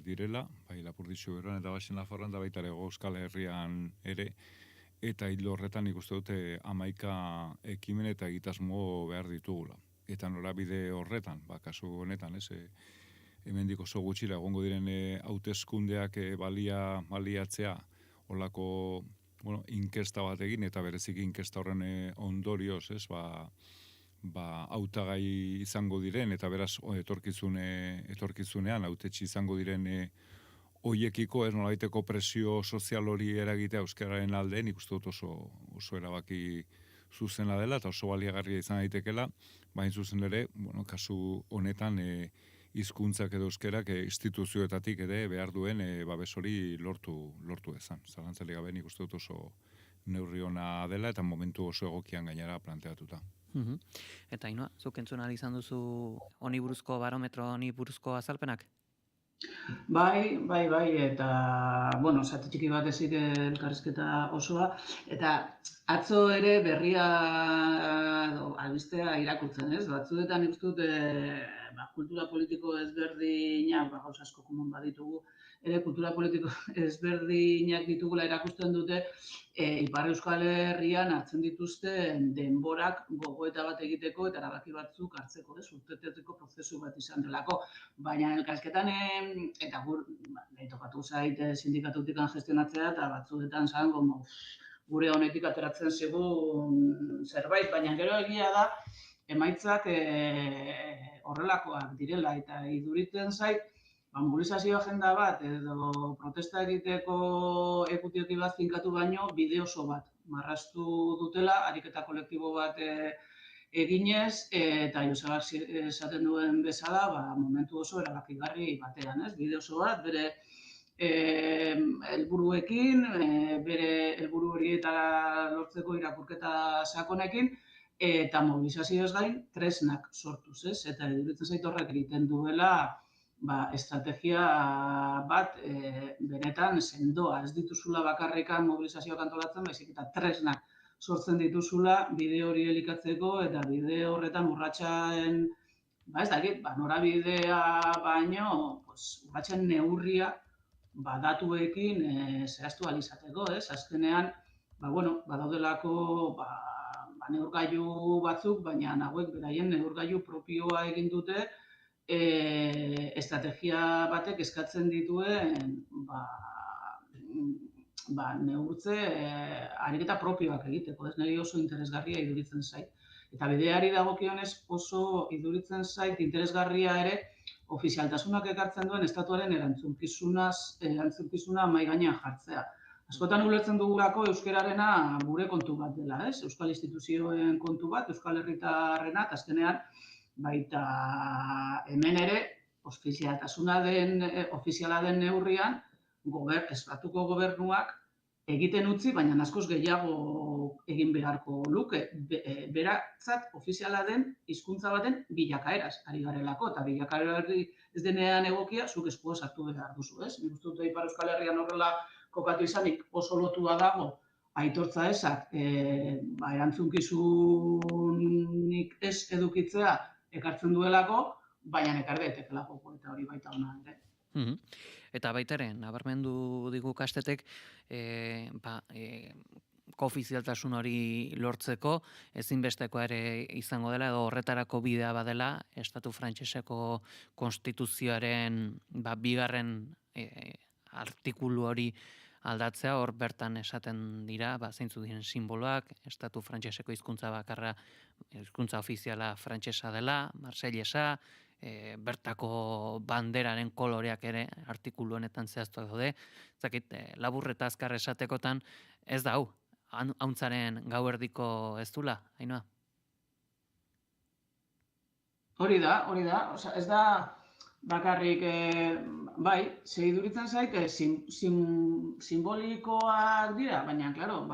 direla, bai Lapurditxu Berran eta Baxen Lafarroan da baita Euskal Herrian ere, eta hilo horretan ikuste dute 11 ekimen eta egitasmo behar ditugula. Eta norabide horretan, kasu honetan, hemendik oso gutxira egongo diren hauteskundeak baliatzea, holako inkesta bat egin, eta bereziki inkesta horren ondorioz, hautagai izango diren, eta beraz etorkizunean hautetsi izango diren hoiekiko, nolabaiteko presio sozial hori eragitea euskararen alde, nik uste dut oso erabaki zuzena dela, eta oso baliagarria izan daitekela, baina zuzen ere, kasu honetan hizkuntzak edo euskerak instituzioetatik ere behar duen babes hori lortu ezan. Zalantzalik gabe nik uste dut oso neurri ona dela, eta momentu oso egokian gainera planteatuta. Eta Ainhoa, zuk entzun ahal izan duzu honi buruzko barometro, honi buruzko azalpenak? Bai, eta, zati txiki bat ezik elkarrizketa osoa, eta atzo ere berria albistea irakurtzen, ez? Batzuetan ikusten dut kultura politiko ezberdinak, gauza asko komun baditugu, ere kultura politiko ezberdinak ditugula erakusten dute, Ipar Euskal Herrian hartzen dituzten denborak gogoeta bat egiteko eta erabaki batzuk hartzeko, urteteteko prozesu bat izan delako. Baina elkarrizketan, eta tokatu zait sindikatutik gestionatzea, eta batzuetan zan, gure honetik ateratzen zigun zerbait, baina gero egia da, emaitzak horrelakoak direla, eta iduritzen zait, mobilizazio agenda bat edo protesta egiteko ekutioki bat finkatu baino bide oso bat marraztu dutela, ariketa kolektibo bat eginez, eta Josebak esaten duen bezala, momentu oso erabakigarri batean, ez? Bide oso bat, bere helburuekin, bere helburu horietara lortzeko irakurketa sakonekin, eta mobilizazioez gain tresnak sortuz, ez? Eta iruditzen zait horrek egiten duela estrategia bat benetan sendoa, ez dituzula bakarrikan mobilizazioak antolatzen, baizik eta tresnak sortzen dituzula bide hori elikatzeko eta bide horretan urratsen, ez dakit, norabidea baino, urratsen neurria datuekin zehaztu ahal izateko, ez? Azkenean, badaudelako neurgailu batzuk, baina hauek beraien neurgailu propioa egin dute estrategia batek eskatzen dituen neurtze ariketa propioak egiteko, ez niri oso interesgarria iduritzen zait. Eta bideari dagokionez oso iduritzen zait interesgarria ere ofizialtasunak ekartzen duen estatuaren erantzukizuna mahai gainean jartzea. Askotan ulertzen dugulako euskararena gure kontu bat dela, ez? Euskal instituzioen kontu bat, Euskal Herritarrena, eta azkenean baita hemen ere ofiziala den neurrian estatuko gobernuak egiten utzi, baina askoz gehiago egin beharko luke. Beratzat ofiziala den hizkuntza baten bilakaeraz ari garelako, eta bilakaera ez denean egokia zuk eskua sartu behar duzu, ez? Nik uste dut Ipar Euskal Herrian horrela kokatu izanik oso lotua dago aitortza ezak erantzunkizunik ez edukitzea ekartzen duelako, baina ekar daitekelako eta hori baita ona ere. Eta baita ere, nabarmendu digu kastetek, koofizialtasun hori lortzeko ezinbesteko ere izango dela edo horretarako bidea badela Estatu Frantseseko konstituzioaren bigarren artikulu hori aldatzea, hor bertan esaten dira, zeintzu diren simboloak, Estatu Frantseseko hizkuntza bakarra, hizkuntza ofiziala frantsesa dela, marseillesa, bertako banderaren koloreak ere artikulu honetan zehaztuak daude. Zakit, labur eta azkar esatekotan ez da hau, hauntzaren gauerdiko ez dula, Ainhoa? Hori da, ez da bakarrik, ze iduritzen zait, simbolikoak dira, baina, klaro,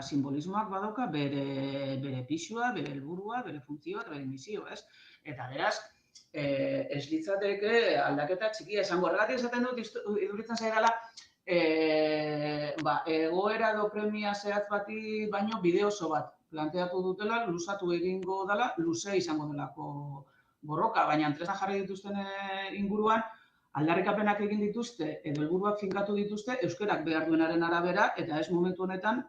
simbolismoak badauka bere pixua, bere helburua, bere funtzioa eta bere misio, ez? Eta beraz, ez litzateke aldaketa txikia esango. Horregatik esaten dut, iduritzen zaidala, egoera edo premia zehatz bati baino bide oso bat planteatu dutela, luzatu egingo dela, luze izango delako borroka, baina tresna jarri dituzten inguruan, aldarrikapenak egin dituzte, edo helburuak finkatu dituzte, euskarak behar duenaren arabera, eta ez momentu honetan,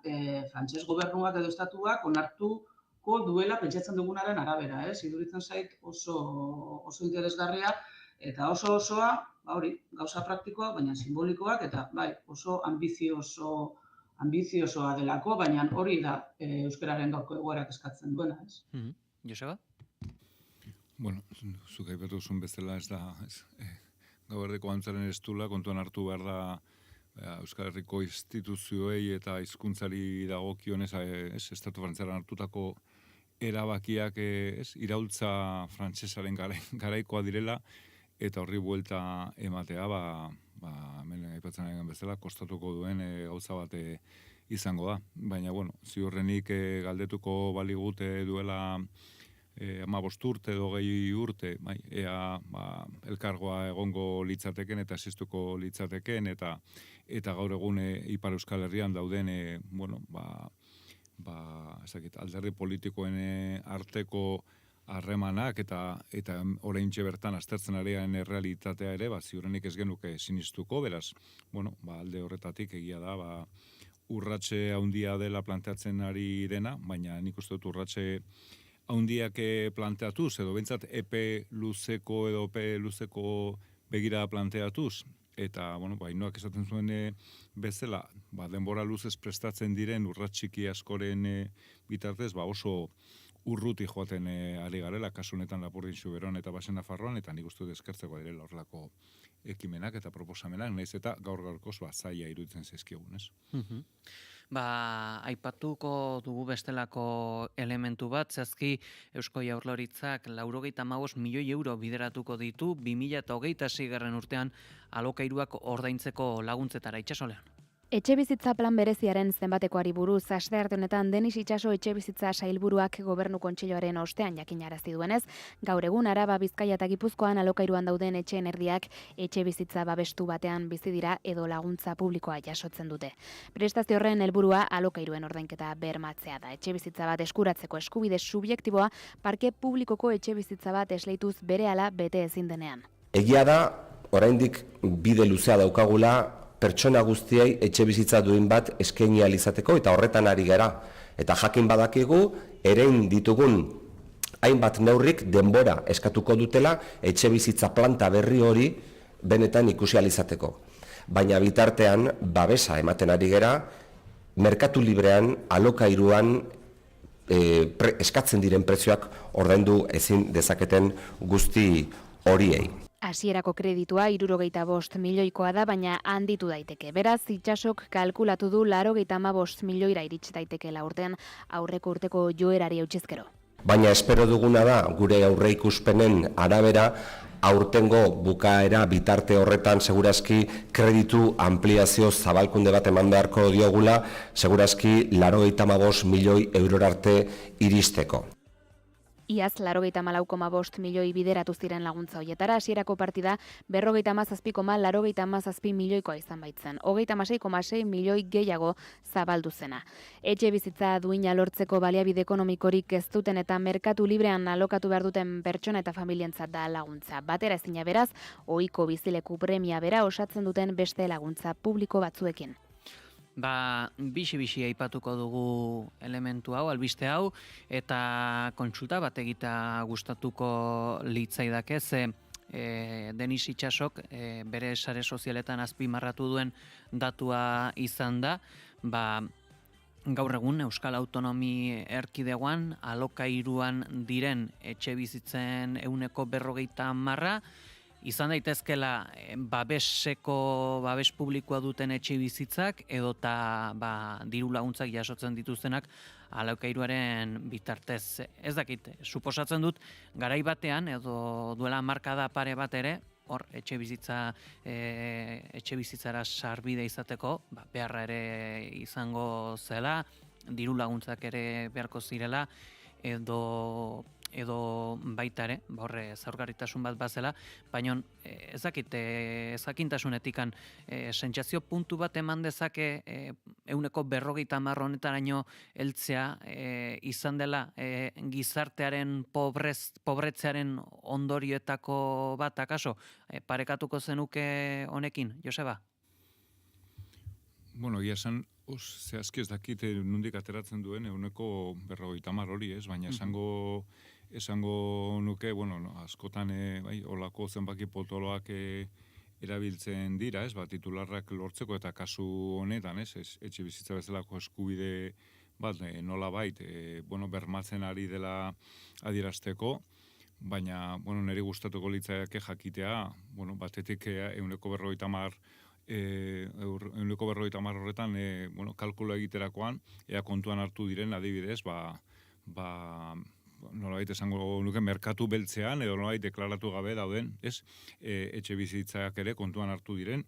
frantses gobernuak edo estatuak onartuko duela pentsatzen dugunaren arabera, ez? Iduritzen zait oso interesgarria, eta osoa, gauza praktikoa, baina simbolikoak, eta oso ambiziosoa delako, baina hori da euskararen gaurko egoerak eskatzen duena, ez? Joseba? Bueno, zuk aipatu zuen bezala ez da, gauerdeko antzaren ez dula, kontuan hartu behar da Euskal Herriko instituzioei eta hizkuntzari dagokionez, Estatu Frantziaren hartutako erabakiak iraultza frantsesaren garaikoa direla, eta horri buelta ematea, hemen aipatzen egin bezala, kostatuko duen gauza bat izango da. Baina, ziurrenik galdetuko baligute duela 15 urte edo 20 urte, ea elkargoa egongo litzateken eta existuko litzateken, eta gaur egun Ipar Euskal Herrian dauden, alderdi politikoen arteko harremanak eta oraintxe bertan aztertzen arean errealitatea ere, ziurrenik ez genuke sinistuko, beraz, alde horretatik egia da, urratxe handia dela planteatzen ari dena, baina nik uste dut urratxe handiak planteatuz, edo bentsat epe luzeko begira planteatuz, eta, Ainhoak esaten zuen bezala, denbora luzez prestatzen diren urratxiki askoren bitartez, urruti joaten ari garela, kasu honetan Lapurdin Xuberon eta Basen Nafarroan, eta nik uste dut eskertzeko direla horrelako ekimenak eta proposamenak, nahiz eta gaur-gaurkoz zaila iruditzen zaizkigun, ez? Aipatuko dugu bestelako elementu bat, zehazki Eusko Jaurlaritzak 95 milioi euro bideratuko ditu 2026. Urtean alokairuak ordaintzeko laguntzetara itsasolean. Etxebizitza plan bereziaren zenbatekoari buruz, astearte honetan Denis Itxaso etxebizitza sailburuak Gobernu Kontseiluaren ostean jakinarazi duenez, gaur egun Araba, Bizkaia eta Gipuzkoan alokairuan dauden etxeen erdiak etxebizitza babestu batean bizi dira edo laguntza publikoa jasotzen dute. Prestazio horren helburua alokairuen ordainketa bermatzea da. Etxebizitza bat eskuratzeko eskubide subjektiboa parke publikoko etxebizitza bat esleituz berehala bete ezin denean. Egia da, oraindik bide luzea daukagula pertsona guztiei etxe bizitza duin bat eskaini ahal izateko eta horretan ari gara. Eta jakin badakigu, erein ditugun hainbat neurrik denbora eskatuko dutela etxe bizitza planta berri hori benetan ikusi ahal izateko. Baina bitartean, babesa ematen ari gara, merkatu librean, alokairuan eskatzen diren prezioak ordaindu ezin dezaketen guzti horiei. Hasierako kreditua 75 milioikoa da, baina handitu daiteke. Beraz, Itxasok kalkulatu du 95 milioira irits daitekeela urtean aurreko urteko joerari eutsizkero. Baina espero duguna da, gure aurreikuspenen arabera, aurtengo bukaera bitarte horretan segurazki kreditu ampliazio zabalkunde bat eman beharko diogula, segurazki 95 milioi eurora arte iristeko. Iaz, 94,5 milioi bideratu ziren laguntza hoietara, hasierako partida 57,87 milioikoa izan baitzen, 36,6 milioi gehiago zabaldu zena. Etxe bizitza duina lortzeko baliabide ekonomikorik ez duten eta merkatu librean alokatu behar duten pertsona eta familientzat da laguntza. Batera ezina beraz, ohiko bizileku premia bera osatzen duten beste laguntza publiko batzuekin. Bixi aipatuko dugu elementu hau, albiste hau, eta kontsulta bat egita gustatuko litzaidake, ze Denis Itxasok bere sare sozialetan azpimarratu duen datua izan da, gaur egun Euskal Autonomi Erkidegoan alokairuan diren etxe bizitzen 40%, izan daitezkela babes publikoa duten etxe bizitzak edota diru laguntzak jasotzen dituztenak alokairuaren bitartez. Ez dakit, suposatzen dut garai batean edo duela hamarkada pare bat ere, hor etxe bizitzara sarbide izateko, beharra ere izango zela, diru laguntzak ere beharko zirela edo baita ere, horre zaurgarritasun bat bazela, baina ezakintasunetikan sentsazio puntu bat eman dezake 50% honetaraino heltzea izan dela gizartearen pobretzearen ondorioetako bat, akaso? Parekatuko zenuke honekin, Joseba? Bueno, egia esan, zehazki ez dakit nondik ateratzen duen 50% hori, ez? Baina esango nuke, askotan olako zenbaki potoloak erabiltzen dira, ez? Titularrak lortzeko eta kasu honetan, ez? Etxe bizitza bezalako eskubide bat nolabait bermatzen ari dela adierazteko, baina niri gustatuko litzaiake jakitea, batetik 50% 50% horretan kalkulu egiterakoan, ea kontuan hartu diren adibidez, nolabait esango nuke merkatu beltzean edo nolabait deklaratu gabe dauden, ez, etxe bizitzak ere kontuan hartu diren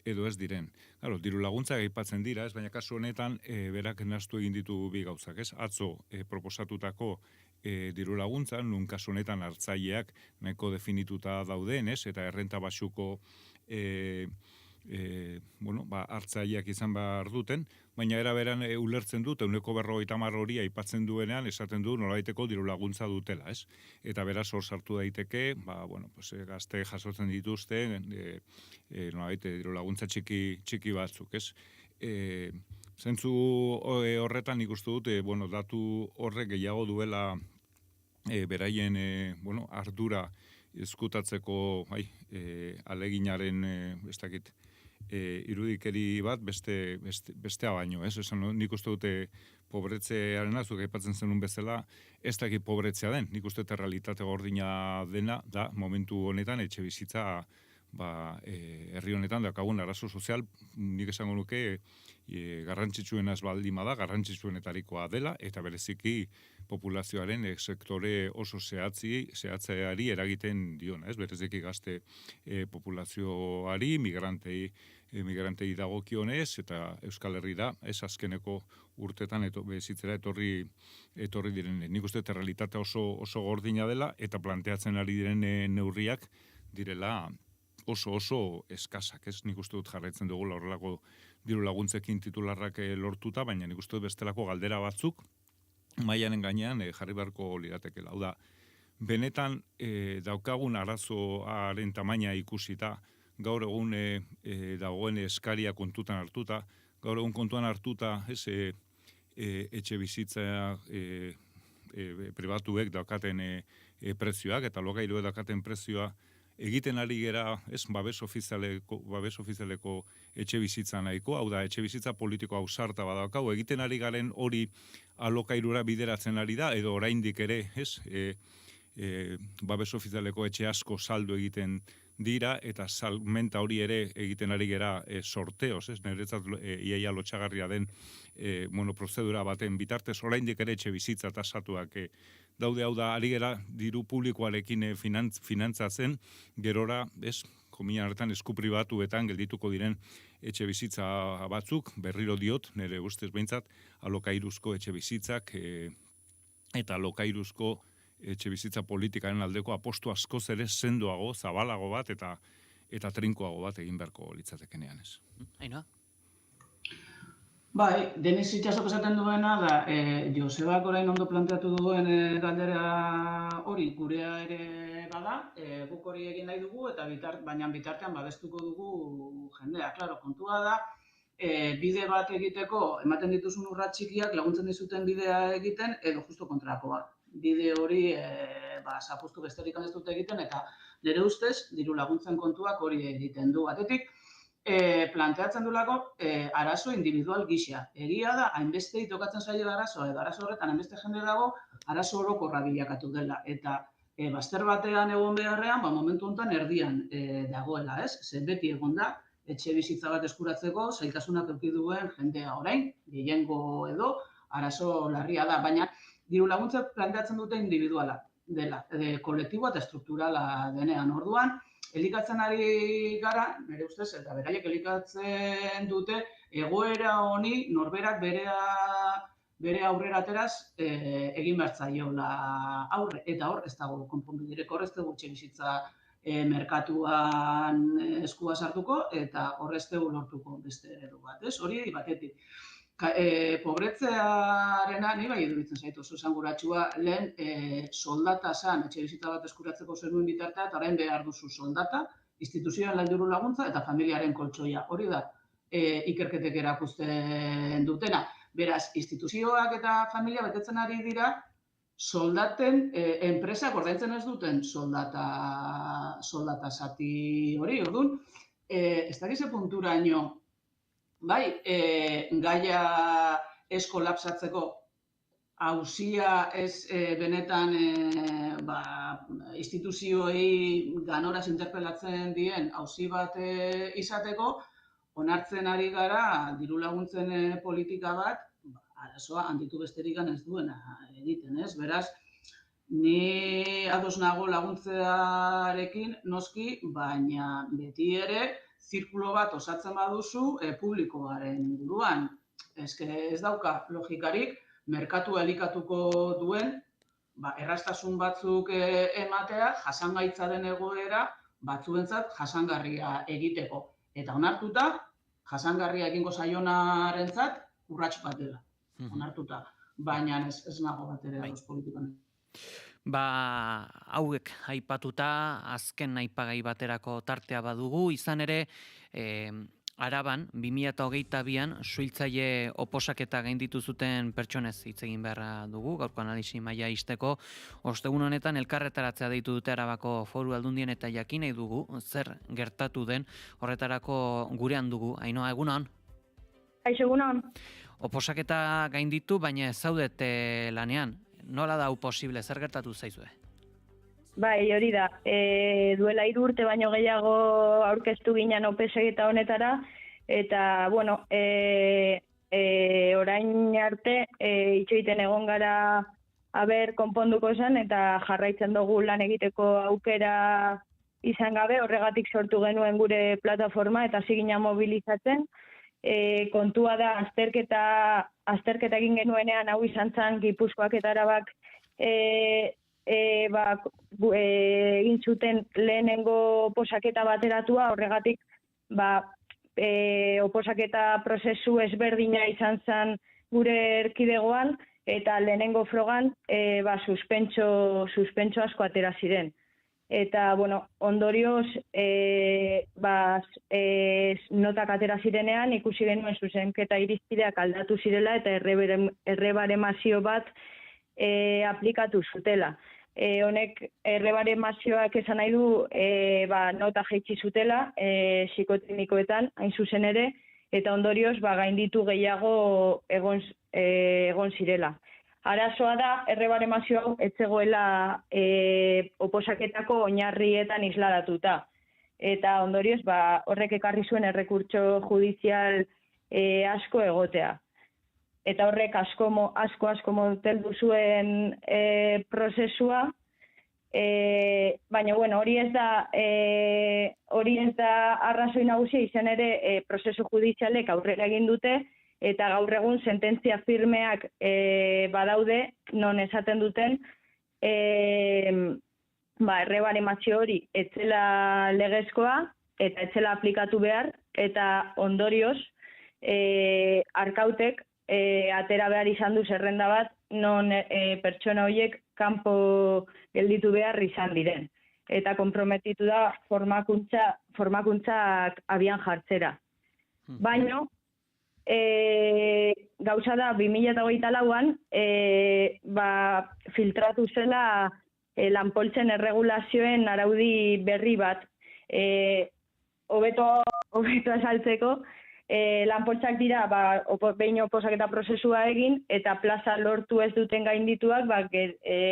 edo ez diren. Claro, diru laguntzak aipatzen dira, ez, baina kasu honetan berak nahastu egin ditu bi gauzak, ez? Atzo proposatutako diru laguntza, nun kasu honetan hartzaileak nahiko definituta dauden, ez, eta errenta baxuko hartzaileak izan behar duten, baina eraberan ulertzen dut, 50% hori aipatzen duenean, esaten du nolabaiteko diru laguntza dutela, ez? Eta beraz hor sartu daiteke, gazte jasotzen dituzte, nolabait diru laguntza txiki batzuk, ez? Zentzu horretan ikustu dut, datu horrek gehiago duela beraien ardura ezkutatzeko aleginaren, ez dakit, irudikeri bat bestea baino, ez? Esan, nik uste dute pobretzearen azuk aipatzen zenun bezala, ez dakit pobretzea den, nik uste dute realitate gordina dena, da momentu honetan etxe bizitza herri honetan daukagun arazo sozial, nik esango nuke garrantzitsuena ez baldin bada, garrantzitsuenetarikoa dela, eta bereziki populazioaren sektore oso zehatzeari eragiten diona, ez? Bereziki gazte populazioari, migrantei dagokionez, eta Euskal Herri da, ez azkeneko urtetan bezitzera etorri diren. Nik uste realitate oso gordina dela, eta planteatzen ari diren neurriak direla oso eskasak, ez? Nik uste dut jarraitzen dugula horrelako diru laguntzekin titularrak lortuta, baina nik uste dut bestelako galdera batzuk mailaren gainean jarri beharko liratekela. Hau da, benetan daukagun arazoaren tamaina ikusita, gaur egun dagoen eskaria kontutan hartuta, gaur egun kontuan hartuta, etxe bizitza pribatuek daukaten prezioak, eta lokairuek daukaten prezioa, egiten ari gera, babes ofizialeko etxe bizitza nahiko, hau da, etxe bizitza politiko ausarta badakau, egiten ari garen hori alokairura bideratzen ari da, edo oraindik ere, babes ofizialeko etxe asko saldu egiten dira, eta salmenta hori ere egiten ari gera sorteos, niretzat iaia lotxagarria den prozedura baten bitartez, oraindik ere etxe bizitza tasatuak daude, hau da, ari gera diru publikoarekin finantzatzen, gerora, komina hartan esku pribatuetan geldituko diren etxe bizitza batzuk, berriro diot, nire ustez behintzat, alokairuzko etxe bizitzak eta alokairuzko etxe bizitza politikaren aldeko apostu askoz ere sendoago, zabalago bat eta trinkoago bat egin beharko litzatekenean, ez. Aina? Bai, Denis Itsasok esaten duena da, Josebak orain ondo planteatu duen galdera hori gurea ere bada, guk hori egin nahi dugu, eta baina bitartean babestuko dugu jendea. Klaro, kontua da, bide bat egiteko, ematen dituzun urrats txikiak laguntzen dizuten bidea egiten, edo justo kontrakoa. Bide hori zapustu besterik ez dute egiten, eta nire ustez, diru laguntzen kontuak hori egiten du. Batetik, planteatzen dulako arazo individual gisa. Egia da, hainbestei tokatzen zaio arazoa, edo arazo horretan hainbeste jende dago, arazo orokorra bilakatu dela. Eta bazter batean egon beharrean, momentu honetan erdian dagoela, ez? Zer beti egon da, etxe bizitza bat eskuratzeko, zailtasunak eduki duen jendea orain, gehiengo edo, arazo larria da, baina diru laguntza planteatzen dute individuala dela, kolektiboa eta strukturala denean. Orduan, elikatzen ari gara, nire ustez, eta beraiek elikatzen dute, egoera honi norberak bere aurrera ateraz egin behar zaiola aurre. Eta hor, ez dago konponbiderik, hor ez dugu etxe bizitza merkatuan eskua sartuko, eta hor ez dugu lortuko beste eredu bat. Hori batetik. Pobretzearena, ni bai iruditzen zaitu oso esanguratsua, lehen soldata zan, etxe bizitza bat eskuratzeko zenuen bitartea, eta orain behar duzu soldata, instituzioen diru laguntza eta familiaren koltsoia. Hori da, ikerketek erakusten dutena. Beraz, instituzioak eta familia betetzen ari dira, soldaten, enpresak ordaintzen ez duten soldata zati hori, orduan, ez dakize punturaino, bai, gaia ez kolapsatzeko, auzia ez benetan instituzioei ganoraz interpelatzen dien auzi bat izateko, onartzen ari gara diru laguntzen politika bat, arazoa handitu besterik ez duena egiten, ez? Beraz, ni ados nago laguntzearekin noski, baina beti ere, zirkulo bat osatzen baduzu publikoaren inguruan. Ez dauka logikarik, merkatua elikatuko duen, erraztasun batzuk ematea, jasangaitza den egoera, batzuentzat jasangarria egiteko. Eta onartuta, jasangarria egingo zaionarentzat urrats bat dela. Onartuta. Baina ez nago bat ere ados politikan. Hauek aipatuta, azken aipagai baterako tartea badugu, izan ere, Araban, 2022an suhiltzaile oposaketa gainditu zuten pertsonez hitz egin beharra dugu, gaurko analisi maila izteko. Ostegun honetan elkarretaratzea deitu dute Arabako Foru Aldundien eta jakin nahi dugu zer gertatu den, horretarako gurean dugu. Ainhoa, egunon? Kaixo, egunon. Oposaketa gainditu, baina ez zaudete lanean. Nola da posible, zer gertatu zaizue? Bai, hori da. Duela 3 urte baino gehiago aurkeztu ginen oposaketa honetara, eta, bueno, orain arte itxoiten egon gara konponduko zen, eta jarraitzen dugu lan egiteko aukera izan gabe, horregatik sortu genuen gure plataforma, eta hasi ginen mobilizatzen. Kontua da, azterketa egin genuenean, hau izan zen, Gipuzkoak eta Arabak egin zuten lehenengo oposaketa bateratua, horregatik oposaketa prozesu ezberdina izan zen gure erkidegoan, eta lehenengo frogan suspentso asko atera ziren. Eta, bueno, ondorioz, notak atera zirenean, ikusi genuen zuzenketa irizpideak aldatu zirela, eta errebaremazio bat aplikatu zutela. Honek errebaremazioak esan nahi du nota jaitsi zutela psikoteknikoetan, hain zuzen ere, eta ondorioz gainditu gehiago egon zirela. Arazoa da, errebaremazio hau ez zegoela oposaketako oinarrietan isladatuta. Eta ondorioz, horrek ekarri zuen errekurtso judizial asko egotea. Eta horrek asko moteldu zuen prozesua, baina bueno, hori ez da arrazoi nagusia, izan ere prozesu judizialek aurrera egin dute, eta gaur egun sententzia firmeak badaude, non esaten duten, errebaremazio hori etzela legezkoa, eta etzela aplikatu behar, eta ondorioz, arkautek atera behar izan du zerrenda bat, non pertsona horiek kanpo gelditu behar izan diren. Eta konprometitu da formakuntzak abian jartzera. Baina, gauza da, 2024an filtratu zela lanpoltzen erregulazioen araudi berri bat. Hobeto azaltzeko, lanpoltzak dira, behin oposaketa prozesua egin, eta plaza lortu ez duten gaindituak,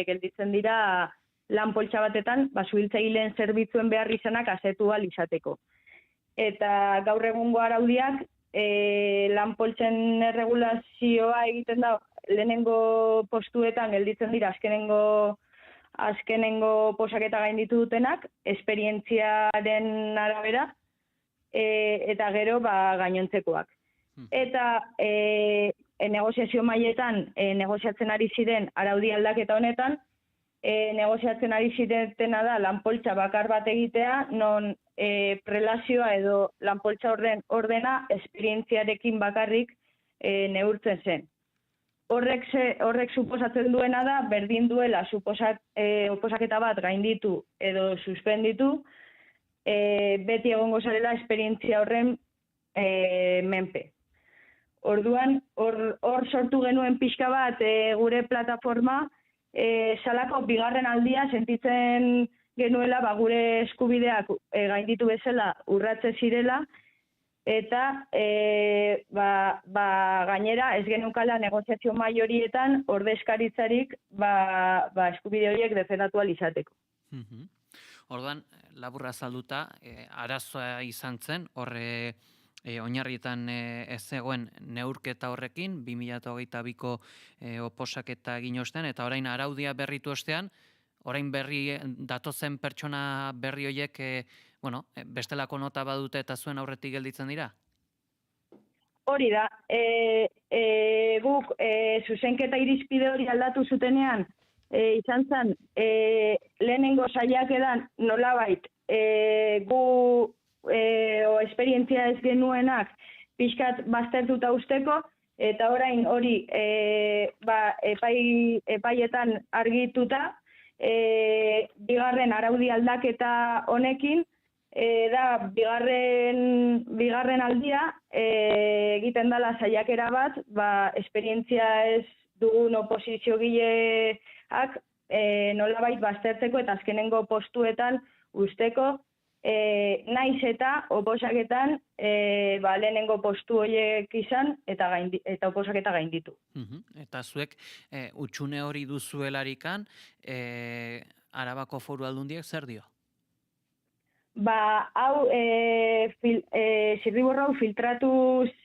gelditzen dira lanpoltza batetan, suhiltzaileen zerbitzuen behar izanak asetu ahal izateko. Eta gaur egungo araudiak, lanpoltzen erregulazioa egiten da, lehenengo postuetan gelditzen dira azkenengo oposaketa gainditu dutenak, esperientziaren arabera, eta gero gainontzekoak. Eta negoziazio mailetan negoziatzen ari ziren araudi aldaketa honetan, negoziatzen ari zirena da lanpoltza bakar bat egitea, non prelazioa edo lanpoltza ordena esperientziarekin bakarrik neurtzen zen. Horrek suposatzen duena da, berdin duela oposaketa bat gainditu edo suspenditu, beti egongo zarela esperientzia horren menpe. Orduan, hor sortu genuen pixka bat gure plataforma, salako bigarren aldia sentitzen genuela gure eskubideak gainditu bezala urratze zirela, eta gainera ez genukala negoziazio mahai horietan ordezkaritzarik eskubide horiek defendatu ahal izateko. Orduan, laburra azalduta, arazoa izan zen, horre oinarrietan ez zegoen neurketa horrekin, 2022ko oposaketa egin ostean, eta orain araudia berritu ostean, orain berri datozen pertsona berri horiek, bestelako nota badute eta zuen aurretik gelditzen dira? Hori da, guk zuzenketa irizpide hori aldatu zutenean, izan zen, lehenengo saiak edan nolabait, gu esperientzia ez genuenak pixkat baztertuta usteko, eta orain hori epaietan argituta, bigarren araudi aldaketa honekin, da bigarren aldia egiten dela saiakera bat, esperientzia ez dugun oposiziogileak nolabait baztertzeko eta azkenengo postuetan usteko, naiz eta oposaketan lehenengo postu horiek izan eta oposaketa gainditu. Eta zuek utxune hori duzuelarikan, Arabako Foru Aldundiak zer dio? Hau zirriborro hau filtratu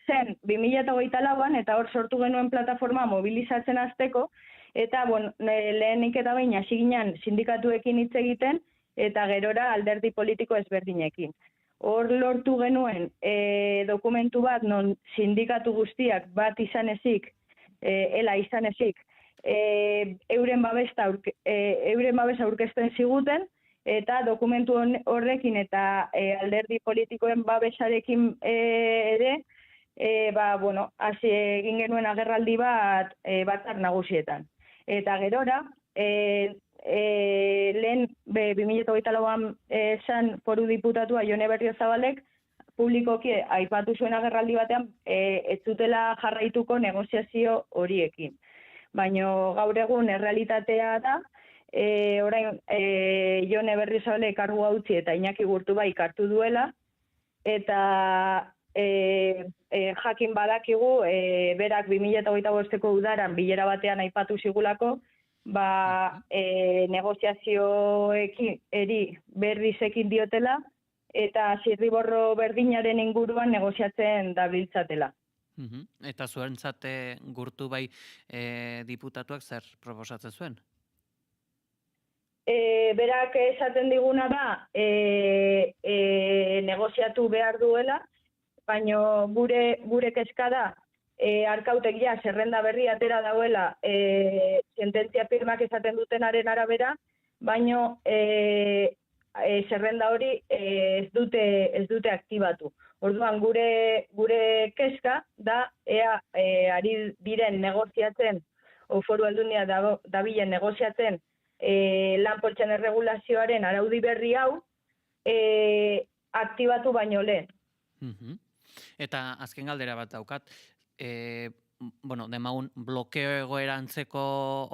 zen 2024an eta hor sortu genuen plataforma mobilizatzen hasteko eta lehenik eta behin hasi ginen sindikatuekin hitz egiten eta gerora alderdi politiko ezberdinekin. Hor lortu genuen dokumentu bat non sindikatu guztiak bat izan ezik, ela izan ezik, euren babesa aurkezten ziguten, eta dokumentu horrekin eta alderdi politikoen babesarekin ere, hasi egin genuen agerraldi bat batzar nagusietan. Eta gerora, lehen 2024an esan foru diputatua Jone Berriozabalek publikoki aipatu zuen agerraldi batean ez zutela jarraituko negoziazio horiekin. Baina gaur egun errealitatea da, orain Jone Berriozabalek kargua utzi eta Iñaki Gurtubai hartu duela, eta jakin badakigu berak 2025ko udaran bilera batean aipatu zigulako, negoziazioekin berrizekin diotela eta zirriborro berdinaren inguruan negoziatzen dabiltzatela. Eta zuentzat Gurtubai diputatuak zer proposatzen zuen? Berak esaten diguna da negoziatu behar duela, baina gure kezka da arkautegia zerrenda berri atera dauela sententzia firmak esaten dutenaren arabera, baina zerrenda hori ez dute aktibatu. Orduan gure kezka da ea ari diren negoziatzen, o Foru Aldundia dabilen negoziatzen lan poltsen erregulazioaren araudi berri hau aktibatu baino lehen. Eta azken galdera bat daukat, demagun blokeo egoera antzeko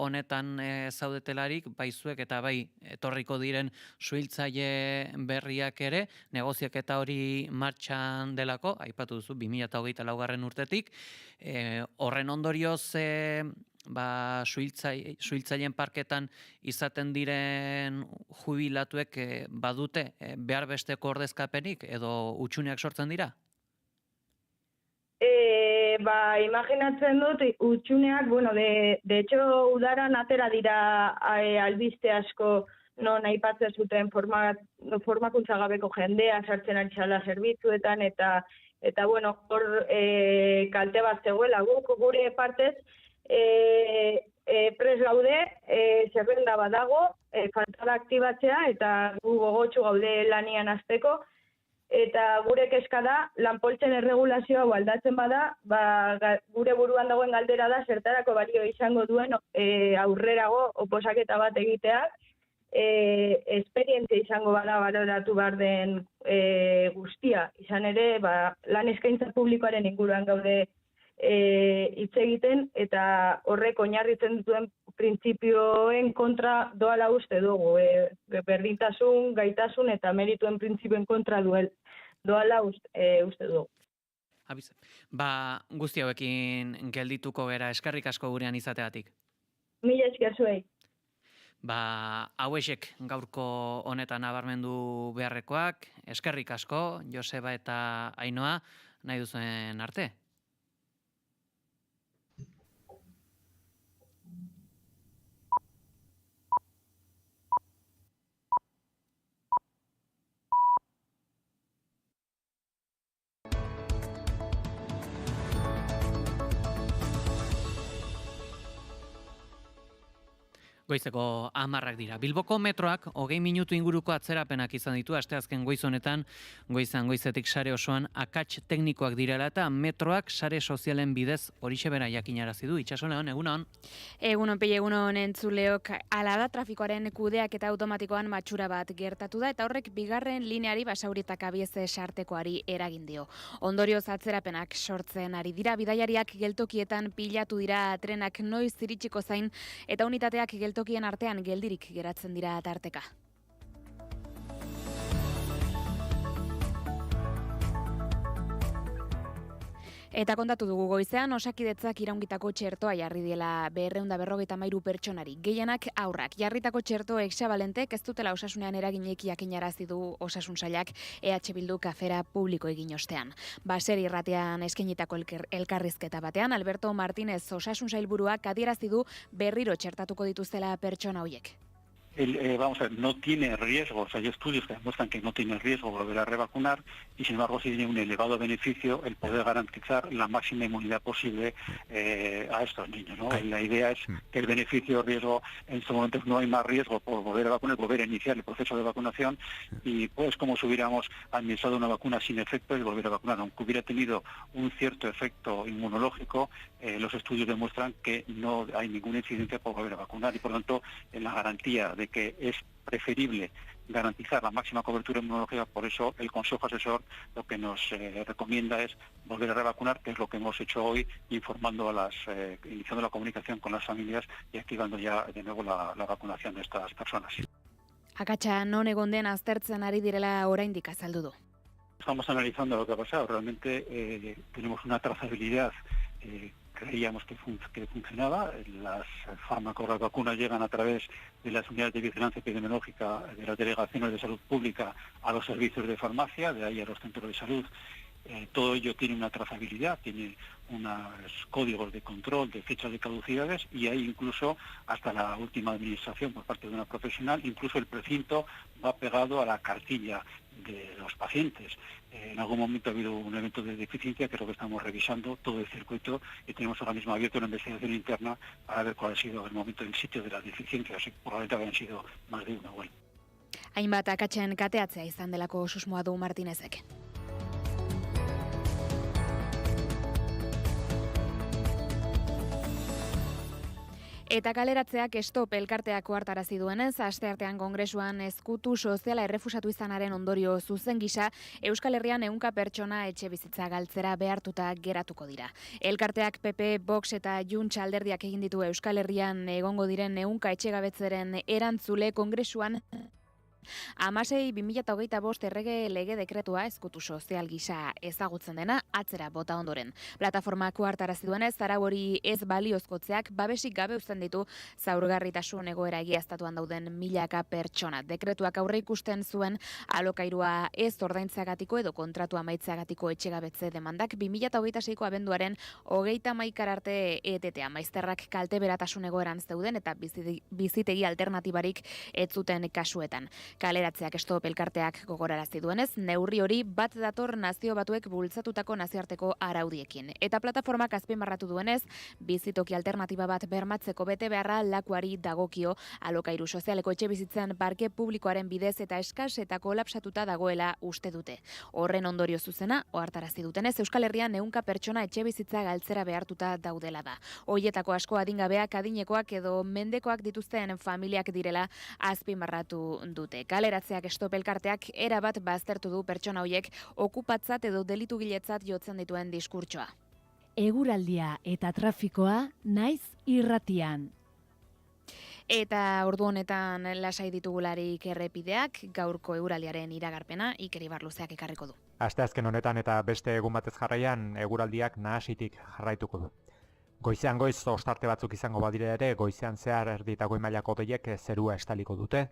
honetan zaudetelarik, bai zuek eta bai etorriko diren suhiltzaile berriak ere, negoziaketa hori martxan delako, aipatu duzu 2024 urtetik, horren ondorioz suhiltzaileen parketan izaten diren jubilatuek badute behar besteko ordezkapenik edo utxuneak sortzen dira? Imaginatzen dut, utxuneak, de hecho, udaran atera dira albiste asko non aipatzen zuten formakuntza gabeko jendea sartzen ari zala zerbitzuetan, eta hor kalte bat zegoela. Gure partez, pres gaude, zerrenda badago, falta da aktibatzea, eta gu gogotsu gaude lanian hasteko, eta gure kezka da, lanpoltzen erregulazioa aldatzen bada, gure buruan dagoen galdera da, zertarako balio izango duen aurrerago oposaketa bat egiteak, esperientzia izango bada baloratu behar den guztia. Izan ere, lan eskaintza publikoaren inguruan gaude hitz egiten, eta horrek oinarritzen duten printzipioen kontra doala uste dugu. Berdintasun, gaitasun eta merituen printzipioen kontra doala uste dugu. Guzti hauekin geldituko gera, eskerrik asko gurean izateatik. Mila esker zuei. Hauexek gaurko honetan nabarmendu beharrekoak, eskerrik asko, Joseba eta Ainhoa, nahi duzuen arte. Goizeko 10 dira. Bilboko metroak 20 minutu inguruko atzerapenak izan ditu asteazken goiz honetan, goizetik sare osoan akats teknikoak direla eta metroak sare sozialen bidez horixe bera jakinarazi du. Itxaso Leon, egunon. Egunon pile, egunon entzuleok. Ala da trafikoaren kudeak eta automatikoan matxura bat gertatu da eta horrek bigarren lineari Basauritak abieze sartekoari eragin dio. Ondorioz atzerapenak sortzen ari dira, bidaiariak geltokietan pilatu dira trenak noiz iritsiko zain eta unitateak geltokien artean geldirik geratzen dira tarteka. Eta kontatu dugu goizean, Osakidetzak iraungitako txertoa jarri diela 253 pertsonari. Gehienak aurrak. Jarritako txerto exabalentek ez dutela osasunean eraginek jakinarazi du Osasun Sailak EH Bilduk afera publiko egin ostean. Baseri irratian eskainitako elkarrizketa batean, Alberto Martínez Osasun Sailburuak adierazi du berriro txertatuko dituztela pertsona horiek. Vamos a ver, no tiene riesgo, o sea, hay estudios que demuestran que no tiene riesgo volver a revacunar y sin embargo sí tiene un elevado beneficio el poder garantizar la máxima inmunidad posible a estos niños, ¿no? La idea es que el beneficio riesgo, en estos momentos no hay más riesgo por volver a vacunar, volver a iniciar el proceso de vacunación y pues como si hubiéramos administrado una vacuna sin efecto y volver a vacunar, aunque hubiera tenido un cierto efecto inmunológico, los estudios demuestran que no hay ninguna incidencia por volver a vacunar y por lo tanto en la garantía de que es preferible garantizar la máxima cobertura inmunológica, por eso el Consejo Asesor lo que nos recomienda es volver a revacunar, que es lo que hemos hecho hoy, informando iniciando la comunicación con las familias y activando ya de nuevo la vacunación de estas personas. Akatsa non egon den aztertzen ari direla oraindik azaldu du. Estamos analizando lo que ha pasado, realmente tenemos una trazabilidad creíamos que funcionaba. Las fármacos, las vacunas llegan a través de las unidades de vigilancia epidemiológica de las delegaciones de salud pública a los servicios de farmacia, de ahí a los centros de salud. Todo ello tiene una trazabilidad, tiene unos códigos de control de fechas de caducidades y hay incluso hasta la última administración por parte de una profesional, incluso el precinto va pegado a la cartilla de los pacientes. En algún momento ha habido un evento de deficiencia, que es lo que estamos revisando, todo el circuito, y tenemos ahora mismo abierto una investigación interna para ver cuál ha sido el momento del sitio de las deficiencias, probablemente habían sido más de una. Bueno. Hainbat akatsen kateatzea izan delako susmoa du Martinezek. Eta kaleratzeak Stop elkarteak ohartarazi duenez, asteartean kongresuan ezkutu soziala errefusatu izanaren ondorio zuzen gisa, Euskal Herrian 100 pertsona etxebizitza galtzera behartuta geratuko dira. Elkarteak PP, Vox eta Junts alderdiak egin ditu Euskal Herrian egongo diren 100 etxegabetzeren erantzule kongresuan 16/2025 errege lege dekretua ezkutu sozial gisa ezagutzen dena atzera bota ondoren. Plataformako hartarazi duenez, arau hori ez baliozkotzeak babesik gabe uzten ditu zaurgarritasun egoera egiaztatuan dauden milaka pertsona. Dekretuak aurre ikusten zuen alokairua ez ordaintzeagatiko edo kontratu amaitzeagatiko etxegabetze demandak 2026ko abenduaren 31 arte etetea. Maizterrak kalte beratasun egoeran zeuden eta bizitegi alternatibarik ez zuten kasuetan. Kaleratzeak Stop elkarteak gogorarazi duenez, neurri hori bat dator Nazio Batuek bultzatutako nazioarteko araudiekin. Eta plataformak azpimarratu duenez, bizitoki alternatiba bat bermatzeko bete beharra lakuari dagokio, alokairu sozialeko etxebizitzen parke publikoaren bidez eta eskas eta kolapsatuta dagoela uste dute. Horren ondorio zuzena, ohartarazi dutenez, Euskal Herrian 100 pertsona etxebizitza galtzera behartuta daudela da. Hoietako asko adingabeak, adinekoak edo mendekoak dituzten familiak direla azpimarratu dute. Kaleratzeak Stop elkarteak erabat baztertu du pertsona horiek okupatzat edo delitugiletzat jotzen dituen diskurtsoa. Eguraldia eta trafikoa naiz irratian. Eta ordu honetan lasai ditugularik errepideak, gaurko eguraldiaren iragarpena Iker Ibarluzeak ekarriko du. Asteazken honetan eta beste egun batez jarraian eguraldiak nahasitik jarraituko du. Goizean goiz ostarte batzuk izango badire ere, goizean zehar erdi eta goi mailako hodeiek zerua estaliko dute.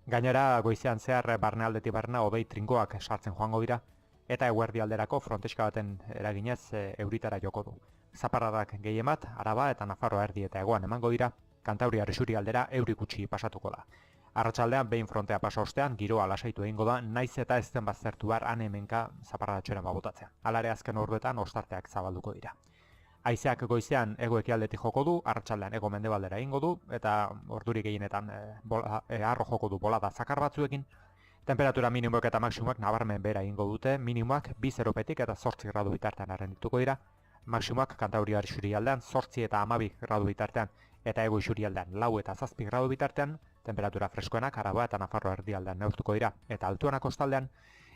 Gainera, goizean zehar barnealdetik barna hodei trinkoak sartzen joango dira, eta eguerdi alderako fronteska baten eraginez euritara joko du. Zaparradak gehien bat, Araba eta Nafarroa erdi eta hegoan emango dira, Kantauriar isuri aldera euri gutxi pasatuko da. Arratsaldean behin frontea pasa ostean, giroa lasaitu egingo da, naiz eta ez den baztertu behar han hemenka zaparradatxoren babotatzea. Alare azken orduetan ostarteak zabalduko dira. Haizeak goizean hego-ekialdetik joko du, arratsaldean hego-mendebaldera egingo du, eta ordurik gehienetan harro joko du bolada zakar batzuekin. Temperatura minimoak eta maksimoak nabarmen bera egingo dute, minimoak 2 zeropetik eta 8 gradu bitartean arrendituko dira, maksimoak Kantabriar isurialdean 8 eta 12 gradu bitartean, eta hego isurialdean 4 eta 7 gradu bitartean, temperatura freskoenak Araba eta Nafarroa erdialdean neurtuko dira, eta altuanak kostaldean,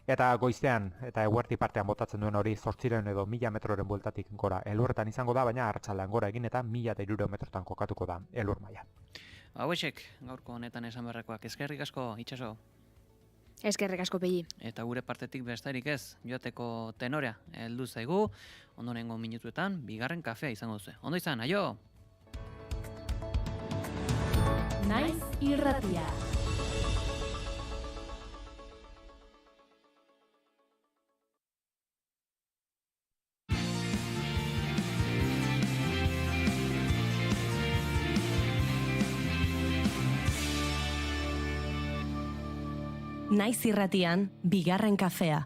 eta goizean eta eguerdi partean botatzen duen hori 800 edo 1000 metroren bueltatik gora elurretan izango da, baina arratsaldean gora egin eta 1300 metrotan kokatuko da elur maila. Hauexek, gaurko honetan esan beharrekoak. Eskerrik asko, Itxaso. Eskerrik asko, Pegi. Eta gure partetik besterik ez, joateko tenorea heldu zaigu, ondorengo minutuetan bigarren kafea izango duzu. Ondo izan, aio! Naiz irratia. Naiz irratian, bigarren kafea.